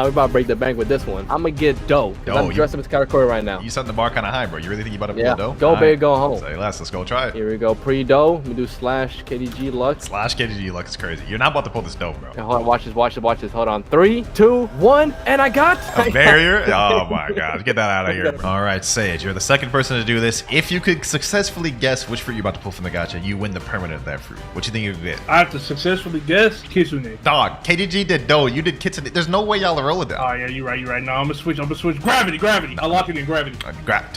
S4: we're about to break the bank with this one. I'm gonna get dough. I'm dressed up as Karakuri right now.
S1: You setting the bar kind of high, bro. You really think you about to pull dough?
S4: Go big, go home.
S1: Say less. Let's go try it.
S4: Here we go. Pre-dough. Let me do slash KDG Lux.
S1: Slash KDG Lux is crazy. You're not about to pull this dough, bro.
S4: Now, hold on. Watch this. Watch this. Watch this. Hold on. 3, 2, 1, and I got
S1: a barrier. Oh my god. Get that out of here. All right, Sage. You're the second person to do this. If you could successfully guess which fruit you're about to pull from the gacha, you win the permanent of that fruit. What you think you get?
S5: I have to successfully guess Kitsune.
S1: Dog, KDG did dough. You did Kitsune. There's no way y'all are rolling down.
S5: Oh yeah, you're right. Now I'm gonna switch. Gravity. I lock it in gravity.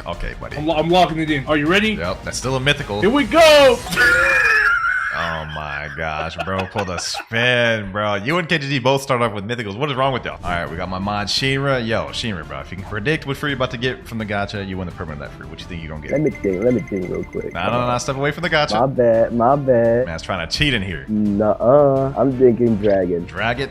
S1: Okay, buddy.
S5: I'm locking it in. Are you ready?
S1: Yep, that's still a mythical.
S5: Here we go.
S1: Oh my gosh, bro. Pulled a spin, bro. You and KGG both start off with mythicals. What is wrong with y'all? All right, we got my mod Shinra. Yo, Shinra, bro. If you can predict what fruit you're about to get from the gacha, you win the permanent of that fruit. What you think you're gonna get?
S6: Let me think real quick.
S1: No. Step away from the gacha.
S6: My bad.
S1: Man's trying to cheat in here.
S6: Nuh-uh. I'm thinking dragon.
S1: Dragon?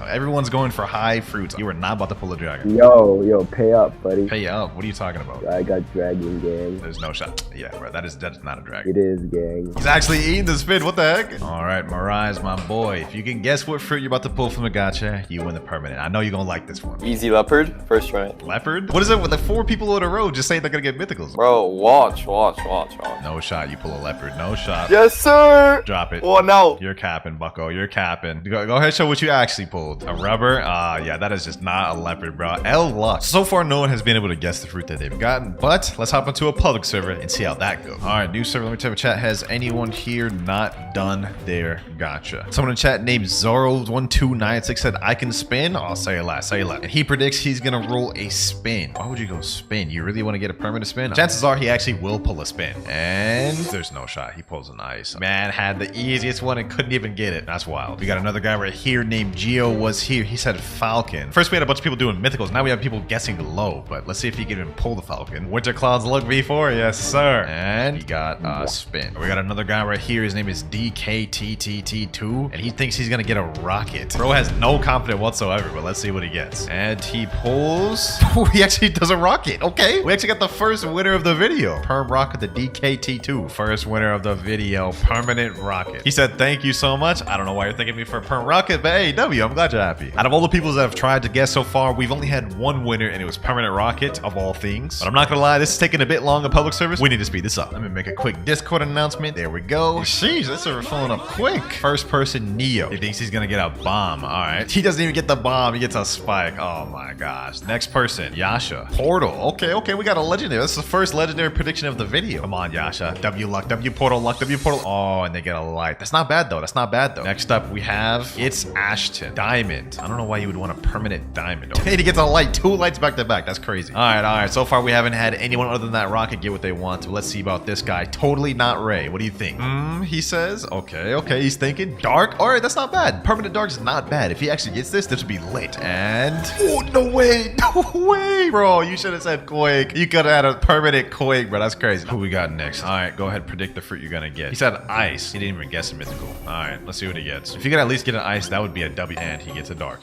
S1: Everyone's going for high fruits. You are not about to pull a dragon.
S6: Yo, pay up, buddy.
S1: Pay up? What are you talking about?
S6: I got dragon, gang.
S1: There's no shot. Yeah, bro. That's not a dragon.
S6: It is, gang.
S1: He's actually eating the spin. What the heck? All right, Mirage, my boy. If you can guess what fruit you're about to pull from the gacha, you win the permanent. I know you're gonna like this one.
S7: Easy leopard, first try.
S1: Leopard? What is it with the 4 people in a row just saying they're gonna get mythicals?
S7: Bro, watch.
S1: No shot. You pull a leopard. No shot.
S7: Yes, sir.
S1: Drop it.
S7: Oh, no.
S1: You're capping, bucko. You're capping. Go ahead, show what you actually pulled. gold. A rubber? Yeah, that is just not a leopard, bro. L luck. So far, no one has been able to guess the fruit that they've gotten, but let's hop into a public server and see how that goes. All right, new server. Let me type in chat. Has anyone here not done their gotcha? Someone in chat named Zoro1296 said, I can spin. Oh, say it last, say it last. And he predicts he's gonna roll a spin. Why would you go spin? You really want to get a permanent spin? Chances are he actually will pull a spin. And there's no shot. He pulls an ice. Man had the easiest one and couldn't even get it. That's wild. We got another guy right here named Geo was here. He said Falcon. First we had a bunch of people doing mythicals. Now we have people guessing low, but let's see if he can even pull the Falcon. WinterKloudz look before. Yes, sir. And he got a spin. We got another guy right here. His name is DKTTT2 and he thinks he's gonna get a rocket. Bro has no confidence whatsoever, but let's see what he gets. And he pulls. He actually does a rocket. Okay. We actually got the first winner of the video. Perm rocket, the DKT2. First winner of the video. Permanent rocket. He said, thank you so much. I don't know why you're thanking me for a perm rocket, but hey, W, I'm glad you're happy. Out of all the people that have tried to guess so far, we've only had one winner and it was permanent rocket of all things. But I'm not gonna lie, this is taking a bit long in public service. We need to speed this up. Let me make a quick Discord announcement. There we go. Sheesh, this server filling up quick. First person, Neo. He thinks he's gonna get a bomb. All right. He doesn't even get the bomb. He gets a spike. Oh my gosh. Next person, Yasha. Portal. Okay, we got a legendary. This is the first legendary prediction of the video. Come on, Yasha. W luck, W portal luck, W portal. Oh, and they get a light. That's not bad though. That's not bad though. Next up, we have it's Ashton. Diamond. I don't know why you would want a permanent diamond. Okay, he gets a light. 2 lights back to back. That's crazy. All right. So far, we haven't had anyone other than that rocket get what they want. So let's see about this guy. Totally not Ray. What do you think? He says. Okay. He's thinking dark. All right, that's not bad. Permanent dark is not bad. If he actually gets this would be lit. And oh, no way, bro. You should have said Quake. You could have had a permanent Quake, bro. That's crazy. Who we got next? All right, go ahead. Predict the fruit you're gonna get. He said ice. He didn't even guess a mythical. All right, let's see what he gets. If you could at least get an ice, that would be a W. And he gets a dark.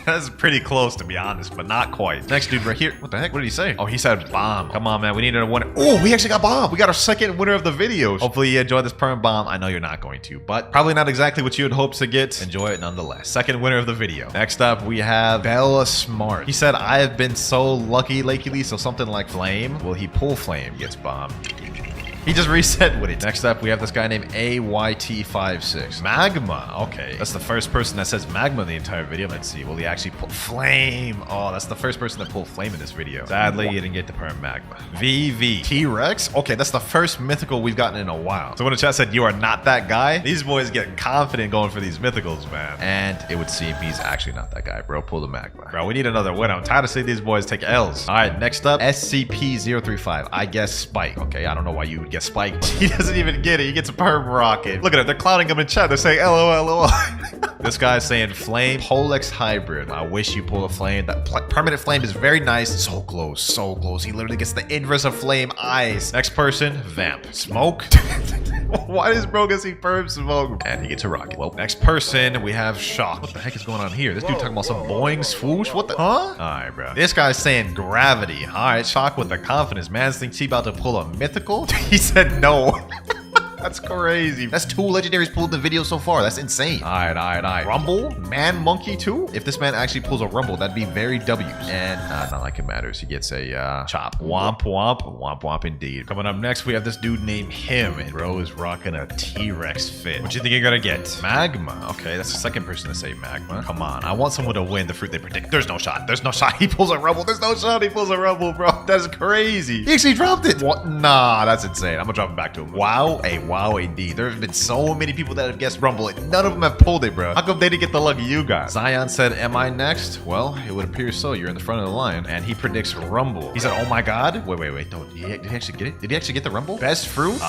S1: That's pretty close, to be honest, but not quite. Next dude right here. What the heck? What did he say? Oh, he said bomb. Come on, man. We needed a winner. Oh, we actually got bomb. We got our second winner of the video. Hopefully you enjoyed this perm bomb. I know you're not going to, but probably not exactly what you had hoped to get. Enjoy it nonetheless. Second winner of the video. Next up, we have Bella Smart. He said, I have been so lucky lately, so something like flame. Will he pull flame? He gets bomb. He just reset with it. Next up, we have this guy named AYT56. Magma. Okay. That's the first person that says magma in the entire video. Let's see. Will he actually pull flame? Oh, that's the first person that pulled flame in this video. Sadly, he didn't get the perm magma. VV. T-Rex? Okay, that's the first mythical we've gotten in a while. So when the chat said, you are not that guy, these boys get confident going for these mythicals, man. And it would seem he's actually not that guy, bro. Pull the magma. Bro, we need another win. I'm tired of seeing these boys take L's. All right, next up, SCP-035. I guess Spike. Okay, I don't know why you would get spiked. He doesn't even get it. He gets a perm rocket. Look at it. They're clowning him in chat. They're saying LOL. This guy's saying flame Polex hybrid. I wish you pull a flame. That permanent flame is very nice. So close. So close. He literally gets the inverse of flame ice. Next person, Vamp. Smoke. Why does bro get perm smoke? And he gets a rocket. Well, next person, we have Shock. What the heck is going on here? This dude talking about some boing swoosh. What the? Huh? All right, bro. This guy's saying gravity. All right, Shock with the confidence. Man thinks he about to pull a mythical. He said no. That's crazy. That's 2 legendaries pulled in the video so far. That's insane. All right. Rumble? Man Monkey too? If this man actually pulls a Rumble, that'd be very W's. And not like it matters. He gets a chop. Womp indeed. Coming up next, we have this dude named Him. And bro is rocking a T-Rex fit. What you think you're gonna get? Magma. Okay, that's the second person to say magma. Come on. I want someone to win the fruit they predict. There's no shot. There's no shot. He pulls a Rumble. There's no shot. He pulls a Rumble, bro. That's crazy. He actually dropped it. What? Nah, that's insane. I'm gonna drop it back to him. Wow. Wow, indeed. There have been so many people that have guessed Rumble, and none of them have pulled it, bro. How come they didn't get the luck of you guys? Zion said, am I next? Well, it would appear so. You're in the front of the line. And he predicts Rumble. He said, oh my God. Wait. Did he actually get it? Did he actually get the Rumble? Best fruit?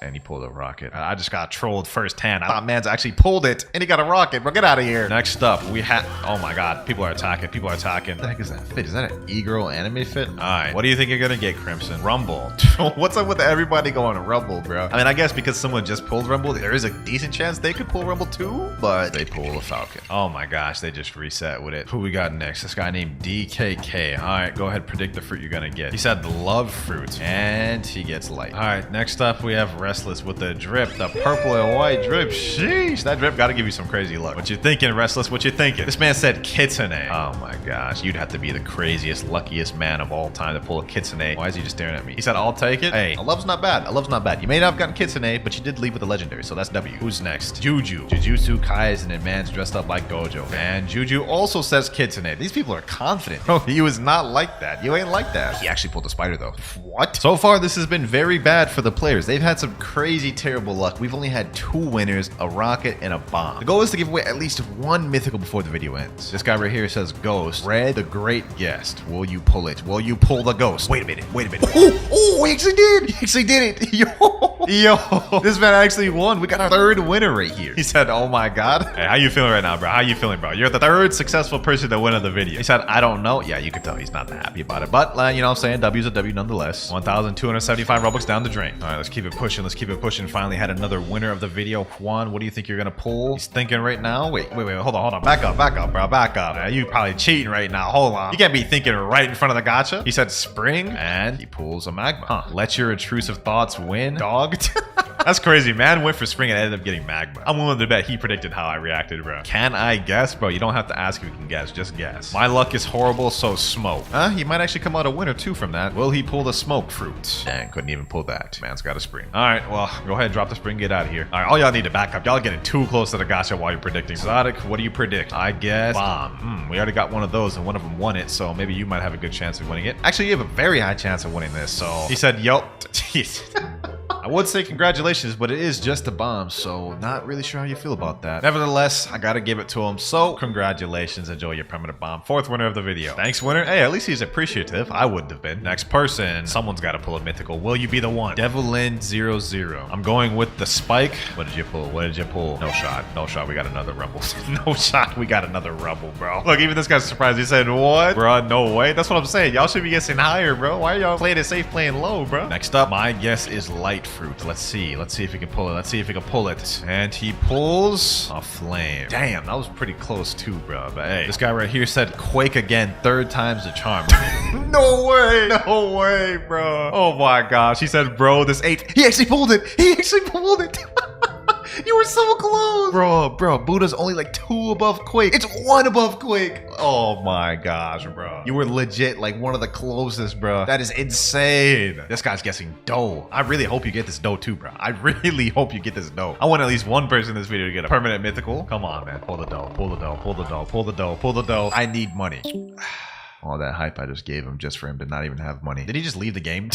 S1: And he pulled a rocket. I just got trolled firsthand. I thought man's actually pulled it, and he got a rocket. Bro, get out of here. Next up, we have... Oh my God. People are attacking. What the heck is that fit? Is that an e-girl anime fit? All right. What do you think you're going to get, Crimson? Rumble. What's up with everybody going to Rumble, bro? I mean, I guess because someone just pulled Rumble, there is a decent chance they could pull Rumble too, but they pull a Falcon. Oh my gosh. They just reset with it. Who we got next? This guy named DKK. All right. Go ahead. Predict the fruit you're going to get. He said love fruit, and he gets light. All right. Next up, we have Restless with the drip, the purple and white drip. Sheesh, that drip gotta give you some crazy luck. What you thinking, Restless? What you thinking? This man said kitsune. Oh my gosh, you'd have to be the craziest, luckiest man of all time to pull a kitsune. Why is he just staring at me? He said, I'll take it. Hey, a love's not bad. A love's not bad. You may not have gotten kitsune, but you did leave with the legendary, so that's W. Who's next? Juju. Jujutsu Kaisen and man's dressed up like Gojo. And Juju also says kitsune. These people are confident. Bro, he was not like that. You ain't like that. He actually pulled a spider though. What? So far, this has been very bad for the players. They've had some crazy, terrible luck. We've only had 2 winners, a rocket and a bomb. The goal is to give away at least 1 mythical before the video ends. This guy right here says Ghost. Red, the great guest. Will you pull it? Will you pull the ghost? Wait a minute. Wait a minute. Oh, he actually did. He actually did it. Yo, this man actually won. We got our 3rd winner right here. He said, oh my God. Hey, how you feeling right now, bro? How you feeling, bro? You're the 3rd successful person to win on the video. He said, I don't know. Yeah, you can tell he's not that happy about it. But, you know what I'm saying? W's a W nonetheless. 1,275 Robux down the drain. All right, let's keep it pushing. Let's keep it pushing. Finally had another winner of the video. Juan, what do you think you're going to pull? He's thinking right now. Wait. Hold on. Back up, bro. Back up. You probably cheating right now. Hold on. You can't be thinking right in front of the gacha. He said spring, and he pulls a magma. Huh. Let your intrusive thoughts win, dog. That's crazy. Man went for spring and ended up getting magma. I'm willing to bet he predicted how I reacted, bro. Can I guess? Bro, you don't have to ask if you can guess. Just guess. My luck is horrible, so smoke. He might actually come out a winner too from that. Will he pull the smoke fruit? Dang, couldn't even pull that. Man's got a spring. All right, well, go ahead and drop the spring. Get out of here. All right, all y'all need to back up. Y'all getting too close to the gacha while you're predicting. Exotic, what do you predict? I guess bomb. We already got one of those and one of them won it, so maybe you might have a good chance of winning it. Actually, you have a very high chance of winning this, so he said, yo. I would say congratulations, but it is just a bomb, so not really sure how you feel about that. Nevertheless, I gotta give it to him, so congratulations. Enjoy your permanent bomb. 4th winner of the video. Thanks, winner. Hey, at least he's appreciative. I wouldn't have been. Next person. Someone's gotta pull a mythical. Will you be the one? Devilin00. I'm going with the spike. What did you pull? What did you pull? No shot. No shot. We got another rumble. No shot. We got another rumble, bro. Look, even this guy's surprised. He said, what? Bro, no way. That's what I'm saying. Y'all should be guessing higher, bro. Why are y'all playing it safe, playing low, bro? Next up, my guess is light fruit. Let's see. Let's see if he can pull it. Let's see if he can pull it. And he pulls a flame. Damn, that was pretty close too, bro. But hey, this guy right here said quake again. 3rd time's the charm. No way. No way, bro. Oh my gosh. He said, bro, this 8. He actually pulled it. He actually pulled it. You were so close. Bro, Buddha's only like 2 above Quake. It's 1 above Quake. Oh my gosh, bro. You were legit like one of the closest, bro. That is insane. This guy's guessing dough. I really hope you get this dough too, bro. I really hope you get this dough. I want at least one person in this video to get a permanent mythical. Come on, man. Pull the dough. Pull the dough. Pull the dough. Pull the dough. Pull the dough. I need money. All that hype I just gave him just for him to not even have money. Did he just leave the game?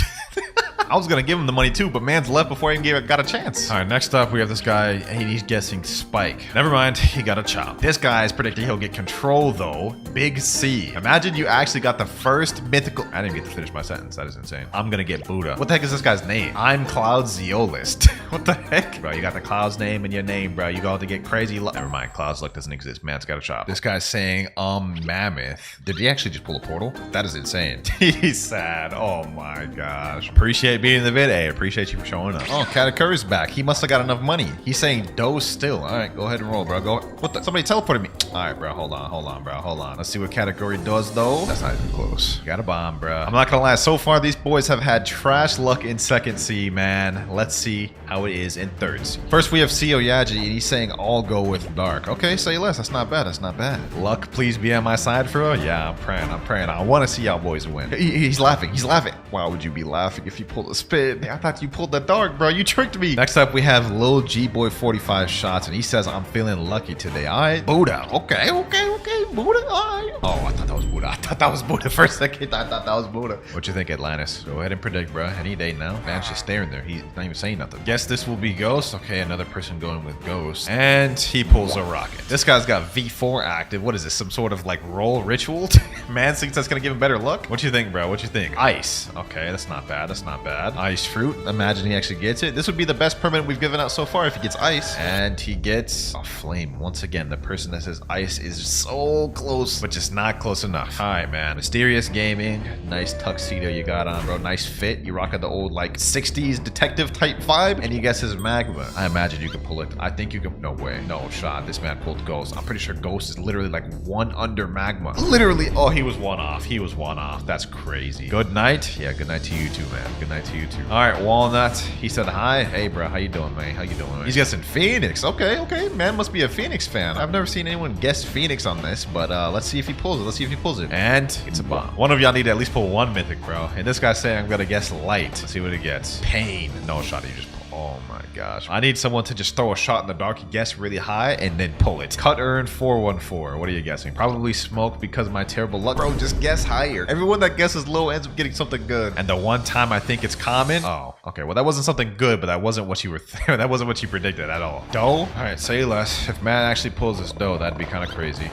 S1: I was gonna give him the money too, but man's left before he even got a chance. All right, next up we have this guy. Hey, he's guessing spike. Never mind, he got a chop. This guy is predicting he'll get control though. Big C. Imagine you actually got the first mythical. I didn't get to finish my sentence. That is insane. I'm gonna get Buddha. What the heck is this guy's name? I'm Cloud's Zeolist. What the heck? Bro, you got the Cloud's name in your name, bro. You got to get crazy luck. Never mind, Cloud's luck doesn't exist. Man's got a chop. This guy's saying, mammoth. Did he actually just pull a portal? That is insane. He's sad. Oh my gosh. Appreciate being in the vid. Hey, appreciate you for showing up. Oh, Katakuri's back. He must have got enough money. He's saying dough still. All right, go ahead and roll, bro. Go. What the? Somebody teleported me. All right, bro. Hold on, bro. Hold on. Let's see what Katakuri does, though. That's not even close. Got a bomb, bro. I'm not gonna lie. So far, these boys have had trash luck in 2nd C, man. Let's see how it is in 3rd C. First, we have Seo Yaji, and he's saying all go with dark. Okay, say less. That's not bad. That's not bad. Luck, please be on my side, bro. Yeah, I'm praying. I'm praying. I want to see y'all boys win. He's laughing. He's laughing. Why would you be laughing if you pulled a spin? I thought you pulled the dark, bro. You tricked me. Next up, we have Lil G-Boy 45 shots, and he says, I'm feeling lucky today. All right, Buddha. Okay. Buddha. All right. Oh, I thought that was Buddha. I thought that was Buddha for a second. I thought that was Buddha. What you think, Atlantis? Go ahead and predict, bro. Any day now. Man's just staring there. He's not even saying nothing. Guess this will be Ghost. Okay, another person going with Ghost. And he pulls a rocket. This guy's got V4 active. What is this? Some sort of like roll ritual? Man thinks that's gonna give him better luck. What you think, bro? What you think? Ice. Okay, that's not bad. That's not bad. Ice fruit. Imagine he actually gets it. This would be the best permanent we've given out so far if he gets ice. And he gets a flame. Once again, the person that says ice is so close, but just not close enough. All right, man. Mysterious Gaming. Nice tuxedo you got on, bro. Nice fit. You rock at the old, like, 60s detective type vibe, and you guess his magma. I imagine you can pull it. I think you can. No way. No shot. This man pulled Ghost. I'm pretty sure Ghost is literally like one under magma. Literally. Oh, he was one off. He was one off. That's crazy. Good night. Yeah, good night to you too, man. Good night to you too. All right, Walnut. He said hi. Hey, bro. How you doing, man? How you doing, man? He's guessing Phoenix. Okay, okay. Man must be a Phoenix fan. I've never seen anyone guess Phoenix on this, but let's see if he pulls it. Let's see if he pulls it. And it's a bomb. One of y'all need to at least pull one mythic, bro. And this guy's saying I'm gonna guess light. Let's see what he gets. Pain. No shot. He just pulled. Oh my gosh. I need someone to just throw a shot in the dark, guess really high, and then pull it. Cut earn 414. What are you guessing? Probably smoke because of my terrible luck. Bro, just guess higher. Everyone that guesses low ends up getting something good. And the one time I think it's common. Oh, okay. Well, that wasn't something good, but that wasn't what you were that wasn't what you predicted at all. Dough? All right, say less. If man actually pulls this dough, that'd be kind of crazy.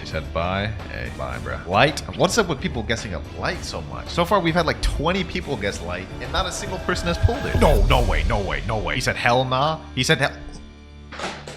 S1: He said bye. Hey, bye, bro. Light? What's up with people guessing up light so much? So far, we've had like 20 people guess light, and not a single person has pulled it. No way, no way, no way. He said hell nah. He said hell.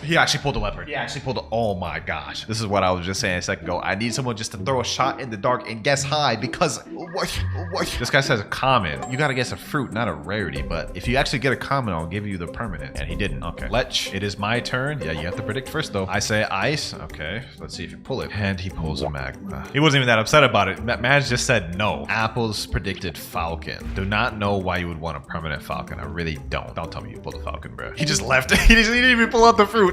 S1: He actually pulled a leopard. He actually pulled a... Oh my gosh. This is what I was just saying a second ago. I need someone just to throw a shot in the dark and guess high because... What? This guy says a common. You gotta guess a fruit, not a rarity. But if you actually get a common, I'll give you the permanent. And he didn't. Okay. Lech, it is my turn. Yeah, you have to predict first though. I say ice. Okay. Let's see if you pull it. And he pulls a magma. He wasn't even that upset about it. Man just said no. Apples predicted falcon. Do not know why you would want a permanent falcon. I really don't. Don't tell me you pulled a falcon, bro. He just left. He didn't even pull out the fruit.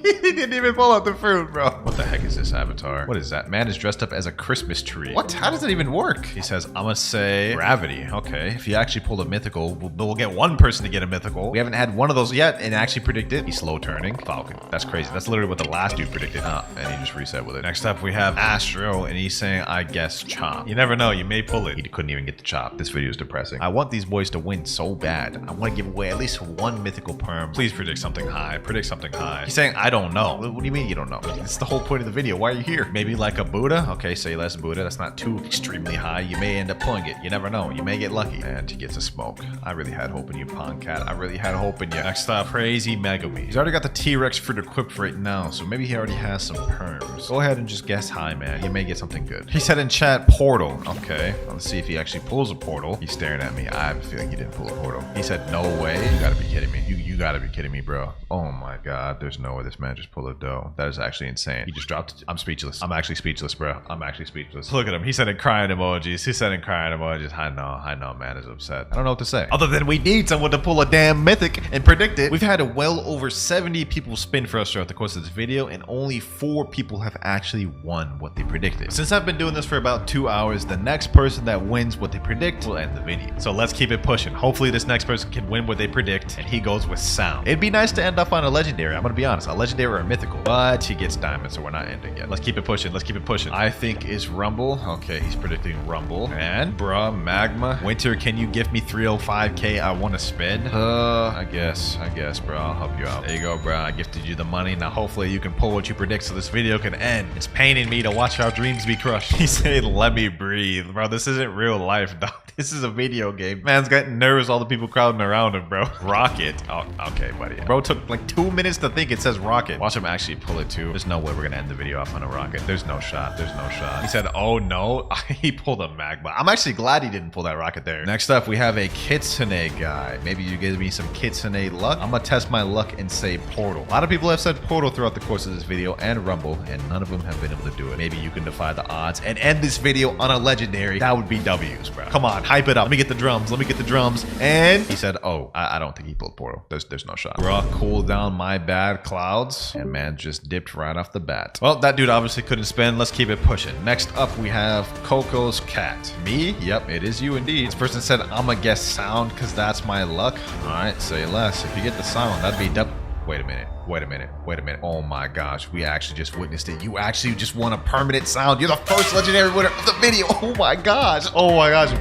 S1: He didn't even pull out the fruit, bro. What the heck is this avatar? What is that? Man is dressed up as a Christmas tree. What? How does that even work? He says, I'm gonna say gravity. Okay. If you actually pulled a mythical, we'll get one person to get a mythical. We haven't had one of those yet and actually predicted. He's slow turning. Falcon. That's crazy. That's literally what the last dude predicted. And he just reset with it. Next up, we have Astro, and he's saying, I guess chop. You never know. You may pull it. He couldn't even get the chop. This video is depressing. I want these boys to win so bad. I want to give away at least one mythical perm. Please predict something high. Predict something high. He's saying, I don't know. What do you mean you don't know? It's the whole point of the video. Why are you here? Maybe like a Buddha? Okay, say less Buddha. That's not too extremely high. You may end up pulling it. You never know. You may get lucky. And he gets a smoke. I really had hope in you, Pond Cat. I really had hope in you. Next up, Crazy Megami. He's already got the T-Rex fruit equipped right now, so maybe he already has some perms. Go ahead and just guess high, man. You may get something good. He said in chat, portal. Okay, let's see if he actually pulls a portal. He's staring at me. I have a feeling he didn't pull a portal. He said, no way. You gotta be kidding me. You gotta be kidding me, bro. Oh my god. There's no way this man just pulled a dough. That is actually insane. He just dropped it. I'm speechless. I'm actually speechless, bro. I'm actually speechless. Look at him. He's sending crying emojis. He's sending crying emojis. I know, man is upset. I don't know what to say. Other than we need someone to pull a damn mythic and predict it. We've had well over 70 people spin for us throughout the course of this video, and only 4 people have actually won what they predicted. Since I've been doing this for about 2 hours, the next person that wins what they predict will end the video. So let's keep it pushing. Hopefully this next person can win what they predict, and he goes with sound. It'd be nice to end up on a legendary. I'm gonna be honest, a legendary or a mythical, but he gets diamond, so we're not ending yet. Let's keep it pushing. Let's keep it pushing. I think is Rumble. Okay, he's predicting Rumble. And bruh, Magma. Winter, can you give me 305k? I want to spin. I guess, bro. I'll help you out. There you go, bro. I gifted you the money. Now hopefully you can pull what you predict so this video can end. It's paining me to watch our dreams be crushed. He said, let me breathe. Bro, this isn't real life, dog. This is a video game. Man's getting nervous, all the people crowding around him, bro. Rocket. Oh, okay, buddy. Bro took like 2 minutes to think it says rocket. Watch him actually pull it too. There's no way we're gonna end the video off on a rocket. There's no shot. There's no shot. He said, oh no. He pulled a magma. I'm actually glad he didn't pull that rocket there. Next up, we have a Kitsune guy. Maybe you give me some Kitsune luck. I'm gonna test my luck and say portal. A lot of people have said portal throughout the course of this video and Rumble, and none of them have been able to do it. Maybe you can defy the odds and end this video on a legendary. That would be W's, bro. Come on, hype it up. Let me get the drums. Let me get the drums. And he said, oh, I don't think he pulled portal. There's no shot. Bruh, cool down my bad clouds. And man just dipped right off the bat. Well, that dude obviously couldn't spin. Let's keep it pushing. Next up, we have Coco's cat. Me? Yep, it is you indeed. This person said, I'm gonna guess sound because that's my luck. All right, say less. If you get the sound, that'd be Wait a minute. Oh my gosh, we actually just witnessed it. You actually just won a permanent sound. You're the first legendary winner of the video. Oh my gosh.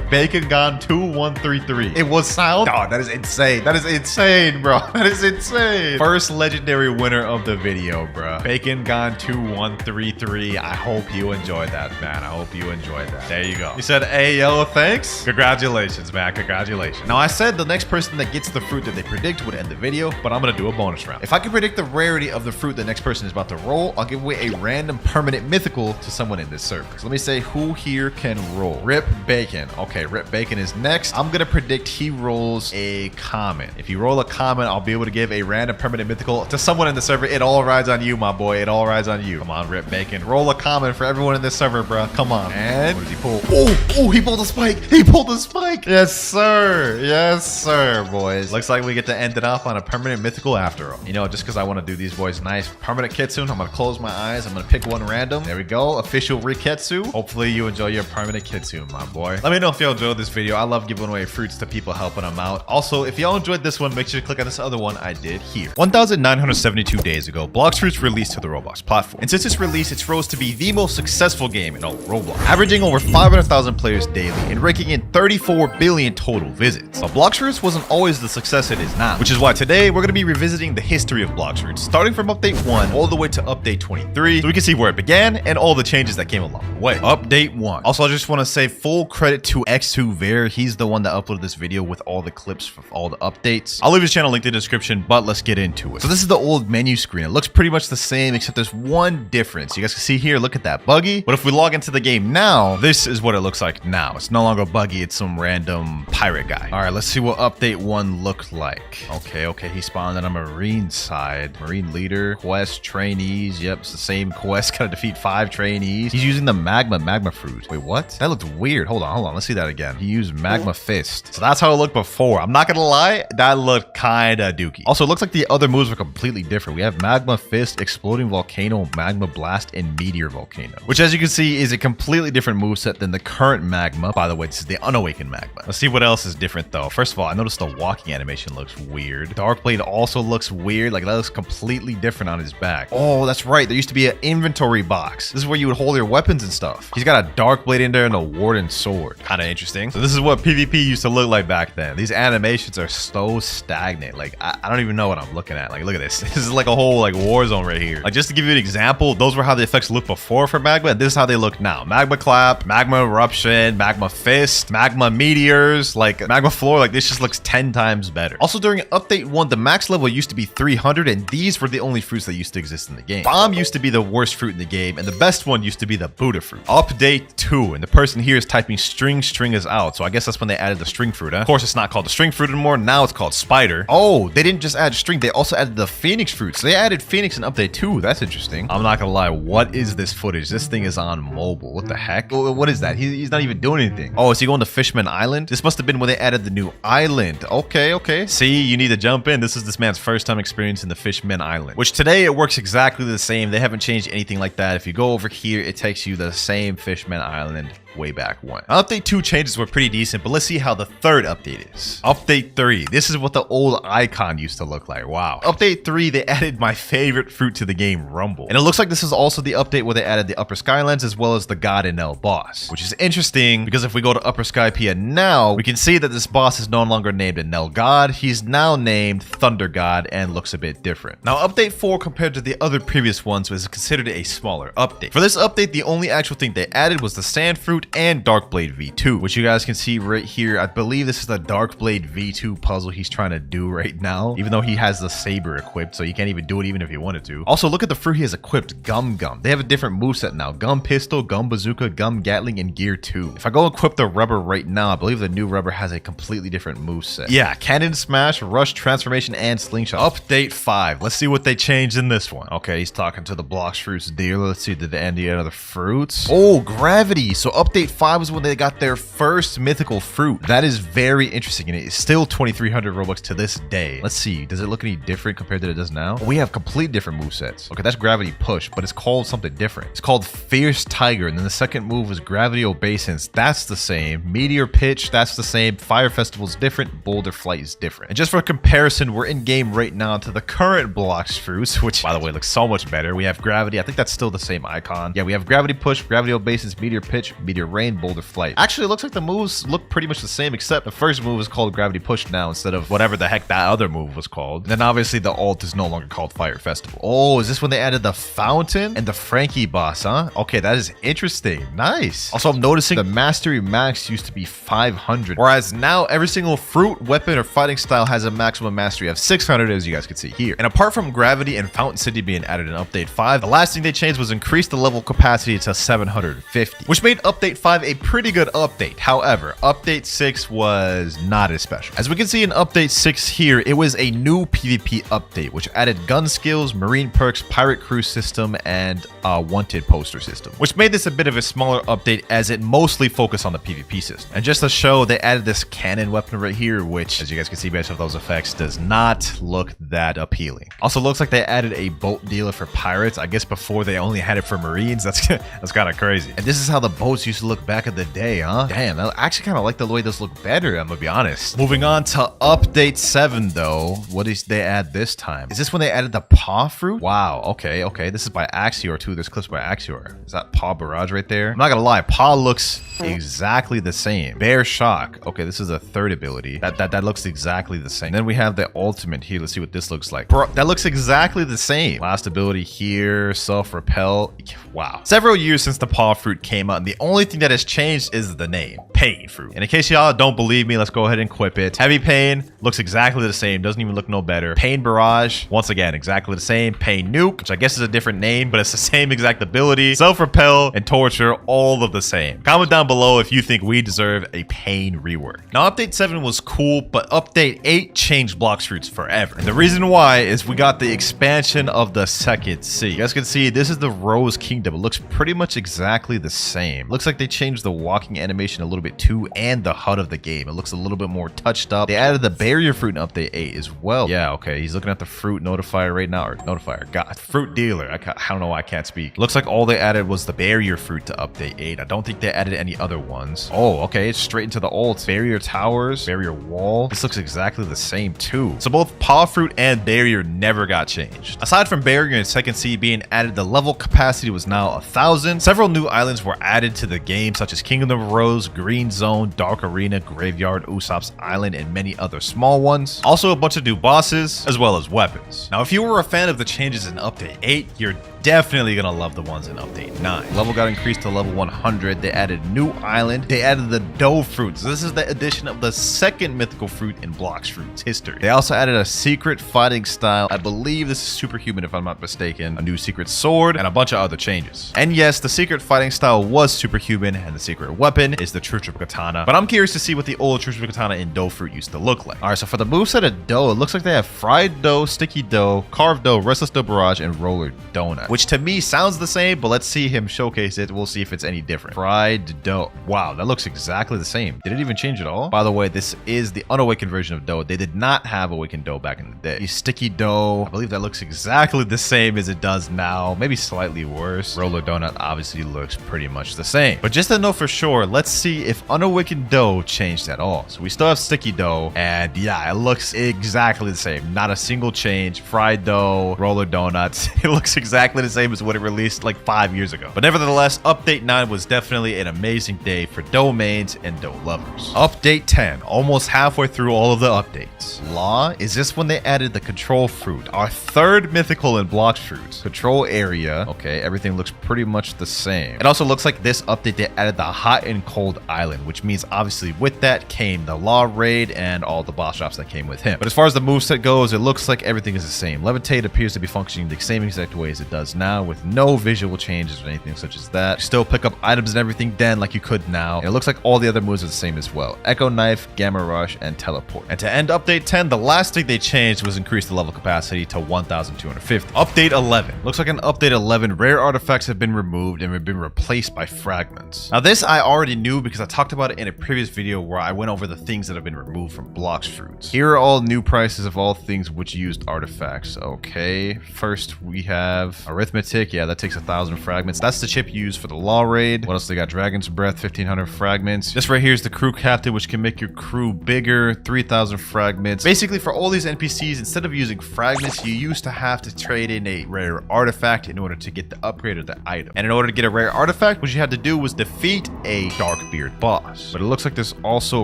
S1: Bacon Gone 2133. It was sound? Oh, that is insane. That is insane, bro. That is insane. First legendary winner of the video, bro. Bacon Gone 2133. I hope you enjoyed that, man. I hope you enjoyed that. There you go. You said, hey, yo, thanks. Congratulations, man. Congratulations. Now, I said the next person that gets the fruit that they predict would end the video, but I'm gonna do a bonus round. If I can predict the rarity of the fruit the next person is about to roll, I'll give away a random permanent mythical to someone in this server. So let me say who here can roll. Rip Bacon. Okay, Rip Bacon is next. I'm gonna predict he rolls a common. If you roll a common, I'll be able to give a random permanent mythical to someone in the server. It all rides on you, my boy. It all rides on you. Come on, Rip Bacon. Roll a common for everyone in this server, bro. Come on. And what does he pull? Oh, he pulled a spike. He pulled a spike. Yes, sir. Yes, sir, boys. Looks like we get to end it off on a permanent mythical after all. You know, just because I want to do these boys nice. Permanent Kitsune. I'm going to close my eyes. I'm going to pick one random. There we go. Official Riketsu. Hopefully you enjoy your permanent Kitsune, my boy. Let me know if y'all enjoyed this video. I love giving away fruits to people, helping them out. Also, if y'all enjoyed this one, make sure to click on this other one I did here. 1,972 days ago, Blox Fruits released to the Roblox platform. And since its release, it's rose to be the most successful game in all of Roblox, averaging over 500,000 players daily and raking in 34 billion total visits. But Blox Fruits wasn't always the success it is now, which is why today we're going to be revisiting the history of Blox Fruits, starting from update 1 all the way to update 23, so we can see where it began and all the changes that came along the way. Update 1. Also, I just want to say full credit to X2Ver. He's the one that uploaded this video with all the clips for all the updates. I'll leave his channel linked in the description, but let's get into it. So this is the old menu screen. It looks pretty much the same, except there's one difference. You guys can see here, look at that buggy. But if we log into the game now, this is what it looks like now. It's no longer buggy, it's some random pirate guy. All right, let's see what update 1 looked like. Okay, he spawned on a marine side. Marine leader, quest, trainees. Yep, it's the same quest. Gotta defeat 5 trainees. He's using the magma fruit. Wait, what? That looked weird. Hold on. Let's see that again. He used magma fist. So that's how it looked before. I'm not gonna lie, that looked kinda dookie. Also, it looks like the other moves were completely different. We have magma fist, exploding volcano, magma blast, and meteor volcano, which as you can see is a completely different moveset than the current magma. By the way, this is the unawakened magma. Let's see what else is different though. First of all, I noticed the walking animation looks weird. Darkblade also looks weird. Like that looks completely different on his back. Oh, that's right. There used to be an inventory box. This is where you would hold your weapons and stuff. He's got a Darkblade in there and a Warden sword. Kind of interesting. So this is what PvP used to look like back then. These animations are so stagnant. Like I don't even know what I'm looking at. Like look at this. This is like a whole like war zone right here. Like just to give you an example, those were how the effects looked before for magma, and this is how they look now. Magma clap, magma eruption, magma fist, magma meteors, like magma floor. Like this just looks 10 times better. Also during update 1, the max level used to be 300, and these were the only fruits that used to exist in the game. Bomb used to be the worst fruit in the game, and the best one used to be the Buddha fruit. Update 2, and the person here is typing string is out, so I guess that's when they added the string fruit, huh? Of course, it's not called the string fruit anymore. Now it's called spider. Oh, they didn't just add string, they also added the phoenix fruit. So they added phoenix in update 2. That's interesting. I'm not gonna lie, what is this footage? This thing is on mobile. What the heck? What is that? He's not even doing anything. Oh, is he going to Fishman Island? This must have been when they added the new island. Okay. See, you need to jump in. This is this man's first time experiencing the Fishman Island, which today it works exactly the same. They haven't changed anything like that. If you go over here, it takes you the same Fishman Island way back when. Update 2 changes were pretty decent, but let's see how the third update is. Update 3. This is what the old icon used to look like. Wow. Update 3, they added my favorite fruit to the game, Rumble. And it looks like this is also the update where they added the Upper Skylands as well as the God and L boss, which is interesting because if we go to Upper Skypia now, we can see that this boss is no longer named a Nell God. He's now named Thunder God and looks a bit different. Now, update 4 compared to the other previous ones was considered a smaller update. For this update, the only actual thing they added was the Sand Fruit and Darkblade V2, which you guys can see right here. I believe this is the Darkblade V2 puzzle he's trying to do right now, even though he has the saber equipped, so you can't even do it even if he wanted to. Also, look at the fruit he has equipped, Gum. They have a different moveset now. Gum Pistol, Gum Bazooka, Gum Gatling, and Gear 2. If I go equip the rubber right now, I believe the new rubber has a completely different moveset. Yeah, Cannon Smash, Rush, Transformation, and Slingshot. Update 5. Let's see what they changed in this one. Okay, he's talking to the Blox Fruits dealer. Let's see, did they add any other fruits? Oh, Gravity. So update 5 was when they got their first mythical fruit. That is very interesting, and it's still 2,300 Robux to this day. Let's see, does it look any different compared to what it does now? We have complete different movesets. Okay, that's Gravity Push, but it's called something different. It's called Fierce Tiger, and then the second move was Gravity Obeisance. That's the same. Meteor Pitch, that's the same. Fire Festival's different. Boulder Flight is different. And just for comparison, we're in game right now to the current Blox Fruits, which by the way looks so much better. We have Gravity. I think that's still the same icon. Yeah, we have Gravity Push, Gravity Obeisance, Meteor Pitch, Meteor your rain boulder flight. Actually, it looks like the moves look pretty much the same, except the first move is called gravity push now instead of whatever the heck that other move was called. Then obviously the alt is no longer called Fire Festival. Oh, is this when they added the fountain and the Frankie boss, huh? Okay, that is interesting. Nice. Also, I'm noticing the mastery max used to be 500, whereas now every single fruit, weapon, or fighting style has a maximum mastery of 600, as you guys can see here. And apart from gravity and Fountain City being added in Update 5, the last thing they changed was increase the level capacity to 750, which made Update 5 a pretty good update. However, Update 6 was not as special. As we can see in Update 6 here, it was a new PvP update, which added gun skills, marine perks, pirate crew system, and a wanted poster system, which made this a bit of a smaller update as it mostly focused on the PvP system. And just to show, they added this cannon weapon right here, which, as you guys can see based off those effects, does not look that appealing. Also looks like they added a boat dealer for pirates. I guess before they only had it for marines. That's kind of crazy. And this is how the boats used to look back in the day, huh? Damn, I actually kind of like the way those look better, I'm gonna be honest. Moving on to Update 7 though. What did they add this time? Is this when they added the paw fruit? Wow, okay. This is by Axior too. There's clips by Axior. Is that Paw Barrage right there? I'm not gonna lie, Paw looks exactly the same. Bear Shock. Okay, this is a third ability. That looks exactly the same. And then we have the ultimate here. Let's see what this looks like. Bro, that looks exactly the same. Last ability here, self-repel. Wow. Several years since the Paw Fruit came out, and the only thing that has changed is the name. Pain Fruit. And in case y'all don't believe me, let's go ahead and quip it. Heavy Pain looks exactly the same. Doesn't even look no better. Pain Barrage, once again, exactly the same. Pain Nuke, which I guess is a different name, but it's the same exact ability. Self-repel and Torture, all of the same. Comment down below if you think we deserve a Pain rework. Now, Update 7 was cool, but Update 8 changed Blox Fruits forever. And the reason why is we got the expansion of the Second Sea. You guys can see this is the Rose Kingdom. It looks pretty much exactly the same. Looks like they changed the walking animation a little bit too, and the HUD of the game. It looks a little bit more touched up. They added the barrier fruit in Update 8 as well. Yeah, okay. He's looking at the fruit notifier right now, or notifier. God, fruit dealer. I don't know why I can't speak. Looks like all they added was the barrier fruit to Update 8. I don't think they added any other ones. Oh, okay. It's straight into the ults. Barrier towers, barrier wall. This looks exactly the same too. So both paw fruit and barrier never got changed. Aside from barrier and Second Sea being added, the level capacity was now 1,000. Several new islands were added to the game, such as Kingdom of Rose, Green Zone, Dark Arena, Graveyard, Usopp's Island, and many other small ones. Also a bunch of new bosses, as well as weapons. Now, if you were a fan of the changes in Update 8, you're definitely gonna love the ones in Update 9. Level got increased to level 100. They added new island. They added the dough fruits. This is the addition of the second mythical fruit in Blox Fruits history. They also added a secret fighting style. I believe this is superhuman if I'm not mistaken. A new secret sword and a bunch of other changes. And yes, the secret fighting style was superhuman, and the secret weapon is the True Triple Katana. But I'm curious to see what the old True Triple Katana in dough fruit used to look like. All right, so for the moveset of dough, it looks like they have fried dough, sticky dough, carved dough, restless dough barrage, and roller donut, which to me sounds the same, but let's see him showcase it. We'll see if it's any different. Fried dough. Wow, that looks exactly the same. Did it even change at all? By the way, this is the unawakened version of dough. They did not have awakened dough back in the day. Sticky dough, I believe that looks exactly the same as it does now, maybe slightly worse. Roller donut obviously looks pretty much the same. But just to know for sure, let's see if unawakened dough changed at all. So we still have sticky dough, and yeah, it looks exactly the same. Not a single change. Fried dough, roller donuts. It looks exactly the same as what it released like 5 years ago. But nevertheless, Update 9 was definitely an amazing day for dough mains and dough lovers. Update 10, almost halfway through all of the updates. Law, is this when they added the control fruit, our third mythical in Blox Fruits. Control area, okay, everything looks pretty much the same. It also looks like this update they added the hot and cold island, which means obviously with that came the Law raid and all the boss drops that came with him. But as far as the moveset goes, it looks like everything is the same. Levitate appears to be functioning the same exact way as it does now, with no visual changes or anything such as that. You still pick up items and everything then like you could now. And it looks like all the other moves are the same as well. Echo Knife, Gamma Rush, and Teleport. And to end Update 10, the last thing they changed was increase the level capacity to 1,250. Update 11. Looks like in Update 11, rare artifacts have been removed and have been replaced by fragments. Now this I already knew because I talked about it in a previous video where I went over the things that have been removed from Blox Fruits. Here are all new prices of all things which used artifacts. Okay, first we have Arithmetic. Yeah, that takes 1,000 fragments. That's the chip used for the Law raid. What else they got? Dragon's Breath, 1,500 fragments. This right here is the crew captain, which can make your crew bigger, 3,000 fragments. Basically, for all these NPCs, instead of using fragments, you used to have to trade in a rare artifact in order to get the upgrade of the item. And in order to get a rare artifact, what you had to do was was defeat a Darkbeard boss. But it looks like there's also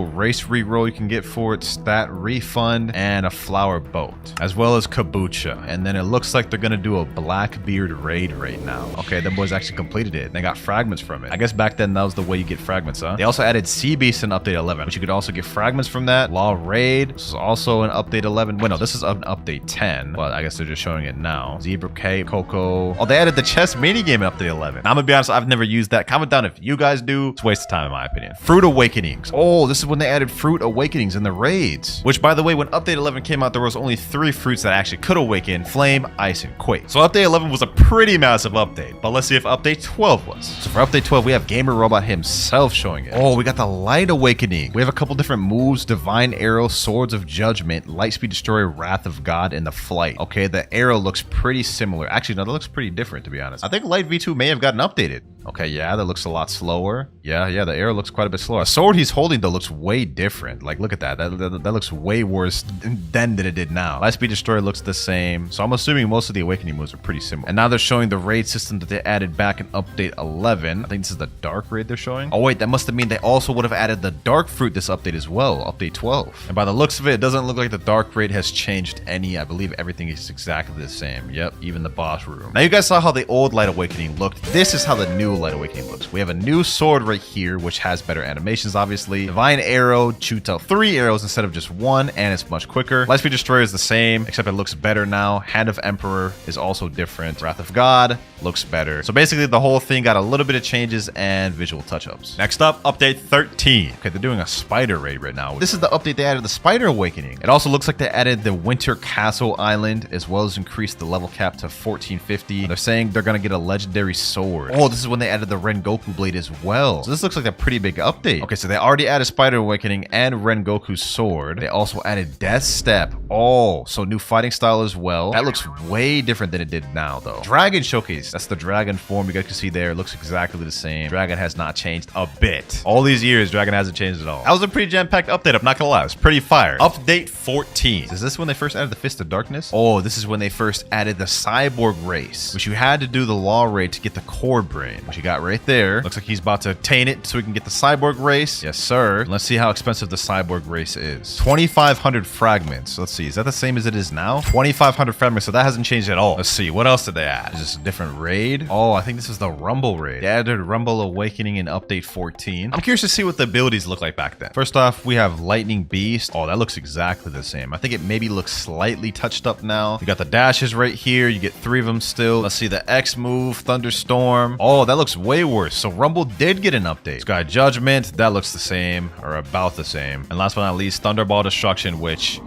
S1: race reroll you can get for it, stat refund, and a flower boat, as well as kombucha. And then it looks like they're gonna do a Blackbeard raid right now. Okay, them boys actually completed it. They got fragments from it. I guess back then that was the way you get fragments, huh? They also added Sea Beast in update 11, but you could also get fragments from that. Law raid. This is also an update 11. Wait, no, this is an update 10, but I guess they're just showing it now. Zebra Cape, Coco. Oh, they added the chess mini game in update 11. Now, I'm gonna be honest, I've never used that. Comment down if you guys do. It's a waste of time in my opinion. Fruit Awakenings. Oh, this is when they added Fruit Awakenings in the raids. Which, by the way, when update 11 came out, there was only 3 fruits that actually could awaken: Flame, Ice, and Quake. So update 11 was a pretty massive update. But let's see if update 12 was. So for update 12, we have Gamer Robot himself showing it. Oh, we got the Light Awakening. We have a couple different moves: Divine Arrow, Swords of Judgment, Lightspeed Destroyer, Wrath of God, and the Flight. Okay, the arrow looks pretty similar. Actually, no, that looks pretty different, to be honest. I think Light V2 may have gotten updated. Okay, yeah, that looks a lot slower. Yeah, the arrow looks quite a bit slower. The sword he's holding, though, looks way different. Like, look at that. That looks way worse then than it did now. Lightspeed Destroyer looks the same. So I'm assuming most of the Awakening moves are pretty similar. And now they're showing the raid system that they added back in update 11. I think this is the Dark raid they're showing. Oh, wait, that must have mean they also would have added the Dark fruit this update as well, update 12. And by the looks of it, it doesn't look like the Dark raid has changed any. I believe everything is exactly the same. Yep, even the boss room. Now, you guys saw how the old Light Awakening looked. This is how the new Light Awakening looks. We have a new sword right here, which has better animations, obviously. Divine Arrow shoots out 3 arrows instead of just 1, and it's much quicker. Lightspeed Destroyer is the same, except it looks better now. Hand of Emperor is also different. Wrath of God looks better. So basically, the whole thing got a little bit of changes and visual touch-ups. Next up, update 13. Okay, they're doing a spider raid right now. This is the update they added, the Spider Awakening. It also looks like they added the Winter Castle Island, as well as increased the level cap to 1450. They're saying they're gonna get a legendary sword. Oh, this is when they added the Rengoku blade as well. So this looks like a pretty big update. Okay, so they already added Spider Awakening and Rengoku's sword. They also added Death Step. Oh, so new fighting style as well. That looks way different than it did now, though. Dragon Showcase. That's the dragon form you guys can see there. It looks exactly the same. Dragon has not changed a bit. All these years, Dragon hasn't changed at all. That was a pretty jam-packed update. I'm not gonna lie. It was pretty fire. Update 14. Is this when they first added the Fist of Darkness? Oh, this is when they first added the Cyborg race, which you had to do the Law raid to get the Core Brain, which you got right there. Looks like he's about to obtain it so we can get the Cyborg race. Yes, sir. Let's see how expensive the Cyborg race is. 2,500 fragments. Let's see. Is that the same as it is now? 2,500 fragments. So that hasn't changed at all. Let's see. What else did they add? Is this a different raid? Oh, I think this is the Rumble raid. They added Rumble Awakening in update 14. I'm curious to see what the abilities look like back then. First off, we have Lightning Beast. Oh, that looks exactly the same. I think it maybe looks slightly touched up now. You got the dashes right here. You get 3 of them still. Let's see the X move, Thunderstorm. Oh, that looks way worse. So Rumble did get an update. Sky Judgment, that looks the same, or about the same. And last but not least, Thunderball Destruction, which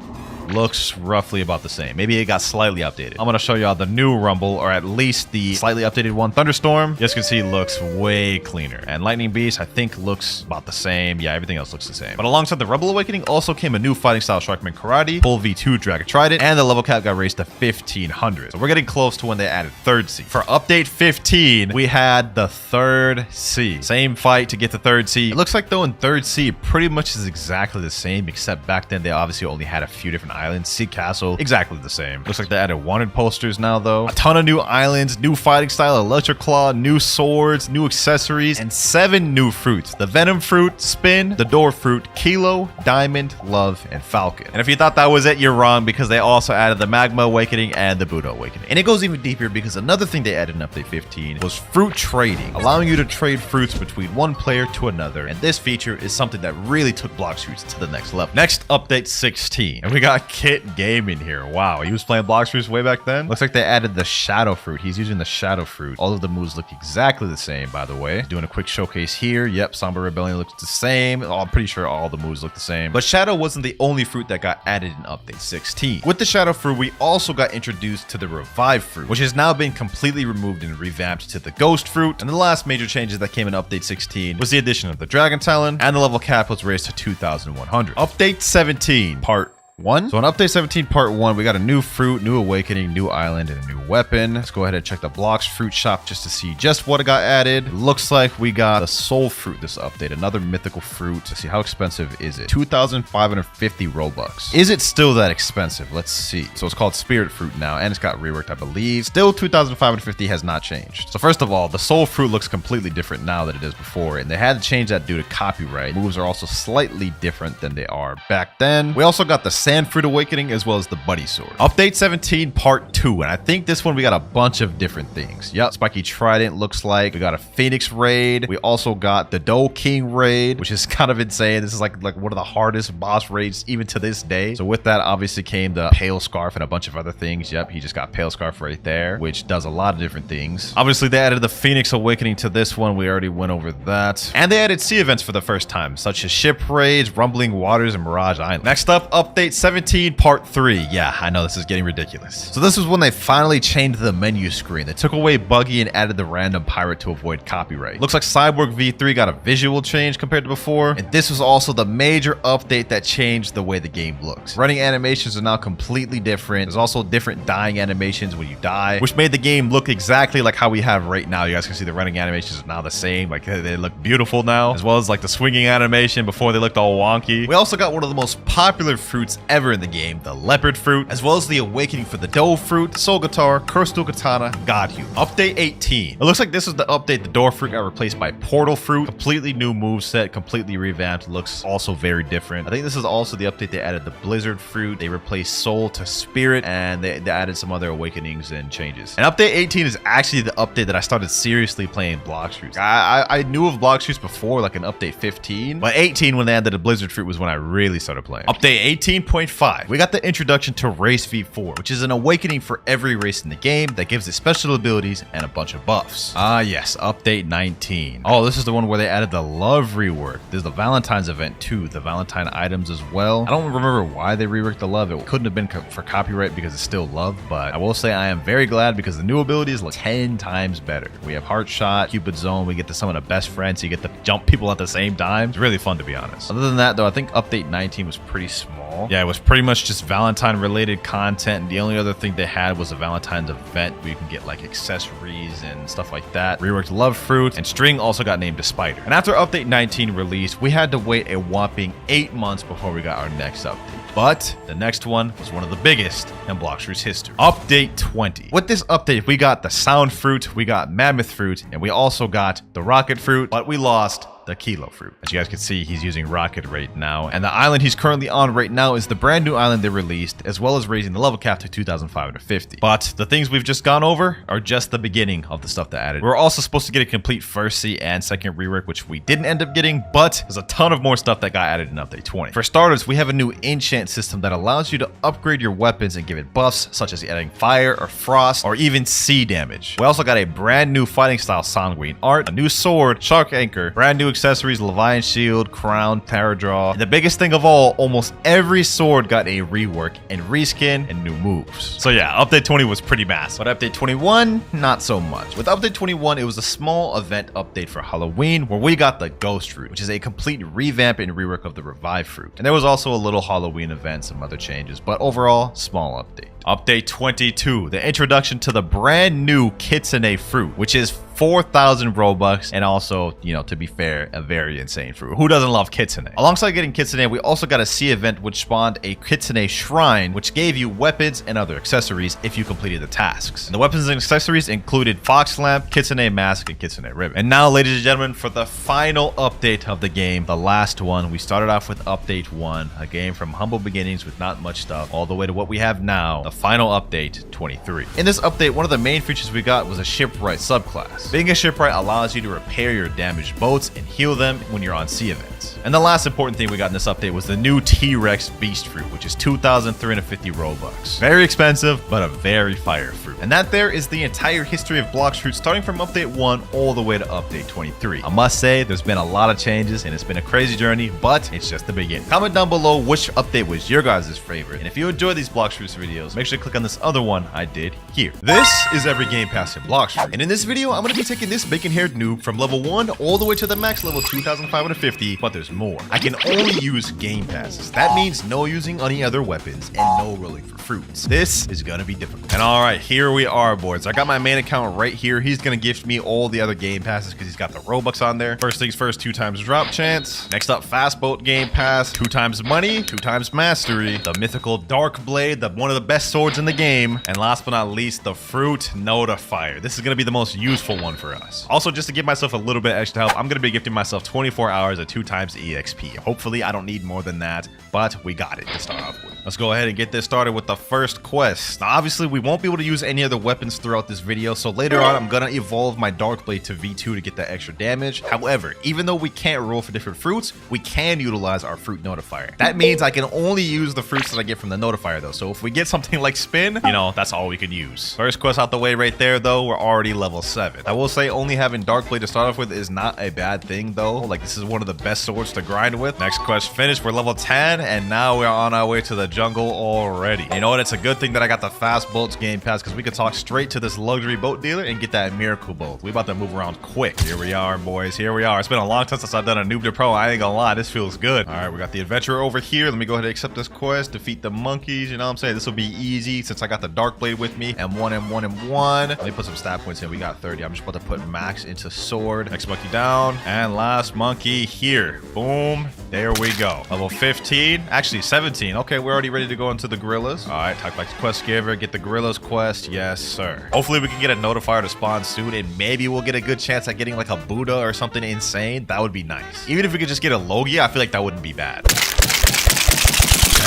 S1: looks roughly about the same. Maybe it got slightly updated. I'm gonna show y'all the new Rumble, or at least the slightly updated one. Thunderstorm, you guys can see, looks way cleaner. And Lightning Beast, I think, looks about the same. Yeah, everything else looks the same. But alongside the Rumble Awakening also came a new fighting style, Sharkman Karate, full V2 Dragon Trident, and the level cap got raised to 1,500. So we're getting close to when they added Third Sea. For update 15, we had the Third Sea. Same fight to get the Third Sea. It looks like, though, in Third Sea, it pretty much is exactly the same, except back then they obviously only had a few different islands. Sea Castle, exactly the same. Looks like they added wanted posters now, though. A ton of new islands, new fighting style, WinterKloudz, new swords, new accessories, and 7 new fruits. The Venom Fruit, Spin, the Door Fruit, Kilo, Diamond, Love, and Falcon. And if you thought that was it, you're wrong, because they also added the Magma Awakening and the Buddha Awakening. And it goes even deeper, because another thing they added in update 15 was fruit trading, allowing you to trade fruits between one player to another. And this feature is something that really took Blox Fruits to the next level. Next, update 16. And we got Kit Gaming here. Wow, he was playing Blox Fruits way back then. Looks like they added the Shadow Fruit. He's using the Shadow Fruit. All of the moves look exactly the same, by the way. Doing a quick showcase here. Yep, Somber Rebellion looks the same. I'm pretty sure all the moves look the same. But Shadow wasn't the only fruit that got added in update 16. With the Shadow Fruit, we also got introduced to the Revive Fruit, which has now been completely removed and revamped to the Ghost Fruit. And the last major changes that came in update 16 was the addition of the Dragon Talon, and the level cap was raised to 2,100. Update 17, part 1. So on update 17 part 1, we got a new fruit, new awakening, new island, and a new weapon. Let's go ahead and check the Blox fruit shop just to see just what it got added. It looks like we got the soul fruit this update, another mythical fruit. Let's see, how expensive is it? 2,550 Robux. Is it still that expensive? Let's see. So it's called spirit fruit now, and it's got reworked, I believe. Still 2,550 has not changed. So first of all, the soul fruit looks completely different now than it is before, and they had to change that due to copyright. Moves are also slightly different than they are back then. We also got the sand fruit awakening as well as the buddy sword. Update 17 part 2, and I think this one we got a bunch of different things. Yep, spiky trident looks like. We got a phoenix raid. We also got the doe king raid, which is kind of insane. This is like one of the hardest boss raids even to this day. So with that obviously came the pale scarf and a bunch of other things. Yep, he just got pale scarf right there, which does a lot of different things. Obviously they added the phoenix awakening to this one. We already went over that. And they added sea events for the first time, such as ship raids, rumbling waters, and mirage island. Next up, update 17 part 3. Yeah, I know this is getting ridiculous. So this is when they finally changed the menu screen. They took away buggy and added the random pirate to avoid copyright. Looks like Cyborg V3 got a visual change compared to before, and this was also the major update that changed the way the game looks. Running animations are now completely different. There's also different dying animations when you die, which made the game look exactly like how we have right now. You guys can see the running animations are now the same. Like they look beautiful now, as well as like the swinging animation. Before they looked all wonky. We also got one of the most popular fruits ever in the game, the leopard fruit, as well as the awakening for the doe fruit, soul guitar, cursed katana, god hue. Update 18. It looks like this is the update. The door fruit got replaced by portal fruit. Completely new moveset, completely revamped. Looks also very different. I think this is also the update. They added the blizzard fruit. They replaced soul to spirit, and they added some other awakenings and changes. And update 18 is actually the update that I started seriously playing Blox fruits. I knew of Blox fruits before, like in update 15, but 18 when they added the blizzard fruit was when I really started playing. Update 18.5. We got the introduction to race v4, which is an awakening for every race in the game that gives it special abilities and a bunch of buffs. Yes, update 19. Oh, this is the one where they added the love rework. There's the Valentine's event too, the Valentine items as well. I don't remember why they reworked the love. It couldn't have been for copyright because it's still love, but I will say I am very glad because the new abilities look 10 times better. We have heart shot, Cupid zone. We get to summon a best friend, so you get to jump people at the same time. It's really fun, to be honest. Other than that though, I think update 19 was pretty small. Yeah, it was pretty much just Valentine related content. The only other thing they had was a Valentine's event where you can get like accessories and stuff like that. Reworked love fruit, and string also got named to spider. And after update 19 released, we had to wait a whopping 8 months before we got our next update. But the next one was one of the biggest in Blox fruit's history. Update 20. With this update, we got the sound fruit, we got mammoth fruit, and we also got the rocket fruit, but we lost the kilo fruit. As you guys can see, he's using rocket right now, and the island he's currently on right now is the brand new island they released, as well as raising the level cap to 2,550. But the things we've just gone over are just the beginning of the stuff that added. We're also supposed to get a complete first sea and second rework, which we didn't end up getting, but there's a ton of more stuff that got added in update 20. For starters, we have a new enchant system that allows you to upgrade your weapons and give it buffs, such as adding fire or frost or even sea damage. We also got a brand new fighting style sanguine art, a new sword, shark anchor, brand new accessories, Leviathan shield, crown, paradraw. And the biggest thing of all, almost every sword got a rework and reskin and new moves. So yeah, update 20 was pretty massive. But update 21, not so much. With update 21, it was a small event update for Halloween where we got the ghost fruit, which is a complete revamp and rework of the revive fruit. And there was also a little Halloween event, some other changes, but overall, small update. Update 22, the introduction to the brand new Kitsune fruit, which is 4,000 Robux, and also, you know, to be fair, a very insane fruit. Who doesn't love Kitsune? Alongside getting Kitsune, we also got a sea event which spawned a Kitsune shrine, which gave you weapons and other accessories if you completed the tasks. And the weapons and accessories included fox lamp, Kitsune mask, and Kitsune ribbon. And now, ladies and gentlemen, for the final update of the game, the last one, we started off with update 1, a game from humble beginnings with not much stuff, all the way to what we have now, the final update 23. In this update, one of the main features we got was a shipwright subclass. Being a shipwright allows you to repair your damaged boats and heal them when you're on sea events. And the last important thing we got in this update was the new T-Rex beast fruit, which is 2,350 Robux. Very expensive, but a very fire fruit. And that there is the entire history of Blox fruit, starting from update 1 all the way to update 23. I must say, there's been a lot of changes and it's been a crazy journey, but it's just the beginning. Comment down below which update was your guys' favorite. And if you enjoy these Blox fruits videos, make sure to click on this other one I did here. This is every game pass in Blox fruit. And in this video, I'm going to be be taking this bacon-haired noob from level 1 all the way to the max level 2,550, but there's more. I can only use game passes. That means no using any other weapons and no rolling for fruits. This is gonna be difficult. And all right, here we are, boys. I got my main account right here. He's gonna gift me all the other game passes because he's got the Robux on there. First things first, 2 times drop chance. Next up, fast boat game pass, 2 times money, 2 times mastery, the mythical dark blade, one of the best swords in the game, and last but not least, the fruit notifier. This is gonna be the most useful one for us. Also, just to give myself a little bit extra help, I'm gonna be gifting myself 24 hours at 2 times EXP. Hopefully, I don't need more than that, but we got it to start off with. Let's go ahead and get this started with the first quest. Now, obviously, we won't be able to use any other weapons throughout this video, so later on, I'm gonna evolve my dark blade to V2 to get that extra damage. However, even though we can't roll for different fruits, we can utilize our fruit notifier. That means I can only use the fruits that I get from the notifier, though. So if we get something like spin, you know, that's all we can use. First quest out the way right there, though, we're already level 7. I will say only having dark blade to start off with is not a bad thing, though. Like, this is one of the best swords to grind with. Next quest finished, we're level 10, and now we're on our way to the jungle already. You know what? It's a good thing that I got the fast boats game pass because we could talk straight to this luxury boat dealer and get that miracle boat. We about to move around quick. Here we are, boys. Here we are. It's been a long time since I've done a noob to pro. I ain't gonna lie, this feels good. All right, we got the adventurer over here. Let me go ahead and accept this quest. Defeat the monkeys. You know what I'm saying? This will be easy since I got the dark blade with me. M1, M1, M1. Let me put some stat points in. We got 30. I'm just about to put max into sword. Next monkey down. And last monkey here. Boom. There we go. Level 15. Actually, 17. Okay, we're already ready to go into the gorillas. All right, talk like quest giver. Get the gorillas quest. Yes, sir. Hopefully, we can get a notifier to spawn soon, and maybe we'll get a good chance at getting like a Buddha or something insane. That would be nice. Even if we could just get a Logia, I feel like that wouldn't be bad.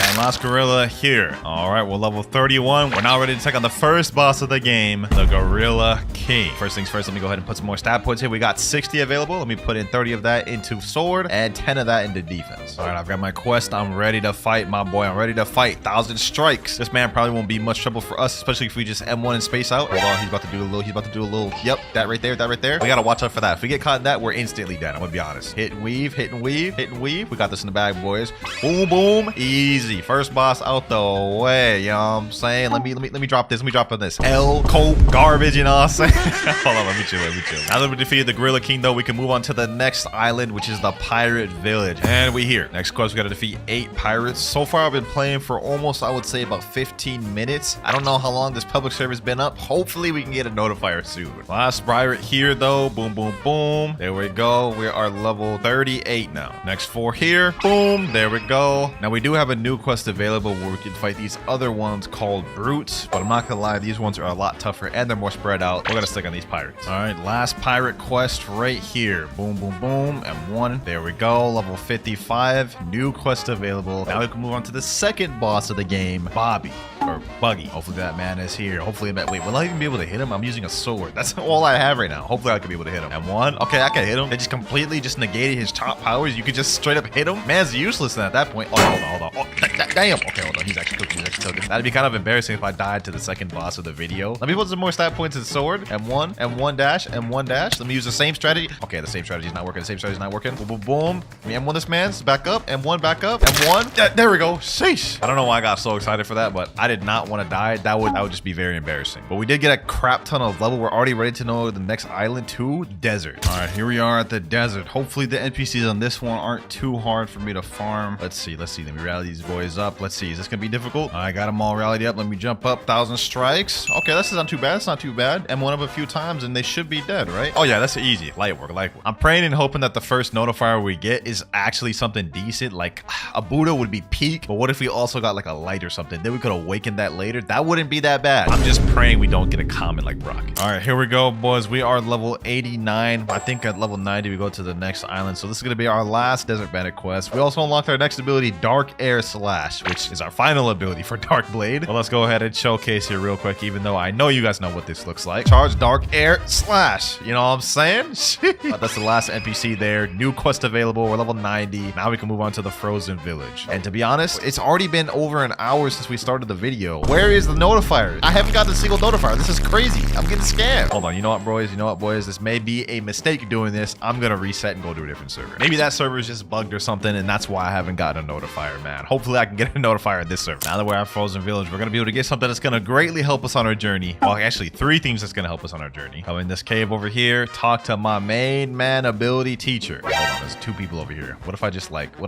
S1: And last gorilla here. All right, we're level 31. We're now ready to take on the first boss of the game, the Gorilla King. First things first, let me go ahead and put some more stat points here. We got 60 available. Let me put in 30 of that into sword and 10 of that into defense. All right, I've got my quest. I'm ready to fight, my boy. I'm ready to fight. 1,000 strikes. This man probably won't be much trouble for us, especially if we just M1 and space out. Hold on, he's about to do a little, yep, that right there, that right there. We gotta watch out for that. If we get caught in that, we're instantly dead. I'm gonna be honest. Hit and weave, hit and weave, hit and weave. We got this in the bag, boys. Boom, boom, easy. First boss out the way, you know what I'm saying? Let me drop this. Let me drop on this. Cope garbage, you know what I'm saying? Hold on, let me chill. Now that we defeated the Gorilla King, though, we can move on to the next island, which is the Pirate Village. And we here. Next quest, we gotta defeat 8 pirates. So far, I've been playing for almost, I would say, about 15 minutes. I don't know how long this public server's been up. Hopefully, we can get a notifier soon. Last pirate here, though. Boom, boom, boom. There we go. We are level 38 now. Next 4 here. Boom. There we go. Now, we do have a new quest available where we can fight these other ones called brutes, but I'm not gonna lie, these ones are a lot tougher and they're more spread out. We're gonna stick on these pirates. All right, last pirate quest right here. Boom, boom, boom. M1. There we go. Level 55. New quest available. Now we can move on to the second boss of the game, Bobby. Or Buggy. Hopefully that man is here. Hopefully, wait, will I even be able to hit him? I'm using a sword. That's all I have right now. Hopefully I could be able to hit him. M1. Okay, I can hit him. They just completely negated his top powers. You could just straight up hit him. Man's useless then at that point. Oh, hold on. Oh, damn. Okay, hold on. He's actually cooking. That'd be kind of embarrassing if I died to the second boss of the video. Let me put some more stat points in sword. M1, M1 dash, M1 dash. Let me use the same strategy. Okay, the same strategy is not working. Boom, boom, boom. Let me M1 this man's. Back up. M1 back up. M1. There we go. Sheesh. I don't know why I got so excited for that, but I did not want to die. That would just be very embarrassing. But we did get a crap ton of level. We're already ready to know the next island too. Desert. All right, here we are at the desert. Hopefully the NPCs on this one aren't too hard for me to farm. Let's see. Let me rally these boys up. Let's see. Is this gonna be difficult? I got them all rallied up. Let me jump up. 1,000 strikes. Okay, this is not too bad. It's not too bad. M1 up a few times and they should be dead, right? Oh yeah, that's easy. Light work. I'm praying and hoping that the first notifier we get is actually something decent. Like a Buddha would be peak, but what if we also got like a light or something? Then we could awaken that later. That wouldn't be that bad. I'm just praying we don't get a common like Brock. All right, here we go, boys. We are level 89. I think at level 90 we go to the next island. So this is gonna be our last Desert Bandit quest. We also unlocked our next ability, Dark Air Slash, which is our final ability for Dark Blade. Well, let's go ahead and showcase here real quick, even though I know you guys know what this looks like. Charge Dark Air Slash. You know what I'm saying? That's the last NPC there. New quest available. We're level 90. Now we can move on to the Frozen Village. And to be honest, it's already been over an hour since we started the video. video. Where is the notifier? I haven't gotten a single notifier. This is crazy. I'm getting scammed. Hold on. You know what, boys? You know what, boys? This may be a mistake doing this. I'm going to reset and go to a different server. Maybe that server is just bugged or something, and that's why I haven't gotten a notifier, man. Hopefully, I can get a notifier at this server. Now that we're at Frozen Village, we're going to be able to get something that's going to greatly help us on our journey. Well, actually, 3 things that's going to help us on our journey. Go in this cave over here. Talk to my main man ability teacher. Hold on. There's 2 people over here. What if I just like,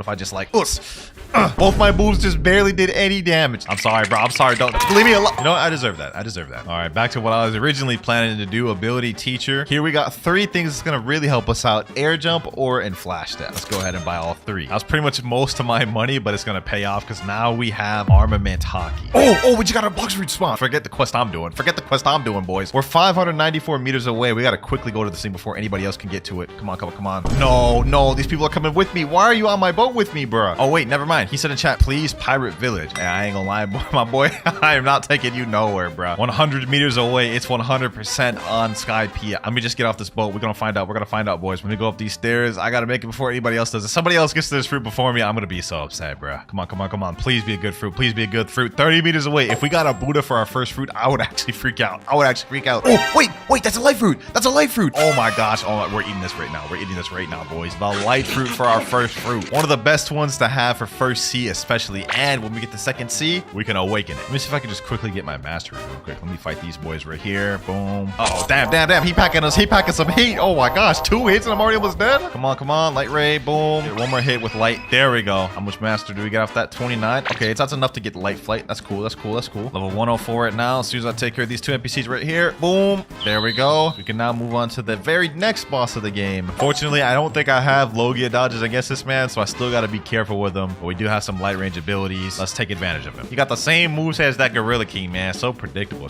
S1: both my moves just barely did any damage. I'm sorry, bro. I'm sorry. Don't leave me alone. You know what? I deserve that. I deserve that. All right, back to what I was originally planning to do. Ability teacher. Here we got 3 things that's gonna really help us out: air jump or in flash step. Let's go ahead and buy all 3. That was pretty much most of my money, but it's gonna pay off because now we have armament hockey. Oh, we just got our Blox root spawn. Forget the quest I'm doing. Forget the quest I'm doing, boys. We're 594 meters away. We gotta quickly go to this thing before anybody else can get to it. Come on, come on, come on. No, these people are coming with me. Why are you on my boat with me, bro? Oh wait, never mind. He said in chat, please pirate village. And I ain't gonna lie, my boy. I am not taking you nowhere, bro. 100 meters away. It's 100% on Sky P. Let me just get off this boat. We're gonna find out. We're gonna find out, boys. When we go up these stairs, I gotta make it before anybody else does. If somebody else gets to this fruit before me, I'm gonna be so upset, bro. Come on, come on, come on. Please be a good fruit. Please be a good fruit. 30 meters away. If we got a Buddha for our first fruit, I would actually freak out. I would actually freak out. Oh, wait, that's a light fruit. That's a light fruit. Oh my gosh. Oh, we're eating this right now. We're eating this right now, boys. The light fruit for our first fruit. One of the best ones to have for first C, especially. And when we get the second C, we can awaken it. Let me see if I can just quickly get my mastery real quick. Let me fight these boys right here. Boom. Oh, damn. He packing us. He packing some heat. Oh my gosh. 2 hits and I'm already almost dead. Come on. Light ray. Boom. Get 1 more hit with light. There we go. How much master do we get off that? 29. Okay, that's enough to get light flight. That's cool. Level 104 right now. As soon as I take care of these 2 NPCs right here. Boom. There we go. We can now move on to the very next boss of the game. Fortunately, I don't think I have Logia dodges against this man, so I still got to be careful with him. But we do have some light range abilities. Let's take advantage of him. You got the same moves as that Gorilla King, man. So predictable.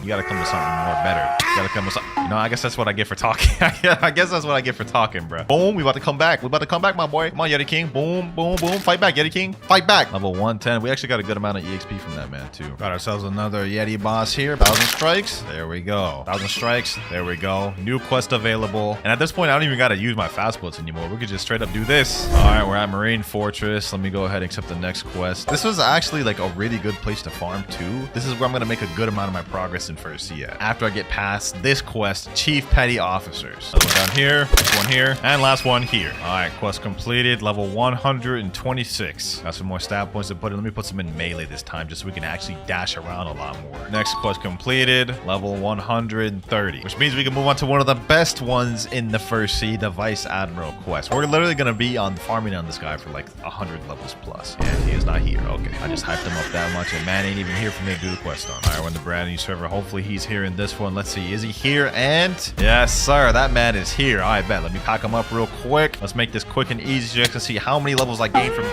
S1: You got to come with something more better. You got to come with something. You know, I guess that's what I get for talking. I guess that's what I get for talking, bro. Boom. We about to come back. My boy. Come on, Yeti King. Boom. Fight back, Yeti King. Fight back. Level 110. We actually got a good amount of EXP from that man, too. Got ourselves another Yeti boss here. 1,000 strikes. There we go. 1,000 strikes. There we go. New quest available. And at this point, I don't even got to use my fast boats anymore. We could just straight up do this. All right, we're at Marine Fortress. Let me go ahead and accept the next quest. This was actually like a really good place to farm too. This is where I'm going to make a good amount of my progress in first C at. After I get past this quest, Chief Petty Officers. Another one down here, next one here, and last one here. All right, quest completed. Level 126. Got some more stat points to put in. Let me put some in melee this time just so we can actually dash around a lot more. Next quest completed. Level 130, which means we can move on to one of the best ones in the first C, the Vice Admiral quest. We're literally going to be on farming on this guy for like 100 levels plus. And he is not here. Okay, I just hyped him up that much and man ain't even here for me to do the quest on. All right, we're in the brand new server. Hopefully he's here in this one. Let's see, is he here? And yes, sir, that man is here. All right, bet. Let me pack him up real quick. Let's make this quick and easy so you guys can see how many levels I gained from...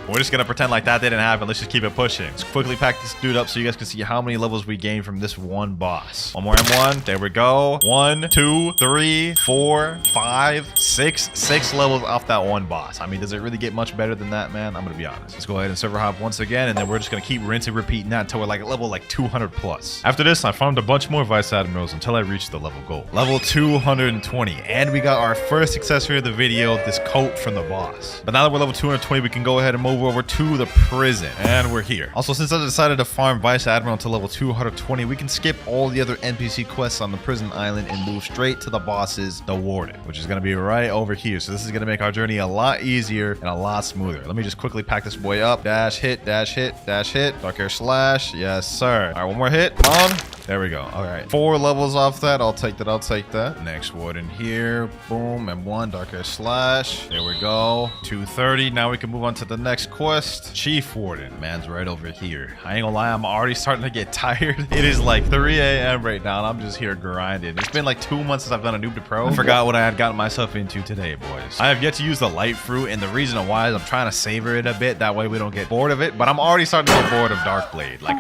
S1: We're just going to pretend like that didn't happen. Let's just keep it pushing. Let's quickly pack this dude up so you guys can see how many levels we gained from this one boss. One more M1. There we go. 1, 2, 3, 4, 5, 6. 6 levels off that one boss. I mean, does it really get much better than that, man? I'm going to be honest. Let's go ahead and server hop once again, and then we're just going to keep rinsing, repeating that until we're like at level like 200 plus. After this, I farmed a bunch more Vice Admirals until I reached the level goal. Level 220. And we got our first accessory of the video, this coat from the boss. But now that we're level 220, we can go ahead and move over to the prison, and we're here. Also, since I decided to farm Vice Admiral to level 220, we can skip all the other NPC quests on the prison island and move straight to the bosses, the Warden, which is going to be right over here. So this is going to make our journey a lot easier and a lot smoother. Let me just quickly pack this boy up. Dash hit, dash hit, dash hit. Dark Air Slash. Yes, sir. All right, one more hit. Come on. There we go. All right, 4 levels off that. I'll take that. Next Warden here. Boom, and 1 Dark Air Slash. There we go. 230. Now we can move on to the next quest. Chief Warden. Man's right over here. I ain't gonna lie, I'm already starting to get tired. It is like 3 a.m. right now, and I'm just here grinding. It's been like 2 months since I've done a noob to pro. I forgot what I had gotten myself into today, boys. I have yet to use the light fruit, and the reason why is I'm trying to savor it a bit. That way we don't get bored of it, but I'm already starting to get bored of Dark Blade. Like...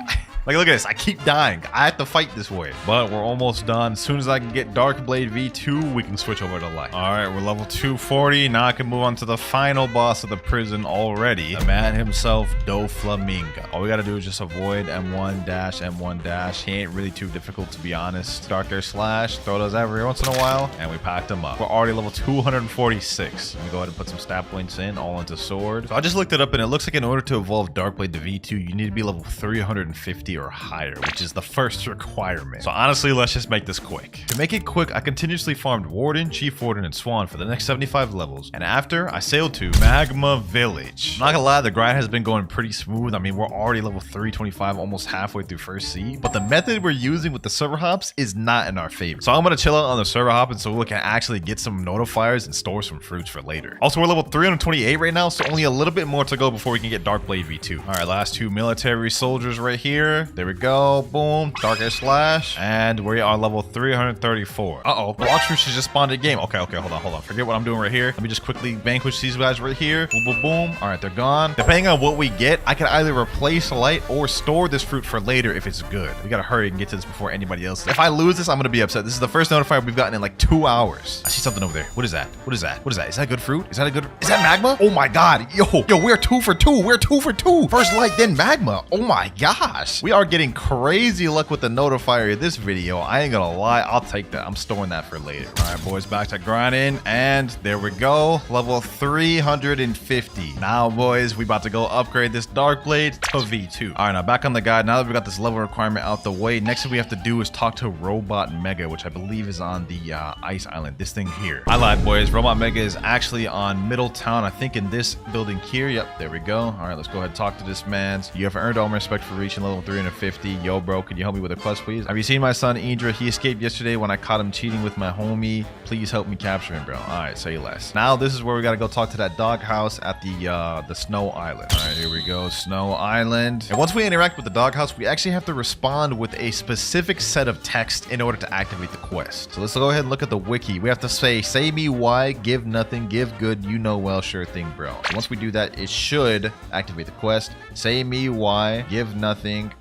S1: Like, look at this. I keep dying. I have to fight this way. But we're almost done. As soon as I can get Dark Blade V2, we can switch over to light. All right, we're level 240. Now I can move on to the final boss of the prison already. The man himself, Doflamingo. All we got to do is just avoid M1 dash, M1 dash. He ain't really too difficult, to be honest. Dark Air Slash. Throw those every once in a while. And we packed him up. We're already level 246. Let me go ahead and put some stat points in, all into sword. So I just looked it up, and it looks like in order to evolve Darkblade to V2, you need to be level 350 or higher, which is the first requirement. So honestly, let's just make this quick. To make it quick, I continuously farmed Warden, Chief Warden, and Swan for the next 75 levels. And after, I sailed to Magma Village. I'm not gonna lie, the grind has been going pretty smooth. I mean, we're already level 325, almost halfway through first seed. But the method we're using with the server hops is not in our favor. So I'm gonna chill out on the server hop, and so we can actually get some notifiers and store some fruits for later. Also, we're level 328 right now, so only a little bit more to go before we can get Darkblade V2. All right, last two military soldiers right here. There we go. Boom. Dark Air Slash. And we are level 334. Uh-oh. Blox fruits just spawned in game. Okay, hold on. Forget what I'm doing right here. Let me just quickly vanquish these guys right here. Boom, boom, boom. All right, they're gone. Depending on what we get, I can either replace light or store this fruit for later if it's good. We gotta hurry and get to this before anybody else. If I lose this, I'm gonna be upset. This is the first notifier we've gotten in like 2 hours. I see something over there. What is that? What is that? Is that good fruit? Is that magma? Oh my god. Yo, we're 2 for 2. We're 2 for 2. First light, then magma. Oh my gosh. We are getting crazy luck with the notifier of this video. I ain't gonna lie. I'll take that. I'm storing that for later. All right, boys, back to grinding. And there we go. Level 350. Now, boys, we about to go upgrade this Darkblade to V2. All right, now back on the guide. Now that we got this level requirement out the way, next thing we have to do is talk to Robot Mega, which I believe is on the ice island. This thing here. I lied, boys. Robot Mega is actually on Middletown. I think in this building here. Yep, there we go. All right, let's go ahead and talk to this man. You have earned all my respect for reaching level 350. Yo, bro, can you help me with a quest, please? Have you seen my son, Indra? He escaped yesterday when I caught him cheating with my homie. Please help me capture him, bro. All right, say less. Now, this is where we got to go talk to that doghouse at the Snow Island. All right, here we go. Snow Island. And once we interact with the doghouse, we actually have to respond with a specific set of text in order to activate the quest. So let's go ahead and look at the wiki. We have to say me why, give nothing, give good, you know well, sure thing, bro. So once we do that, it should activate the quest. Say me why, give nothing,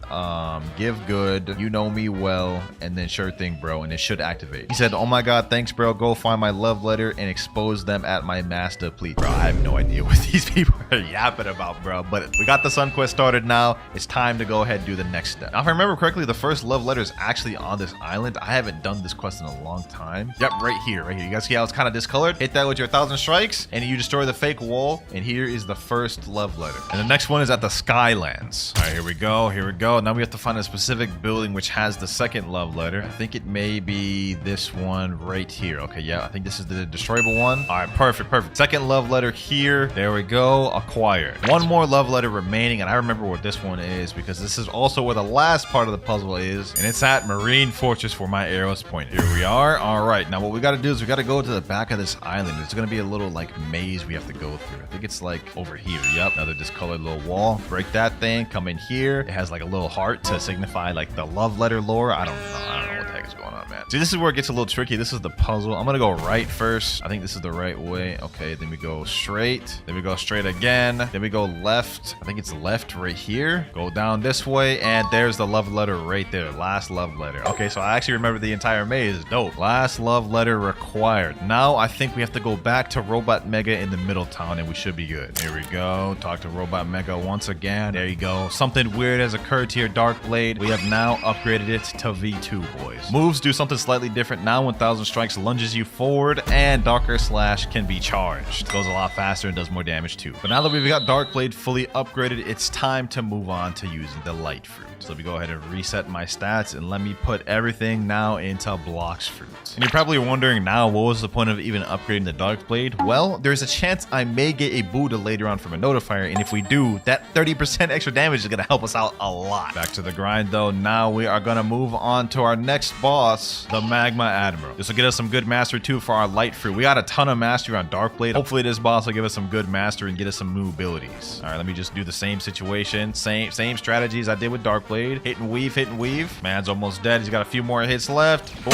S1: give good, you know me well, and then sure thing, bro, and it should activate. He said, oh my god, thanks, bro. Go find my love letter and expose them at my master, please. Bro, I have no idea what these people are yapping about, bro, but we got the sun quest started now. It's time to go ahead and do the next step. Now, if I remember correctly, the first love letter is actually on this island. I haven't done this quest in a long time. Yep, right here. You guys see how it's kind of discolored? Hit that with your 1,000 strikes and you destroy the fake wall, and here is the first love letter. And the next one is at the Skylands. All right, here we go. Now we have to find a specific building which has the second love letter. I think it may be this one right here. Okay, yeah, I think this is the destroyable one. All right, perfect. Second love letter here. There we go. Acquired. One more love letter remaining, and I remember what this one is because this is also where the last part of the puzzle is, and it's at Marine Fortress where my arrows point. Here we are. All right, now what we got to do is we got to go to the back of this island. There's going to be a little like maze we have to go through. I think it's like over here. Yep, another discolored little wall. Break that thing. Come in here. It has like a little heart to signify like the love letter lore. I don't know what the heck is going on, man. See, this is where it gets a little tricky. This is the puzzle. I'm gonna go right first. I think this is the right way. Okay, then we go straight. Then we go straight again. Then we go left. I think it's left right here. Go down this way, and there's the love letter right there. Last love letter. Okay, so I actually remember the entire maze. Dope. Last love letter required. Now I think we have to go back to Robot Mega in the Middletown, and we should be good. Here we go. Talk to Robot Mega once again. There you go. Something weird has occurred to your Darkblade. We have now upgraded it to V2, boys. Moves do something slightly different. Now 1,000 strikes lunges you forward, and Dark Air Slash can be charged. It goes a lot faster and does more damage too. But now that we've got Darkblade fully upgraded, it's time to move on to using the light fruit. So let me go ahead and reset my stats, and let me put everything now into Blox fruit. And you're probably wondering now, what was the point of even upgrading the Darkblade? Well, there's a chance I may get a Buddha later on from a notifier, and if we do, that 30% extra damage is going to help us out a lot. Back to the grind though. Now we are going to move on to our next boss, the Magma Admiral. This will get us some good mastery too for our light fruit. We got a ton of mastery on Darkblade. Hopefully this boss will give us some good mastery and get us some new abilities. All right, let me just do the same situation. Same strategies I did with Darkblade. Hit and weave. Man's almost dead. He's got a few more hits left. Boom.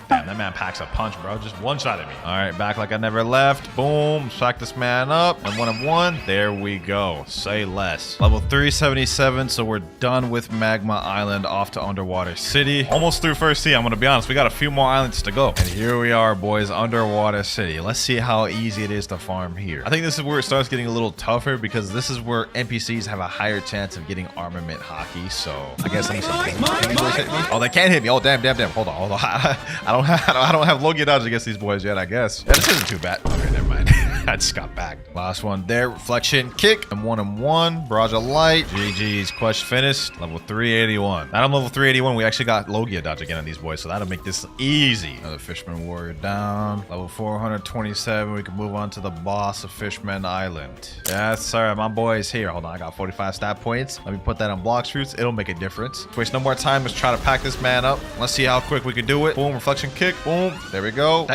S1: Damn. Damn, that man packs a punch, bro. Just one-shotted me. All right, back like I never left. Boom. Smack this man up. And 1 of 1. There we go. Say less. Level 377. So we're done with Magma Island, off to Underwater City. Almost through first sea. I'm gonna be honest. We got a few more islands to go. And here we are, boys. Underwater City. Let's see how easy it is to farm here. I think this is where it starts getting a little tougher because this is where NPCs have a higher chance of getting armament hockey. So I guess let me see. Can these boys hit me? Oh, they can't hit me. Oh, damn. Hold on. I don't have Logia dodge against these boys yet, I guess. Yeah, this isn't too bad. Okay, never mind. I just got back. Last one there. Reflection kick. I'm 1 and 1. Barrage of light. GG's. Quest finished. Level 381. Now I'm level 381. We actually got Logia dodge again on these boys, so that'll make this easy. Another Fisherman Warrior down. Level 427. We can move on to the boss of Fishman Island. Yes, sir. My boy's here. Hold on. I got 45 stat points. Let me put that on Blox fruits. It'll make a difference. Waste no more time. Let's try to pack this man up. Let's see how quick we can do it. Boom. Reflection kick. Boom. There we go.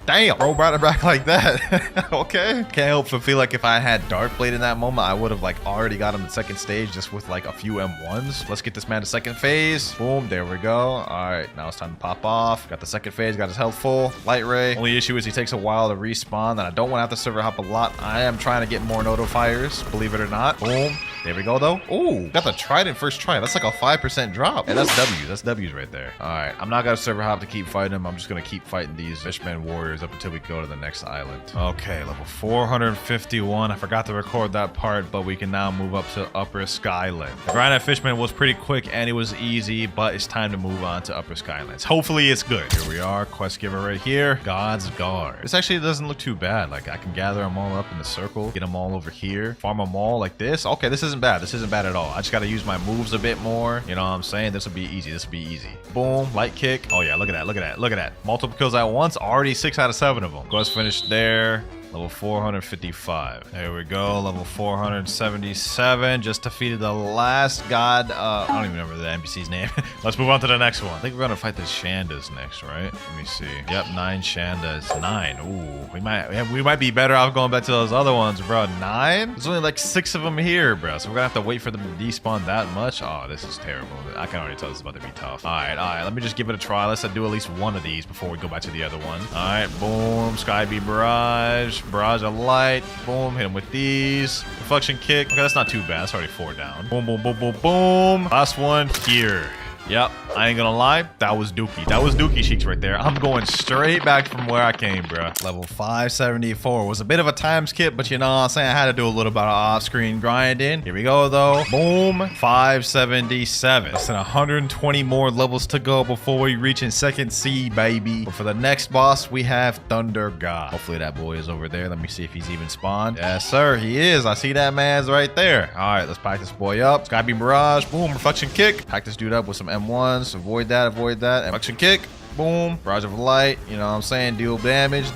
S1: Damn, bro, brought it back like that. Okay. Can't help but feel like if I had Dark Blade in that moment, I would have like already got him to second stage just with like a few M1s. Let's get this man to second phase. Boom, there we go. All right, now it's time to pop off. Got the second phase, got his health full. Light ray. Only issue is he takes a while to respawn, and I don't want to have to server hop a lot. I am trying to get more notifiers, believe it or not. Boom. There we go, though. Ooh, got the trident first try. That's like a 5% drop. And that's W's. That's W's right there. All right, I'm not going to server hop to keep fighting him. I'm just going to keep fighting these Fishman Warriors up until we go to the next island. Okay, level 451. I forgot to record that part, but we can now move up to Upper Skyland. The grind at Fishman was pretty quick and it was easy, but it's time to move on to Upper Skylands. Hopefully it's good. Here we are. Quest giver right here. God's Guard. This actually doesn't look too bad. Like I can gather them all up in the circle, get them all over here, farm them all like this. Okay, this isn't bad. This isn't bad at all. I just got to use my moves a bit more. You know what I'm saying? This will be easy. This will be easy. Boom. Light kick. Oh yeah, look at that. Look at that. Look at that. Multiple kills at once. Already 6 out of 7 of them. Quest finished there. Level 455. There we go. Level 477. Just defeated the last god. I don't even remember the NPC's name. Let's move on to the next one. I think we're gonna fight the Shandas next, right? Let me see. Yep, 9 Shandas. 9. Ooh, we might be better off going back to those other ones, bro. 9? There's only like 6 of them here, bro. So we're gonna have to wait for them to despawn that much. Oh, this is terrible. I can already tell this is about to be tough. All right. Let me just give it a try. Let's do at least one of these before we go back to the other one. All right, boom. Sky Bee Barrage. Barrage of light. Boom. Hit him with these. Reflection kick. Okay, that's not too bad. That's already 4 down. Boom, boom, boom, boom, boom. Last one here. Yep, I ain't gonna lie, that was dookie. That was dookie cheeks right there. I'm going straight back from where I came, bro. Level 574 was a bit of a time skip, but you know what I'm saying? I had to do a little bit of off-screen grinding. Here we go, though. Boom, 577. Less than 120 more levels to go before we reach in second sea, baby. But for the next boss, we have Thunder God. Hopefully that boy is over there. Let me see if he's even spawned. Yes, sir, he is. I see that man's right there. All right, let's pack this boy up. Sky Beam Barrage. Boom, Reflection Kick. Pack this dude up with some M1s. Avoid that. Reflection kick. Boom. Barrage of light. You know what I'm saying? Deal damage.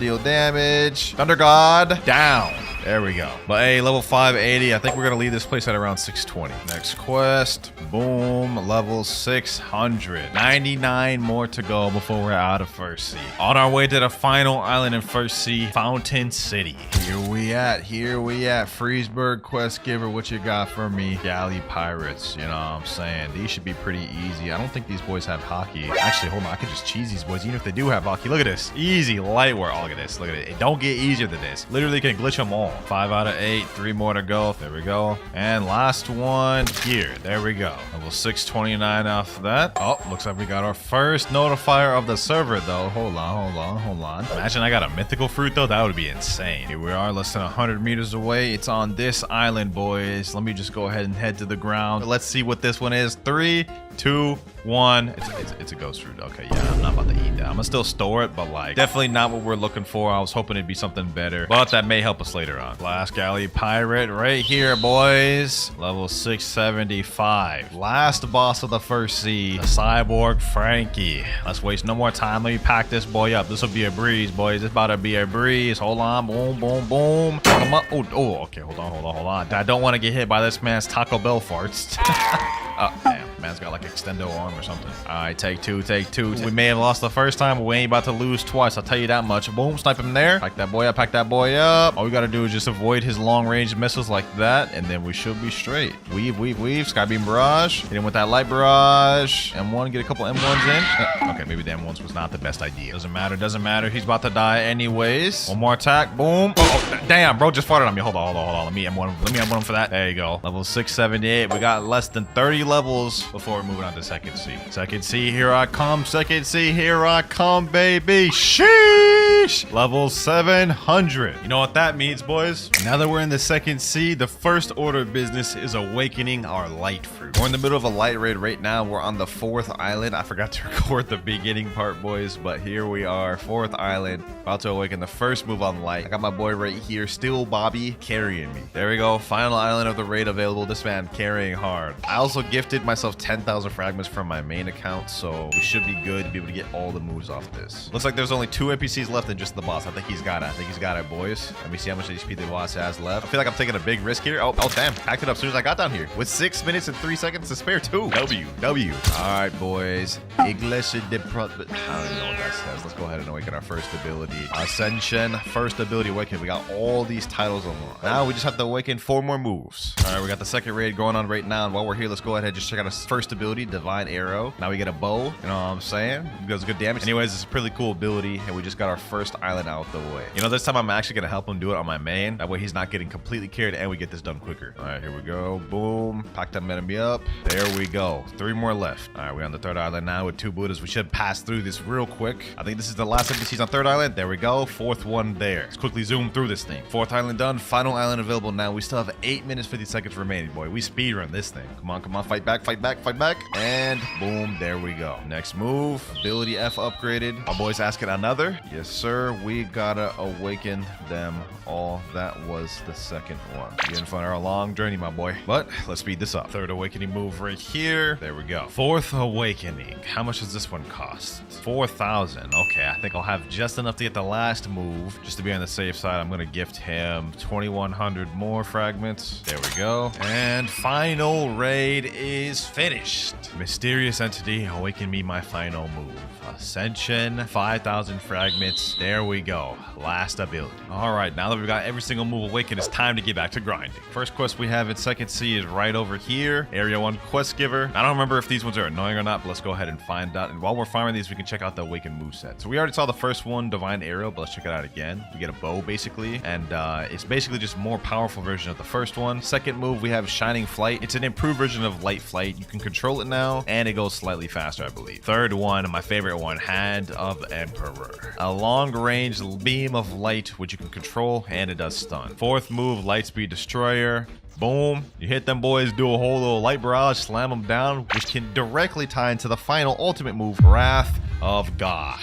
S1: Thunder God. Down. There we go. But hey, level 580. I think we're going to leave this place at around 620. Next quest. Boom. Level 600. 99 more to go before we're out of First Sea. On our way to the final island in First Sea, Fountain City. Here we at. Freesburg quest giver. What you got for me? Galley Pirates. You know what I'm saying? These should be pretty easy. I don't think these boys have hockey. Actually, hold on. I could just cheese these boys even if they do have hockey. Look at this. Easy light work. Oh, look at this. Look at it. It don't get easier than this. Literally can glitch them all. 5 out of 8. 3 more to go. There we go. And last one here. There we go. Level 629 off that. Oh, looks like we got our first notifier of the server, though. Hold on. Imagine I got a mythical fruit, though. That would be insane. Here we are, less than 100 meters away. It's on this island, boys. Let me just go ahead and head to the ground. Let's see what this one is. 3, 2, 1. It's a ghost fruit. Okay, yeah, I'm not about to eat that. I'm gonna still store it, but like definitely not what we're looking for. I was hoping it'd be something better, but that may help us later on. Last Galley Pirate right here, boys. Level 675. Last boss of the First Sea, the Cyborg Frankie. Let's waste no more time. Let me pack this boy up. This will be a breeze, boys. It's about to be a breeze. Hold on. Boom, boom, boom. Come up. Oh, okay. Hold on. I don't want to get hit by this man's Taco Bell farts. Oh, damn. Man's got like extendo arm or something. All right, take two, take two. We may have lost the first time, but we ain't about to lose twice. I'll tell you that much. Boom, snipe him there. Pack that boy up, pack that boy up. All we gotta do is just avoid his long range missiles like that, and then we should be straight. Weave, weave, weave. Skybeam barrage. Hit him with that light barrage. M1, get a couple M1s in. Okay, maybe the M1s was not the best idea. Doesn't matter, doesn't matter. He's about to die anyways. One more attack. Boom. Oh, damn, bro, just farted on me. Hold on, hold on, hold on. Let me M1 for that. There you go. Level 678. We got less than 30 levels before we're moving on to second C. Second C, here I come. Second C, here I come, baby. Sheesh. Level 700. You know what that means, boys? Now that we're in the second C, the first order of business is awakening our light fruit. We're in the middle of a light raid right now. We're on the 4th island. I forgot to record the beginning part, boys, but here we are, 4th island, about to awaken the first move on light. I got my boy right here, still Bobby, carrying me. There we go. Final island of the raid available. This man carrying hard. I also gifted myself 10,000 fragments from my main account, so we should be good to be able to get all the moves off this. Looks like there's only 2 NPCs left and just the boss. I think he's got it. I think he's got it, boys. Let me see how much HP the boss has left. I feel like I'm taking a big risk here. Oh, damn. Packed it up as soon as I got down here. With 6 minutes and 3 seconds to spare, too. W. All right, boys. Iglesia de Pro... I don't even know what that says. Let's go ahead and awaken our first ability. Ascension. First ability awaken. We got all these titles unlocked. Now we just have to awaken 4 more moves. All right, we got the second raid going on right now. And while we're here, let's go ahead and just check out our first ability, Divine Arrow. Now we get a bow. You know what I'm saying? It does good damage. Anyways, it's a pretty cool ability. And we just got our first island out the way. You know, this time I'm actually going to help him do it on my main. That way he's not getting completely carried and we get this done quicker. All right, here we go. Boom. Pack that enemy up. There we go. 3 more left. All right, we're on the 3rd island now with 2 Buddhas. We should pass through this real quick. I think this is the last NPCs on 3rd island. There we go. 4th one there. Let's quickly zoom through this thing. 4th island done. Final island available now. We still have 8 minutes, 50 seconds remaining, boy. We speedrun this thing. Come on, come on. Fight back, fight back, fight back. And boom, there we go. Next move. Ability F upgraded. Our boy's asking another. Yes, sir. We gotta awaken them all. That was the second one. You're in for a long journey, my boy. But let's speed this up. 3rd awakening move right here. There we go. 4th awakening. How much does this one cost? 4,000. Okay, I think I'll have just enough to get the last move. Just to be on the safe side, I'm gonna gift him 2,100 more fragments. There we go. And final raid is finished. Mysterious entity, awaken me my final move. Ascension, 5,000 fragments. There we go. Last ability. All right, now that we've got every single move awakened, it's time to get back to grinding. First quest we have in second C is right over here. Area 1 quest giver. I don't remember if these ones are annoying or not, but let's go ahead and find out. And while we're farming these, we can check out the awakened moveset. So we already saw the first one, Divine Arrow, but let's check it out again. We get a bow basically, and it's basically just more powerful version of the first one. Second move, we have Shining Flight. It's an improved version of Light Flight. You can control it now, and it goes slightly faster, I believe. Third one, my favorite one, Hand of Emperor. A long-range beam of light, which you can control, and it does stun. Fourth move, Lightspeed Destroyer. Boom. You hit them boys, do a whole little light barrage, slam them down, which can directly tie into the final ultimate move, Wrath of God.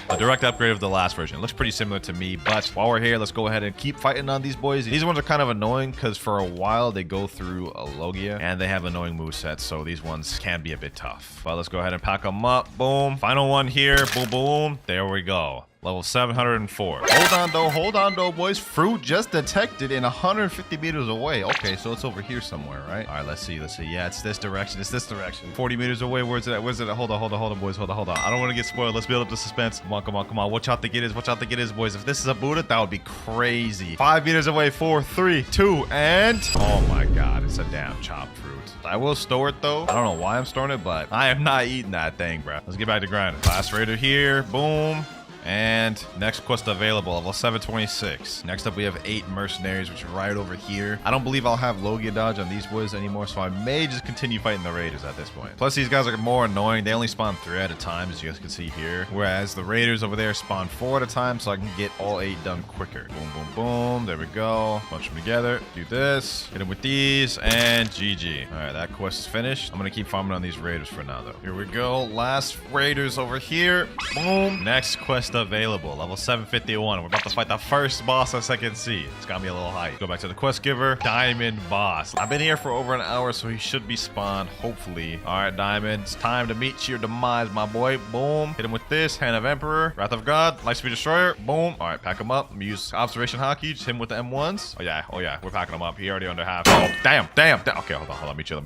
S1: A direct upgrade of the last version. It looks pretty similar to me, but while we're here, let's go ahead and keep fighting on these boys. These ones are kind of annoying because for a while they go through a Logia and they have annoying movesets, so these ones can be a bit tough. But let's go ahead and pack them up. Boom. Final one here. Boom, boom. There we go. Level 704. Hold on though, boys. Fruit just detected in 150 meters away. Okay, so it's over here somewhere, right? All right, let's see. Yeah, it's this direction. 40 meters away. Where's it at? Hold on, boys. Hold on. I don't want to get spoiled. Let's build up the suspense. Come on. Watch out, think it is, boys. If this is a Buddha, that would be crazy. 5 meters away. 4, 3, 2, and oh my God, it's a damn chopped fruit. I will store it though. I don't know why I'm storing it, but I am not eating that thing, bro. Let's get back to grinding. Last raider here. Boom. And next quest available, level 726. Next up, we have 8 mercenaries, which are right over here. I don't believe I'll have Logia dodge on these boys anymore, so I may just continue fighting the raiders at this point. Plus, these guys are more annoying. They only spawn 3 at a time, as you guys can see here. Whereas the raiders over there spawn 4 at a time, so I can get all 8 done quicker. Boom, boom, boom. There we go. Bunch them together. Do this. Hit them with these, and GG. All right, that quest is finished. I'm going to keep farming on these raiders for now, though. Here we go. Last raiders over here. Boom. Next quest quest available. Level 751. We're about to fight the first boss of Second Sea. It's got me a little hype. Go back to the quest giver. Diamond boss. I've been here for over an hour, so he should be spawned, hopefully. All right, Diamond. It's time to meet your demise, my boy. Boom. Hit him with this. Hand of Emperor. Wrath of God. Lightspeed Destroyer. Boom. All right, pack him up. Let me use Observation Hockey. Just hit him with the M1s. Oh, yeah. We're packing him up. He already under half. Oh, damn. Okay, hold on. Let me chill.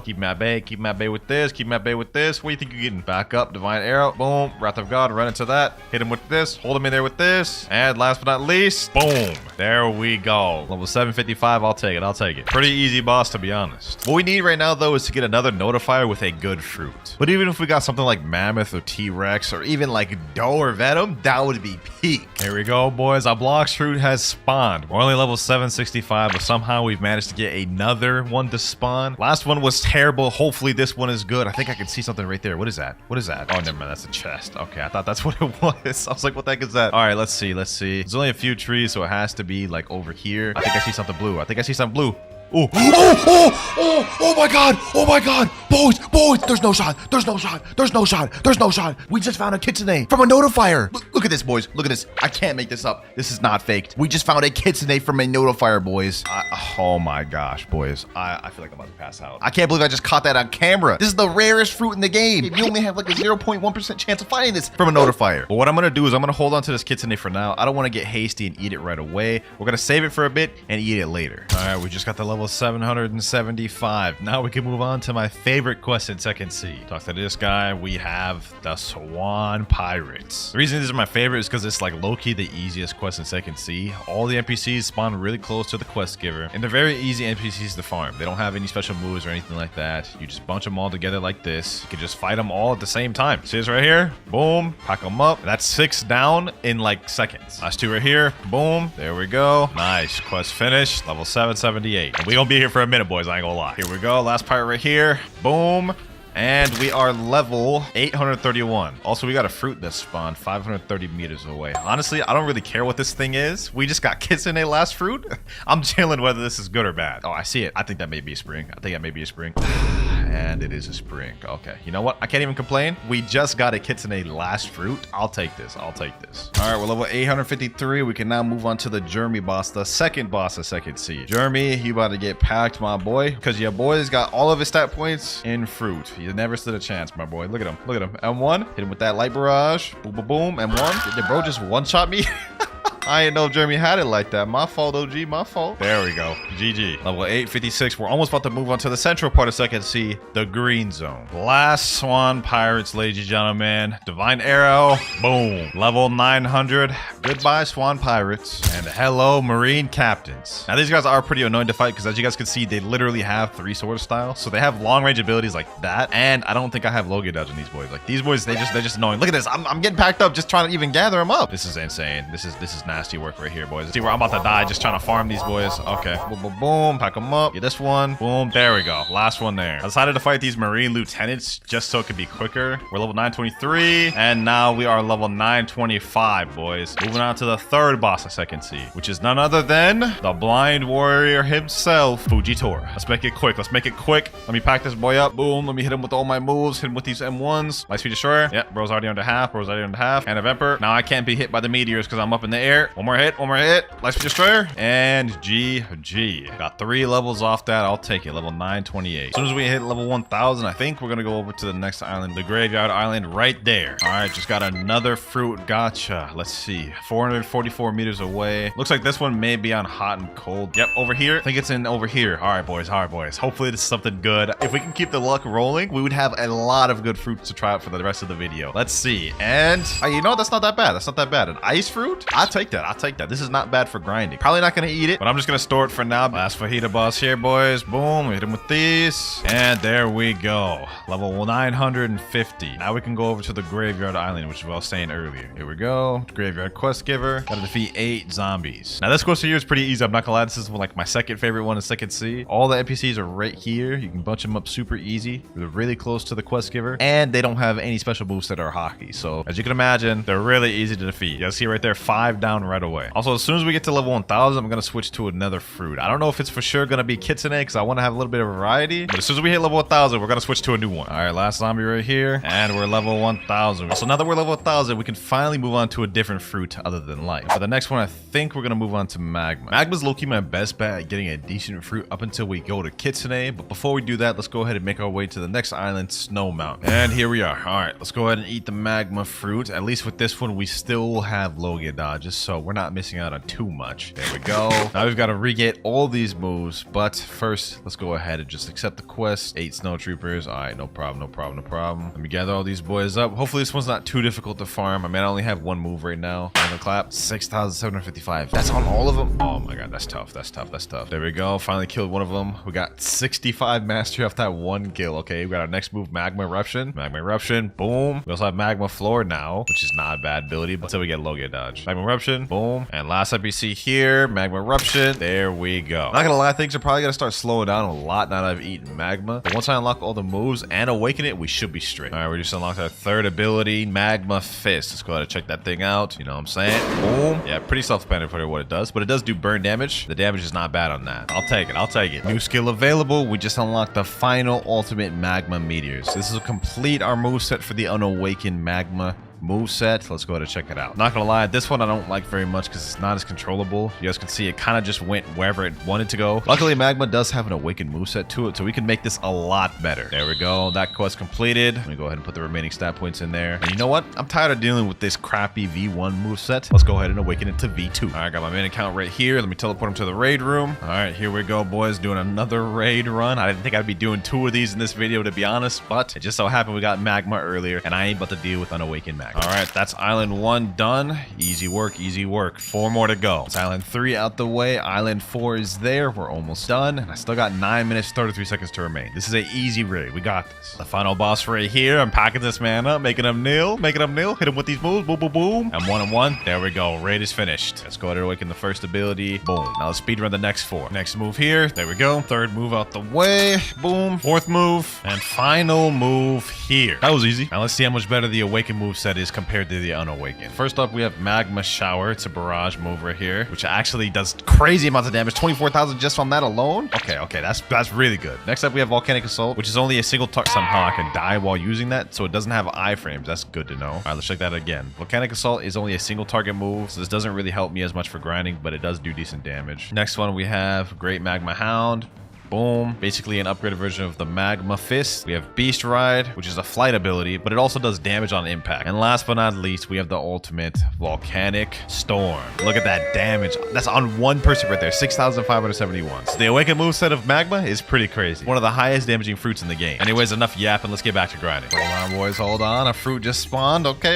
S1: Keep him at bay. Keep him at bay with this. Keep him at bay with this. What do you think you're getting? Back up. Divine Arrow. Boom. Wrath of God. Run into that. Hit him with this. Hold him in there with this. And last but not least, boom. There we go. Level 755. I'll take it. Pretty easy boss, to be honest. What we need right now, though, is to get another notifier with a good fruit. But even if we got something like Mammoth or T-Rex or even like Doe or Venom, that would be peak. Here we go, boys. Our Blox fruit has spawned. We're only level 765, but somehow we've managed to get another one to spawn. Last one was terrible. Hopefully this one is good. I think I can see something right there. What is that? Oh, never mind. That's a chest. Okay, I thought that's what it was. I was like, what the heck is that? All right, let's see. There's only a few trees, so it has to be like over here. I think I see something blue. Oh my god, boys, there's no shot. We just found a kitsune from a notifier. Look at this, boys. Look at this. I can't make this up. This is not faked. We just found a kitsune from a notifier, boys. Oh my gosh, boys. I feel like I'm about to pass out. I can't believe I just caught that on camera. This is the rarest fruit in the game. You only have like a 0.1% chance of finding this from a notifier. But what I'm gonna do is I'm gonna hold on to this kitsune for now. I don't want to get hasty and eat it right away. We're gonna save it for a bit and eat it later. All right, we just got the level 775. Now we can move on to my favorite quest in Second Sea. Talk to this guy. We have the Swan Pirates. The reason these are my favorite is because it's like low-key the easiest quest in Second Sea. All the NPCs spawn really close to the quest giver, and they're very easy NPCs to farm. They don't have any special moves or anything like that. You just bunch them all together like this. You can just fight them all at the same time. See this right here? Boom. Pack them up. That's 6 down in like seconds. Last 2 right here. Boom. There we go. Nice. Quest finished. Level 778. And we gonna be here for a minute, boys. I ain't gonna lie. Here we go. Last pirate right here. Boom. And we are level 831. Also, we got a fruit that spawned 530 meters away. Honestly, I don't really care what this thing is. We just got kitsune last fruit. I'm chilling whether this is good or bad. Oh, I see it. I think that may be a spring. And it is a spring. Okay. You know what? I can't even complain. We just got a kitsune last fruit. I'll take this. All right, we're level 853. We can now move on to the Jeremy boss, the second boss of Second Sea. Jeremy, you about to get packed, my boy, because your boy's got all of his stat points in fruit. He never stood a chance, my boy. Look at him. M1. Hit him with that light barrage. Boom, boom, boom. M1. Did bro just one-shot me? I didn't know if Jeremy had it like that. My fault, OG. My fault. There we go. GG. Level 856. We're almost about to move on to the central part of Second Sea, the green zone. Last Swan Pirates, ladies and gentlemen. Divine Arrow. Boom. Level 900. Goodbye, Swan Pirates. And hello, Marine Captains. Now, these guys are pretty annoying to fight because, as you guys can see, they literally have 3 sword styles. So they have long-range abilities like that. And I don't think I have Logia dodge on these boys. Like, these boys, they're just annoying. Look at this. I'm getting packed up just trying to even gather them up. This is insane. This is nasty work right here, boys. See where I'm about to die just trying to farm these boys. Okay. Boom, boom, boom. Pack them up. Get this one. Boom. There we go. Last one there. I decided to fight these Marine Lieutenants just so it could be quicker. We're level 923. And now we are level 925, boys. Moving on to the third boss of Second Sea, which is none other than the Blind Warrior himself, Fujitora. Let's make it quick. Let me pack this boy up. Boom. Let me hit him with all my moves. Hit him with these M1s. Lightspeed Destroyer. Yep. Bro's already under half. Hand of Emperor. Now I can't be hit by the meteors because I'm up in the air. One more hit. Lightspeed Destroyer. And GG. Got 3 levels off that. I'll take it. Level 928. As soon as we hit level 1000, I think we're going to go over to the next island, the Graveyard Island right there. All right. Just got another fruit. Gotcha. Let's see. 444 meters away. Looks like this one may be on hot and cold. Yep. Over here. I think it's in over here. All right, boys. Hopefully this is something good. If we can keep the luck rolling, we would have a lot of good fruits to try out for the rest of the video. Let's see. And you know, that's not that bad. An ice fruit? I'll take that. This is not bad for grinding. Probably not going to eat it, but I'm just going to store it for now. Last fajita boss here, boys. Boom. We hit him with these. And there we go. Level 950. Now we can go over to the Graveyard Island, which I was saying earlier. Here we go. Graveyard Quest Giver. Gotta defeat 8 zombies. Now this quest here is pretty easy. I'm not gonna lie. This is like my second favorite one in Second Sea. All the NPCs are right here. You can bunch them up super easy. They're really close to the quest giver, and they don't have any special moves that are hockey. So as you can imagine, they're really easy to defeat. You guys see right there, 5 down right away. Also, as soon as we get to level 1000, I'm going to switch to another fruit. I don't know if it's for sure going to be kitsune because I want to have a little bit of variety. But as soon as we hit level 1000, we're going to switch to a new one. All right, last zombie right here. And we're level 1000. So now that we're level 1000, we can finally move on to a different fruit other than life. For the next one, I think we're going to move on to magma. Magma's low-key my best bet at getting a decent fruit up until we go to kitsune. But before we do that, let's go ahead and make our way to the next island, Snow Mountain. And here we are. All right, let's go ahead and eat the magma fruit. At least with this one, we still have Logia dodges, so we're not missing out on too much. There we go. Now we've got to re-get all these moves, but first, let's go ahead and just accept the quest. 8 snow troopers. All right, no problem, no problem, no problem. Let me gather all these boys up. Hopefully this one's not too difficult to farm. I mean, I only have one move right now. I'm gonna clap. 6,755. That's on all of them? Oh my god, that's tough, that's tough, that's tough. There we go. Finally killed one of them. We got 65 mastery off that one kill. Okay, we got our next move, Magma Eruption. Magma Eruption, boom. We also have Magma Floor now, which is not a bad ability, but until we get Logia dodge. Magma Eruption, boom. And last up you see here, Magma Eruption. There we go. Not gonna lie, things are probably gonna start slowing down a lot now that I've eaten Magma. But once I unlock all the moves and awaken it, we should be straight. All right, we just unlocked our third ability, Magma Fist. Let's go ahead and check that thing out. You know what I'm saying? Boom. Yeah, pretty self-explanatory what it does, but it does do burn damage. The damage is not bad on that. I'll take it. I'll take it. New skill available. We just unlocked the final ultimate Magma Meteors. This will complete our moveset for the unawakened Magma moveset. Let's go ahead and check it out. Not gonna lie, this one I don't like very much because it's not as controllable. You guys can see it kind of just went wherever it wanted to go. Luckily, Magma does have an awakened moveset to it, so we can make this a lot better. There we go. That quest completed. Let me go ahead and put the remaining stat points in there. And you know what? I'm tired of dealing with this crappy V1 moveset. Let's go ahead and awaken it to V2. All right, got my main account right here. Let me teleport him to the raid room. All right, here we go, boys. Doing another raid run. I didn't think I'd be doing 2 of these in this video, to be honest, but it just so happened we got Magma earlier, and I ain't about to deal with unawakened Magma. All right, that's Island 1 done. Easy work, easy work. 4 more to go. It's Island 3 out the way. Island 4 is there. We're almost done. And I still got 9 minutes, 33 seconds to remain. This is an easy raid. We got this. The final boss right here. I'm packing this man up, making him kneel, making him kneel. Hit him with these moves. Boom, boom, boom. I'm 1 and 1. There we go. Raid is finished. Let's go ahead and awaken the first ability. Boom. Now let's speedrun the next 4. Next move here. There we go. Third move out the way. Boom. Fourth move. And final move here. That was easy. Now let's see how much better the awakened move set is compared to the unawakened. First up, we have Magma Shower. It's a barrage move right here, which actually does crazy amounts of damage. 24,000 just on that alone. Okay, that's really good. Next up, we have Volcanic Assault, which is only a single target. Somehow I can die while using that, so it doesn't have iframes. That's good to know. All right, let's check that again. Volcanic Assault is only a single target move, so this doesn't really help me as much for grinding, but it does do decent damage. Next one, we have Great Magma Hound. Boom. Basically an upgraded version of the Magma Fist. We have Beast Ride, which is a flight ability, but it also does damage on impact. And last but not least, we have the ultimate Volcanic Storm. Look at that damage. That's on one person right there. 6,571. So the awakened moveset of Magma is pretty crazy. One of the highest damaging fruits in the game. Anyways, enough yapping. Let's get back to grinding. Hold on, boys. Hold on. A fruit just spawned. Okay.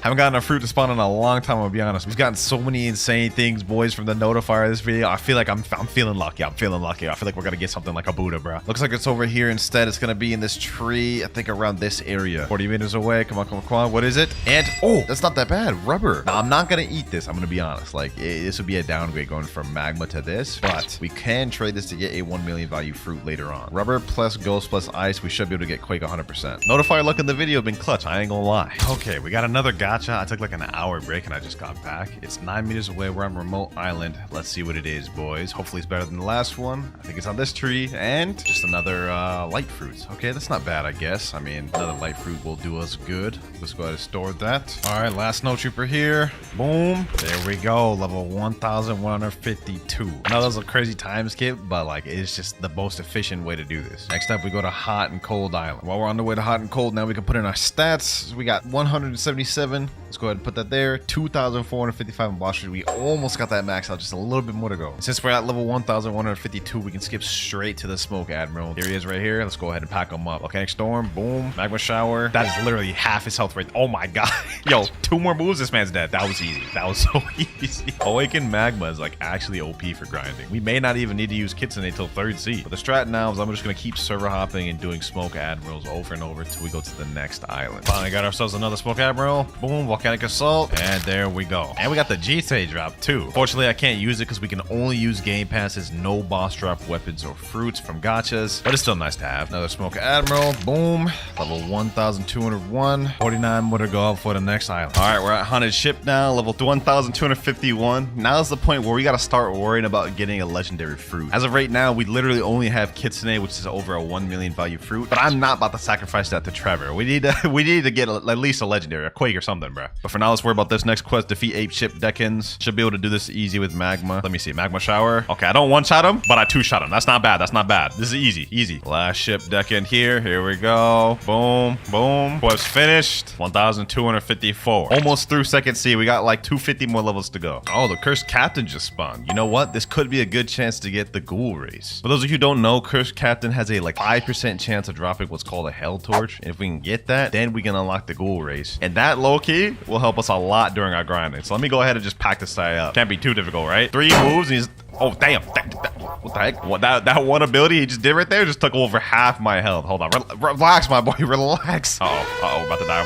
S1: Haven't gotten a fruit to spawn in a long time, I'll be honest. We've gotten so many insane things, boys, from the notifier of this video. I feel like I'm feeling lucky. I'm feeling lucky. I feel like we're gonna get something like a Buddha, bro. Looks like it's over here instead. It's gonna be in this tree, I think around this area. 40 meters away. Come on. What is it? And oh, that's not that bad. Rubber. Now, I'm not gonna eat this. I'm gonna be honest. Like, this would be a downgrade going from magma to this, but we can trade this to get a 1 million value fruit later on. Rubber plus ghost plus ice. We should be able to get Quake 100%. Notifier luck in the video been clutch. I ain't gonna lie. Okay, we got another gacha. I took like an hour break and I just got back. It's 9 meters away. We're on remote island. Let's see what it is, boys. Hopefully it's better than the last one. I think it's on this tree. And just another light fruit. Okay, that's not bad, I guess. I mean, another light fruit will do us good. Let's go ahead and store that. All right, last snow trooper here. Boom. There we go. Level 1,152. Now, that was a crazy time skip, but like, it's just the most efficient way to do this. Next up, we go to Hot and Cold Island. While we're on the way to Hot and Cold, now we can put in our stats. We got 177. Let's go ahead and put that there. 2,455 in boss. We almost got that max out. Just a little bit more to go. Since we're at level 1,152, we can skip straight to the Smoke Admiral. Here he is right here. Let's go ahead and pack him up. Volcanic Storm. Boom. Magma Shower. That is literally half his health right. Oh my god. Yo, 2 more moves. This man's dead. That was easy. That was so easy. Awakened Magma is like actually OP for grinding. We may not even need to use Kitsune till 3rd seed. But the strat now is I'm just going to keep server hopping and doing Smoke Admirals over and over until we go to the next island. Finally got ourselves another Smoke Admiral. Boom. Volcanic Assault. And there we go. And we got the G-Tay drop too. Fortunately, I can't use it because we can only use Game Passes, no boss drop weapons or fruits from gachas, but it's still nice to have. Another Smoke Admiral, boom. Level 1,201. 49 more to go up for the next island. All right, we're at Haunted Ship now, level 1,251. Now's the point where we gotta start worrying about getting a legendary fruit. As of right now, we literally only have Kitsune, which is over a 1 million value fruit, but I'm not about to sacrifice that to Trevor. We need to get at least a legendary, a Quake or something, bro. But for now, let's worry about this next quest. Defeat Ape Ship Decans. Should be able to do this easy with Magma. Let me see, Magma Shower. Okay, I don't one-shot him, but I two-shot him. That's not bad, that's not bad. This is easy, easy. Last ship Decan here we go. Boom, boom. Quest finished. 1,254. Almost through second C. We got like 250 more levels to go. Oh, the Cursed Captain just spawned. You know what? This could be a good chance to get the Ghoul Race. For those of you who don't know, Cursed Captain has a like 5% chance of dropping what's called a Hell Torch. And if we can get that, then we can unlock the Ghoul Race. And that low-key will help us a lot during our grinding. So let me go ahead and just pack this guy up. Can't be too difficult, right? 3 moves and he's... Oh, damn. What the heck? What, that one ability he just did right there just took over half my health. Hold on. Relax, my boy. Relax. Uh-oh. About to die.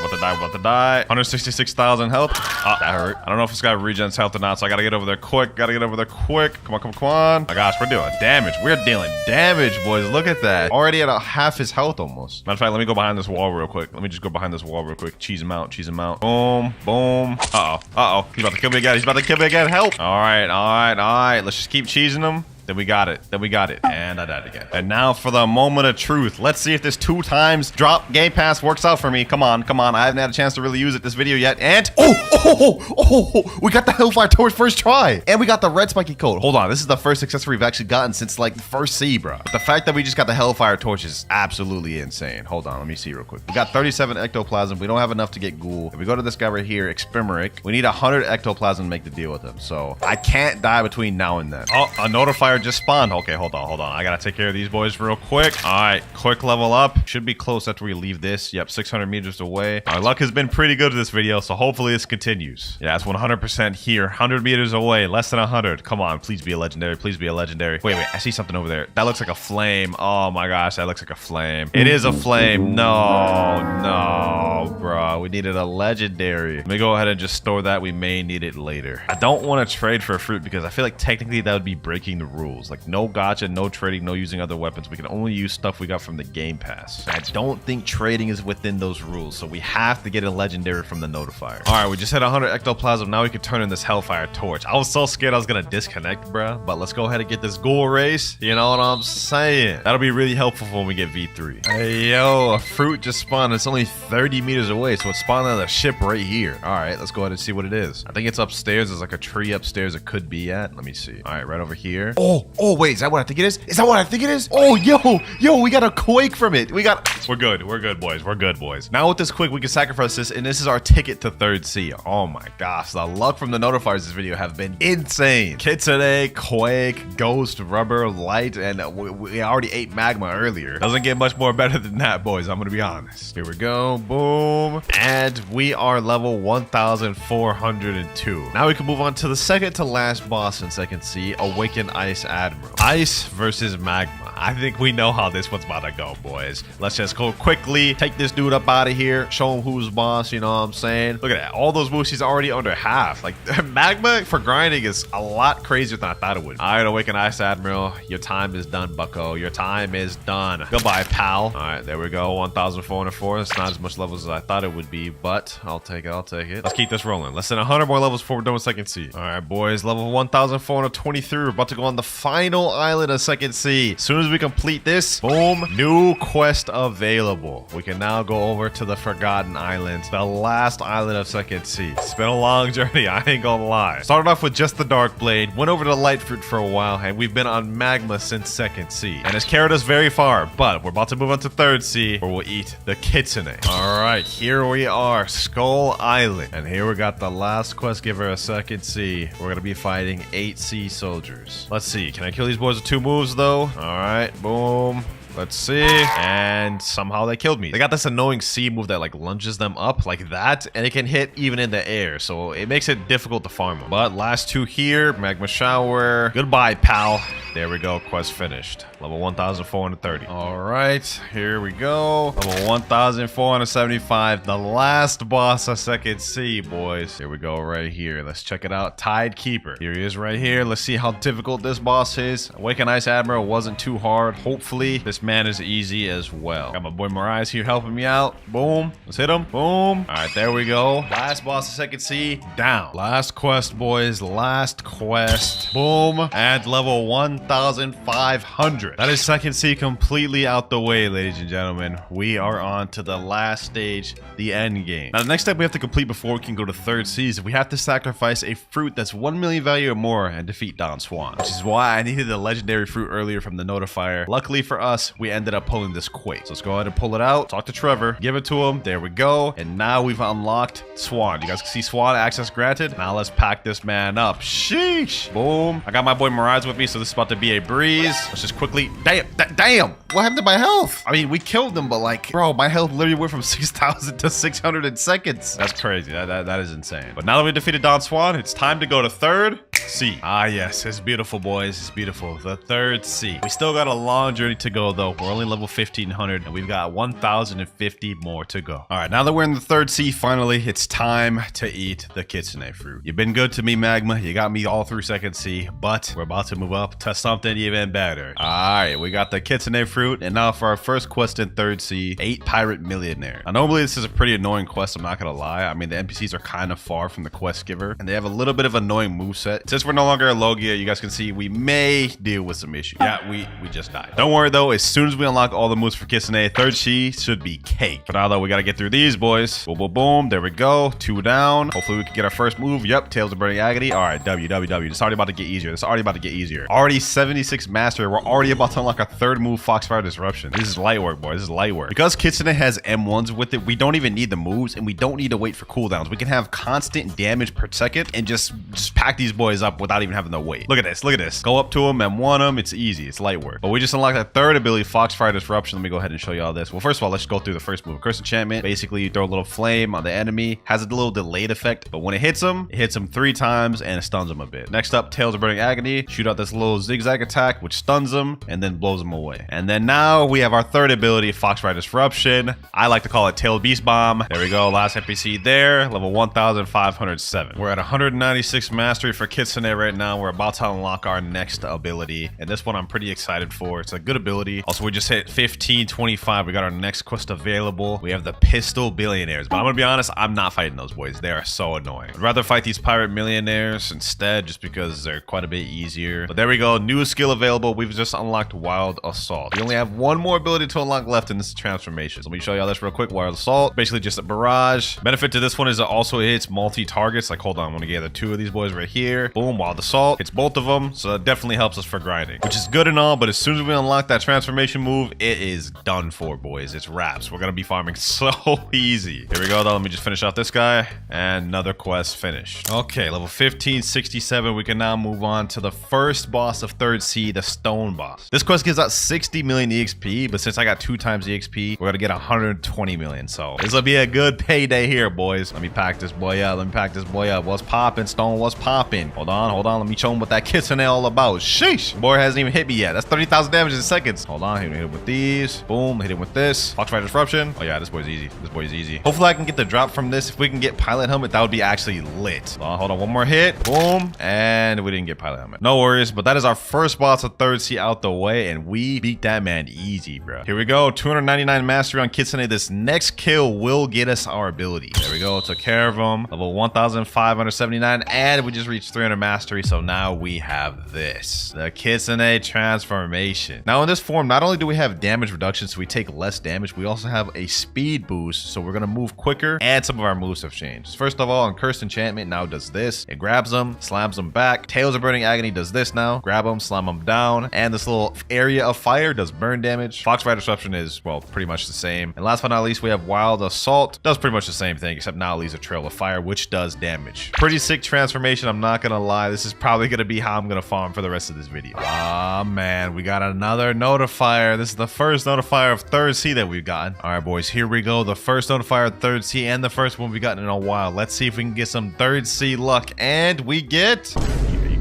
S1: 166,000 health. That hurt. I don't know if this guy regens health or not, so I gotta get over there quick. Come on. My gosh, we're doing damage. We're dealing damage, boys. Look at that. Already at half his health almost. Matter of fact, let me go behind this wall real quick. Cheese him out. Boom. Uh-oh. He's about to kill me again. Help. All right. Let's just keep cheesing him. Then we got it. And I died again. And now for the moment of truth. Let's see if this 2 times drop Game Pass works out for me. Come on. I haven't had a chance to really use it this video yet. And we got the Hellfire Torch first try. And we got the red spiky coat. Hold on. This is the first accessory we've actually gotten since like first C, bro. But the fact that we just got the Hellfire Torch is absolutely insane. Hold on. Let me see real quick. We got 37 ectoplasm. We don't have enough to get Ghoul. If we go to this guy right here, Experimeric, we need 100 ectoplasm to make the deal with him. So I can't die between now and then. Oh, a notifier just spawned. Okay, hold on. I gotta take care of these boys real quick. All right, quick level up. Should be close after we leave this. Yep, 600 meters away. Our luck has been pretty good this video, so hopefully this continues. Yeah, it's 100% here. 100 meters away, less than 100. Come on, please be a legendary. Wait, I see something over there. That looks like a flame. Oh my gosh, that looks like a flame. It is a flame. No, bro. We needed a legendary. Let me go ahead and just store that. We may need it later. I don't want to trade for a fruit because I feel like technically that would be breaking the rules. Like, no gacha, no trading, no using other weapons. We can only use stuff we got from the Game Pass. I don't think trading is within those rules, so we have to get a legendary from the notifier. All right, we just hit 100 ectoplasm. Now we can turn in this Hellfire Torch. I was so scared I was gonna disconnect, bro, but let's go ahead and get this Ghoul Race. You know what I'm saying? That'll be really helpful when we get V3. Hey, yo, a fruit just spawned. It's only 30 meters away, so it's spawned on the ship right here. All right, let's go ahead and see what it is. I think it's upstairs. There's like a tree upstairs it could be at. Let me see. All right, right over here. Oh, wait, is that what I think it is? Oh, yo, we got a Quake from it. We're good, boys. Now with this Quake, we can sacrifice this, and this is our ticket to 3rd C. Oh my gosh, the luck from the notifiers this video have been insane. Kitsune, Quake, Ghost, Rubber, Light, and we already ate Magma earlier. Doesn't get much more better than that, boys. I'm gonna be honest. Here we go, boom. And we are level 1,402. Now we can move on to the second to last boss in 2nd C, Awakened Ice Admiral. Ice versus Magma. I think we know how this one's about to go, boys. Let's just go quickly, take this dude up out of here, show him who's boss, you know what I'm saying? Look at that. All those moves, he's already under half. Like, Magma for grinding is a lot crazier than I thought it would. All right, Awakened Ice Admiral. Your time is done, bucko. Your time is done. Goodbye, pal. All right, there we go. 1,404. It's not as much levels as I thought it would be, but I'll take it. Let's keep this rolling. Less than 100 more levels before we're done with 2nd C. All right, boys. Level 1,423. We're about to go on the final island of 2nd C. As soon as we complete this, boom, new quest available. We can now go over to the Forgotten Islands, the last island of 2nd C. It's been a long journey, I ain't gonna lie. Started off with just the Dark Blade, went over to Light Fruit for a while, and we've been on Magma since 2nd C. And it's carried us very far, but we're about to move on to 3rd C, where we'll eat the Kitsune. All right, here we are, Skull Island. And here we got the last quest giver of 2nd C. We're gonna be fighting 8 C soldiers. Let's see, can I kill these boys with 2 moves though? All right, boom. Let's see. And somehow they killed me. They got this annoying C move that like lunges them up like that, and it can hit even in the air, so it makes it difficult to farm them. But last two here, magma shower. Goodbye, pal. There we go. Quest finished. Level 1,430. All right, here we go. Level 1,475. The last boss of Second C, boys. Here we go right here. Let's check it out. Tide Keeper. Here he is right here. Let's see how difficult this boss is. Awaken Ice Admiral wasn't too hard. Hopefully, this man is easy as well. Got my boy Mariah here helping me out. Boom. Let's hit him. Boom. All right, there we go. Last boss of Second C. Down. Last quest, boys. Last quest. Boom. At level 1,500. That is Second C completely out the way, ladies and gentlemen. We are on to the last stage, the end game. Now, the next step we have to complete before we can go to third C is we have to sacrifice a fruit that's 1 million value or more and defeat Don Swan, which is why I needed the legendary fruit earlier from the notifier. Luckily for us, we ended up pulling this quick. So let's go ahead and pull it out, talk to Trevor, give it to him. There we go. And now we've unlocked Swan. You guys can see Swan access granted. Now let's pack this man up. Sheesh. Boom. I got my boy Mirage with me, so this is about to be a breeze. Let's just quickly... Damn. What happened to my health? I mean, we killed them, but like, bro, my health literally went from 6,000 to 600 in seconds. That's crazy. That is insane. But now that we defeated Don Swan, it's time to go to third C. Ah, yes. It's beautiful, boys. It's beautiful. The third C. We still got a long journey to go, though. We're only level 1,500, and we've got 1,050 more to go. All right, now that we're in the third C, finally, it's time to eat the kitsune fruit. You've been good to me, Magma. You got me all through second C, but we're about to move up to something even better. All right, we got the kitsune fruit, and now for our first quest in third C, 8 Pirate Millionaire. Now, normally, this is a pretty annoying quest, I'm not gonna lie. I mean, the NPCs are kind of far from the quest giver, and they have a little bit of annoying moveset. Since we're no longer a Logia, you guys can see we may deal with some issues. Yeah, we just died. Don't worry, though. As soon as we unlock all the moves for Kitsune, third C should be cake. For now, though, we gotta get through these, boys. Boom, boom, boom. There we go. 2 down. Hopefully, we can get our first move. Yep, Tails of Burning Agony. All right, W. It's already about to get easier. Already 76 master. We're already about to unlock a third move, Foxfire Disruption. This is light work, boys. This is light work. Because Kitsune has M1s with it, we don't even need the moves, and we don't need to wait for cooldowns. We can have constant damage per second and just pack these boys up without even having to wait. Look at this. Look at this. Go up to them and M1 them. It's easy. It's light work. But we just unlocked that third ability, Foxfire Disruption. Let me go ahead and show you all this. Well, first of all, let's go through the first move. Curse Enchantment. Basically, you throw a little flame on the enemy. Has a little delayed effect, but when it hits them 3 times and it stuns them a bit. Next up, Tails of Burning Agony. Shoot out this little zigzag attack, which stuns them and then blows them away. And then now we have our third ability, Foxfire Disruption. I like to call it Tail Beast Bomb. There we go. Last NPC there. Level 1,507. We're at 196 mastery for Kitsune right now. We're about to unlock our next ability. And this one I'm pretty excited for. It's a good ability. Also, we just hit 1525. We got our next quest available. We have the Pistol Billionaires. But I'm going to be honest, I'm not fighting those boys. They are so annoying. I'd rather fight these Pirate Millionaires instead just because they're quite a bit easier. But there we go. New skill available. We've just unlocked Wild Assault. We only have one more ability to unlock left in this transformation. So let me show y'all this real quick. Wild Assault. Basically just a barrage. Benefit to this one is it also hits multi-targets. Like, hold on. I want to gather 2 of these boys right here. Boom. Wild Assault. Hits both of them. So that definitely helps us for grinding, which is good and all. But as soon as we unlock that transformation move, it is done for, boys. It's wraps. We're going to be farming so easy. Here we go, though. Let me just finish off this guy. And another quest finished. Okay, level 1567. We can now move on to the first boss of third C, the Stone Boss. This quest gives out 60 million EXP, but since I got 2 times EXP, we're going to get 120 million. So this will be a good payday here, boys. Let me pack this boy up. What's popping, Stone? What's popping? Hold on. Let me show him what that Kitsune all about. Sheesh. Boy hasn't even hit me yet. That's 30,000 damage in seconds. Hold on. Hit him with these. Boom. Hit him with this. Foxfire Disruption. Oh, yeah. This boy's easy. Hopefully, I can get the drop from this. If we can get Pilot Helmet, that would be actually lit. Hold on. One more hit. Boom. And we didn't get Pilot Helmet. No worries. But that is our first boss of third C out the way. And we beat that man easy, bro. Here we go. 299 mastery on Kitsune. This next kill will get us our ability. There we go. Took care of him. Level 1,579. And we just reached 300 mastery. So now we have this. The Kitsune transformation. Now in this form, not only do we have damage reduction, so we take less damage, we also have a speed boost. So we're going to move quicker. And some of our moves have changed. First of all, on Cursed Enchantment now does this. It grabs them, slams them back. Tails of Burning Agony does this now. Grab them, slam them down. And this little area of fire does burn damage. Foxfire Disruption is, well, pretty much the same. And last but not least, we have Wild Assault. Does pretty much the same thing, except now it leaves a trail of fire, which does damage. Pretty sick transformation, I'm not gonna lie. This is probably gonna be how I'm gonna farm for the rest of this video. Ah, man, we got another notifier. notifier. This is the first notifier of third C that we've gotten. All right, boys, here we go. The first notifier of third C and the first one we've gotten in a while. Let's see if we can get some third C luck. And we get...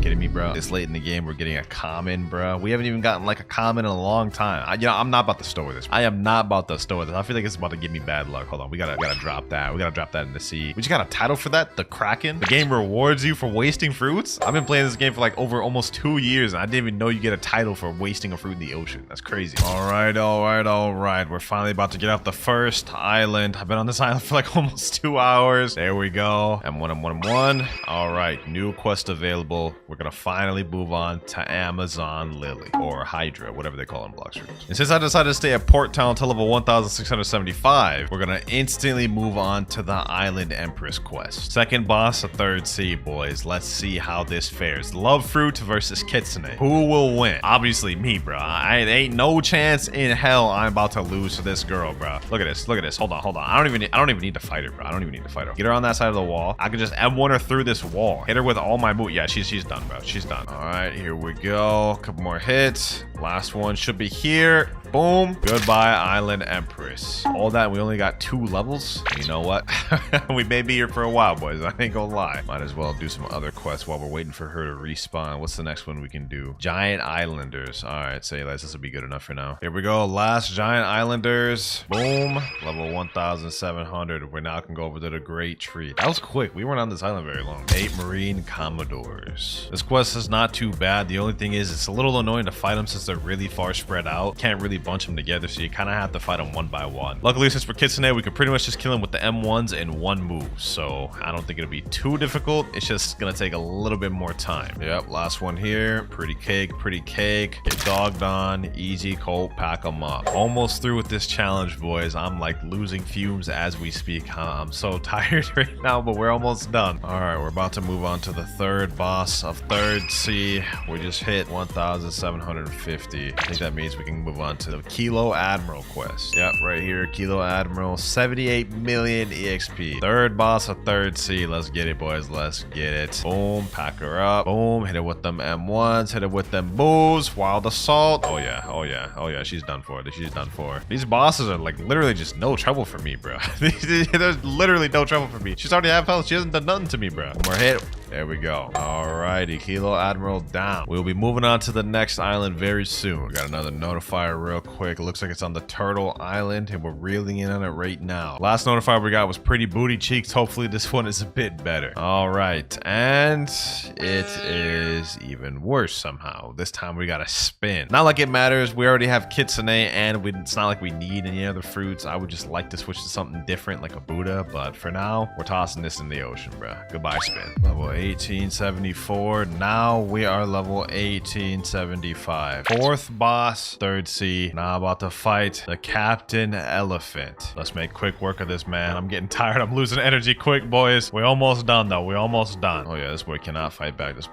S1: Kidding me, bro? This late in the game, we're getting a common, bro. We haven't even gotten like a common in a long time. I'm not about to store this. I am not about to store this. I feel like it's about to give me bad luck. Hold on, we gotta drop that. We gotta drop that in the sea. We just got a title for that, the Kraken. The game rewards you for wasting fruits. I've been playing this game for like over almost 2 years, and I didn't even know you get a title for wasting a fruit in the ocean. That's crazy. All right. We're finally about to get off the first island. I've been on this island for like almost 2 hours. There we go. M1. All right, new quest available. We're gonna finally move on to Amazon Lily, or Hydra, whatever they call it in Blox Fruits. And since I decided to stay at Port Town until level 1675, we're gonna instantly move on to the Island Empress quest. Second boss of third C, boys. Let's see how this fares. Love Fruit versus Kitsune. Who will win? Obviously me, bro. I ain't no chance in hell I'm about to lose to this girl, bro. Look at this. Hold on. I don't even need to fight her, bro. I don't even need to fight her. Get her on that side of the wall. I can just M1 her through this wall. Hit her with all my moves. Yeah, she's done, bro. She's done. All right, here we go. A couple more hits. Last one should be here. Boom. Goodbye, Island Empress. All that, we only got 2 levels. You know what? We may be here for a while, boys. I ain't gonna lie. Might as well do some other quests while we're waiting for her to respawn. What's the next one we can do? Giant Islanders. All right, say less. This will be good enough for now. Here we go. Last Giant Islanders. Boom. Level 1700. We now can go over to the Great Tree. That was quick. We weren't on this island very long. 8 Marine Commodores. This quest is not too bad. The only thing is it's a little annoying to fight them since they're really far spread out. Can't really bunch them together, so you kind of have to fight them one by one. Luckily, since we're Kitsune, we can pretty much just kill him with the M1s in one move, so I don't think it'll be too difficult. It's just gonna take a little bit more time. Yep, last one here. Pretty cake. Get dogged on. Easy, Colt, pack them up. Almost through with this challenge, boys. I'm like losing fumes as we speak. I'm so tired right now, but we're almost done. All right, we're about to move on to the third boss of third C. We just hit 1750. I think that means we can move on to the Kilo Admiral quest. Yep, right here, Kilo Admiral, 78 million EXP. Third boss of third C. Let's get it, boys. Let's get it. Boom, pack her up. Boom, hit it with them M1s, hit it with them moves. Wild Assault. Oh yeah, she's done for. These bosses are like literally just no trouble for me, bro. There's literally no trouble for me. She's already half health. She hasn't done nothing to me, bro. One more hit. There we go. Alrighty, Kilo Admiral down. We'll be moving on to the next island very soon. We got another notifier real quick. It looks like it's on the Turtle Island, and we're reeling in on it right now. Last notifier we got was pretty booty cheeks. Hopefully this one is a bit better. Alright, and it is even worse somehow. This time we got a spin. Not like it matters. We already have Kitsune, and it's not like we need any other fruits. I would just like to switch to something different like a Buddha, but for now, we're tossing this in the ocean, bro. Goodbye, spin. Level 1874. Now we are level 1875. Fourth boss, third C. Now about to fight the Captain Elephant. Let's make quick work of this, man. I'm getting tired. I'm losing energy quick, boys. We're almost done, though. We're almost done. Oh, yeah, this boy cannot fight back. Let's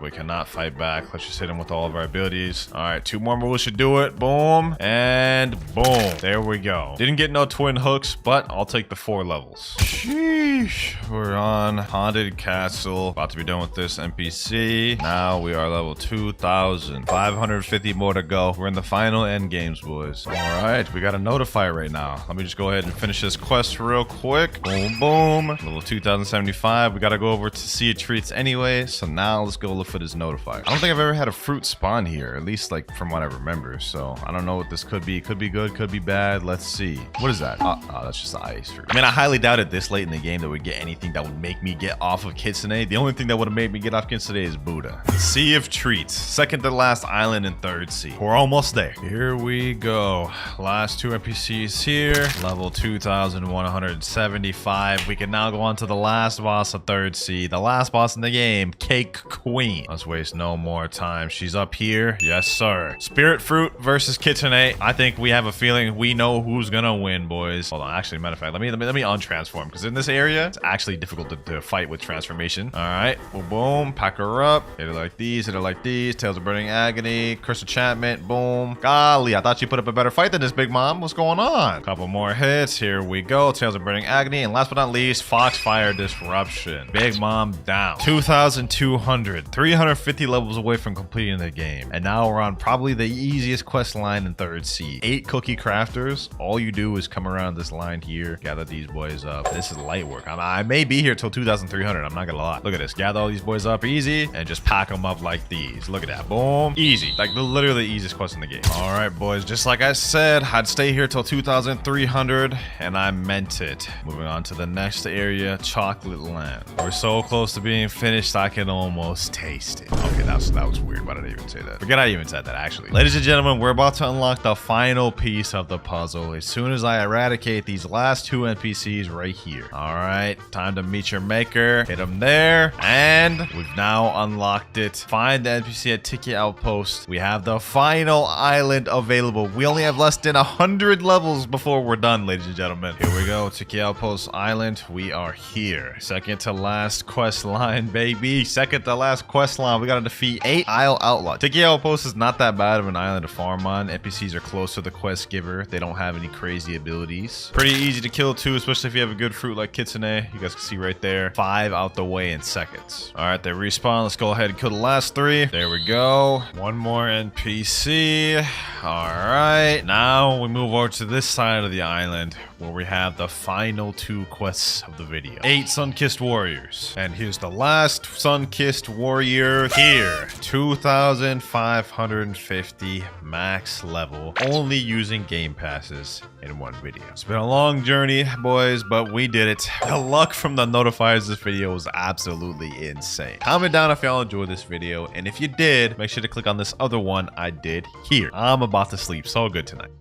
S1: just hit him with all of our abilities. All right, 2 more moves should do it. Boom. And boom. There we go. Didn't get no twin hooks, but I'll take the 4 levels. Sheesh. We're on Haunted Castle. About to be done with this NPC. Now we are level 2000. 550 more to go. We're in the final end games, boys. All right, we got a notifier right now. Let me just go ahead and finish this quest real quick. Boom, boom. Level 2075. We got to go over to Sea of Treats anyway. So now let's go look for this notifier. I don't think I've ever had a fruit spawn here, at least like from what I remember. So I don't know what this could be. Could be good, could be bad. Let's see. What is that? Oh, that's just the ice fruit. I mean, I highly doubted this late in the game that we'd get anything that would make me get off of Kitsune. The only thing that would have made me get off Kitsune is Buddha. Sea of Treats. Second to last island in third sea. We're almost there. Here we go. Last 2 NPCs here. Level 2175. We can now go on to the last boss of third sea. The last boss in the game, Cake Queen. Let's waste no more time. She's up here. Yes, sir. Spirit Fruit versus Kitsune. I think we have a feeling we know who's gonna win, boys. Hold on. Actually, matter of fact, let me untransform, because in this area, it's actually difficult to fight with transformation. All right. Boom, boom. Pack her up. Hit her like these. Hit her like these. Tales of Burning Agony. Curse Enchantment. Boom. Golly, I thought you put up a better fight than this, Big Mom. What's going on? Couple more hits. Here we go. Tales of Burning Agony. And last but not least, Foxfire Disruption. Big Mom down. 2,200. 350 levels away from completing the game. And now we're on probably the easiest quest line in 3rd Seed. 8 cookie crafters. All you do is come around this line here, gather these boys up. This is light work. I may be here till 2,300. I'm not gonna lie. Look at this. Gather all these boys up easy and just pack them up like these. Look at that. Boom. Easy. Like literally the easiest quest in the game. All right, boys. Just like I said, I'd stay here till 2,300 and I meant it. Moving on to the next area, Chocolate Land. We're so close to being finished, I can almost taste it. Okay, that was weird. Why did I even say that? Forget I even said that, actually. Ladies and gentlemen, we're about to unlock the final piece of the puzzle as soon as I eradicate these last 2 NPCs right here. All right, time to meet your maker. Hit them there. And we've now unlocked it. Find the NPC at Tiki Outpost. We have the final island available. We only have less than 100 levels before we're done, ladies and gentlemen. Here we go, Tiki Outpost Island. We are here. Second to last quest line, baby. Second to last quest line. We gotta defeat 8 Isle Outlaws. Tiki Outpost is not that bad of an island to farm on. NPCs are close to the quest giver. They don't have any crazy abilities. Pretty easy to kill too, especially if you have a good fruit like Kitsune. You guys can see right there. 5 out the way in seconds. All right, they respawn. Let's go ahead and kill the last 3. There we go. One more NPC. All right, now we move over to this side of the island where we have the final 2 quests of the video. 8 Sun-Kissed Warriors. And here's the last Sun-Kissed Warrior here. 2,550 max level, only using game passes in 1 video. It's been a long journey, boys, but we did it. The luck from the notifiers this video was absolutely insane. Comment down if y'all enjoyed this video, and if you did, make sure to click on this other one I did here. I'm about to sleep so good tonight.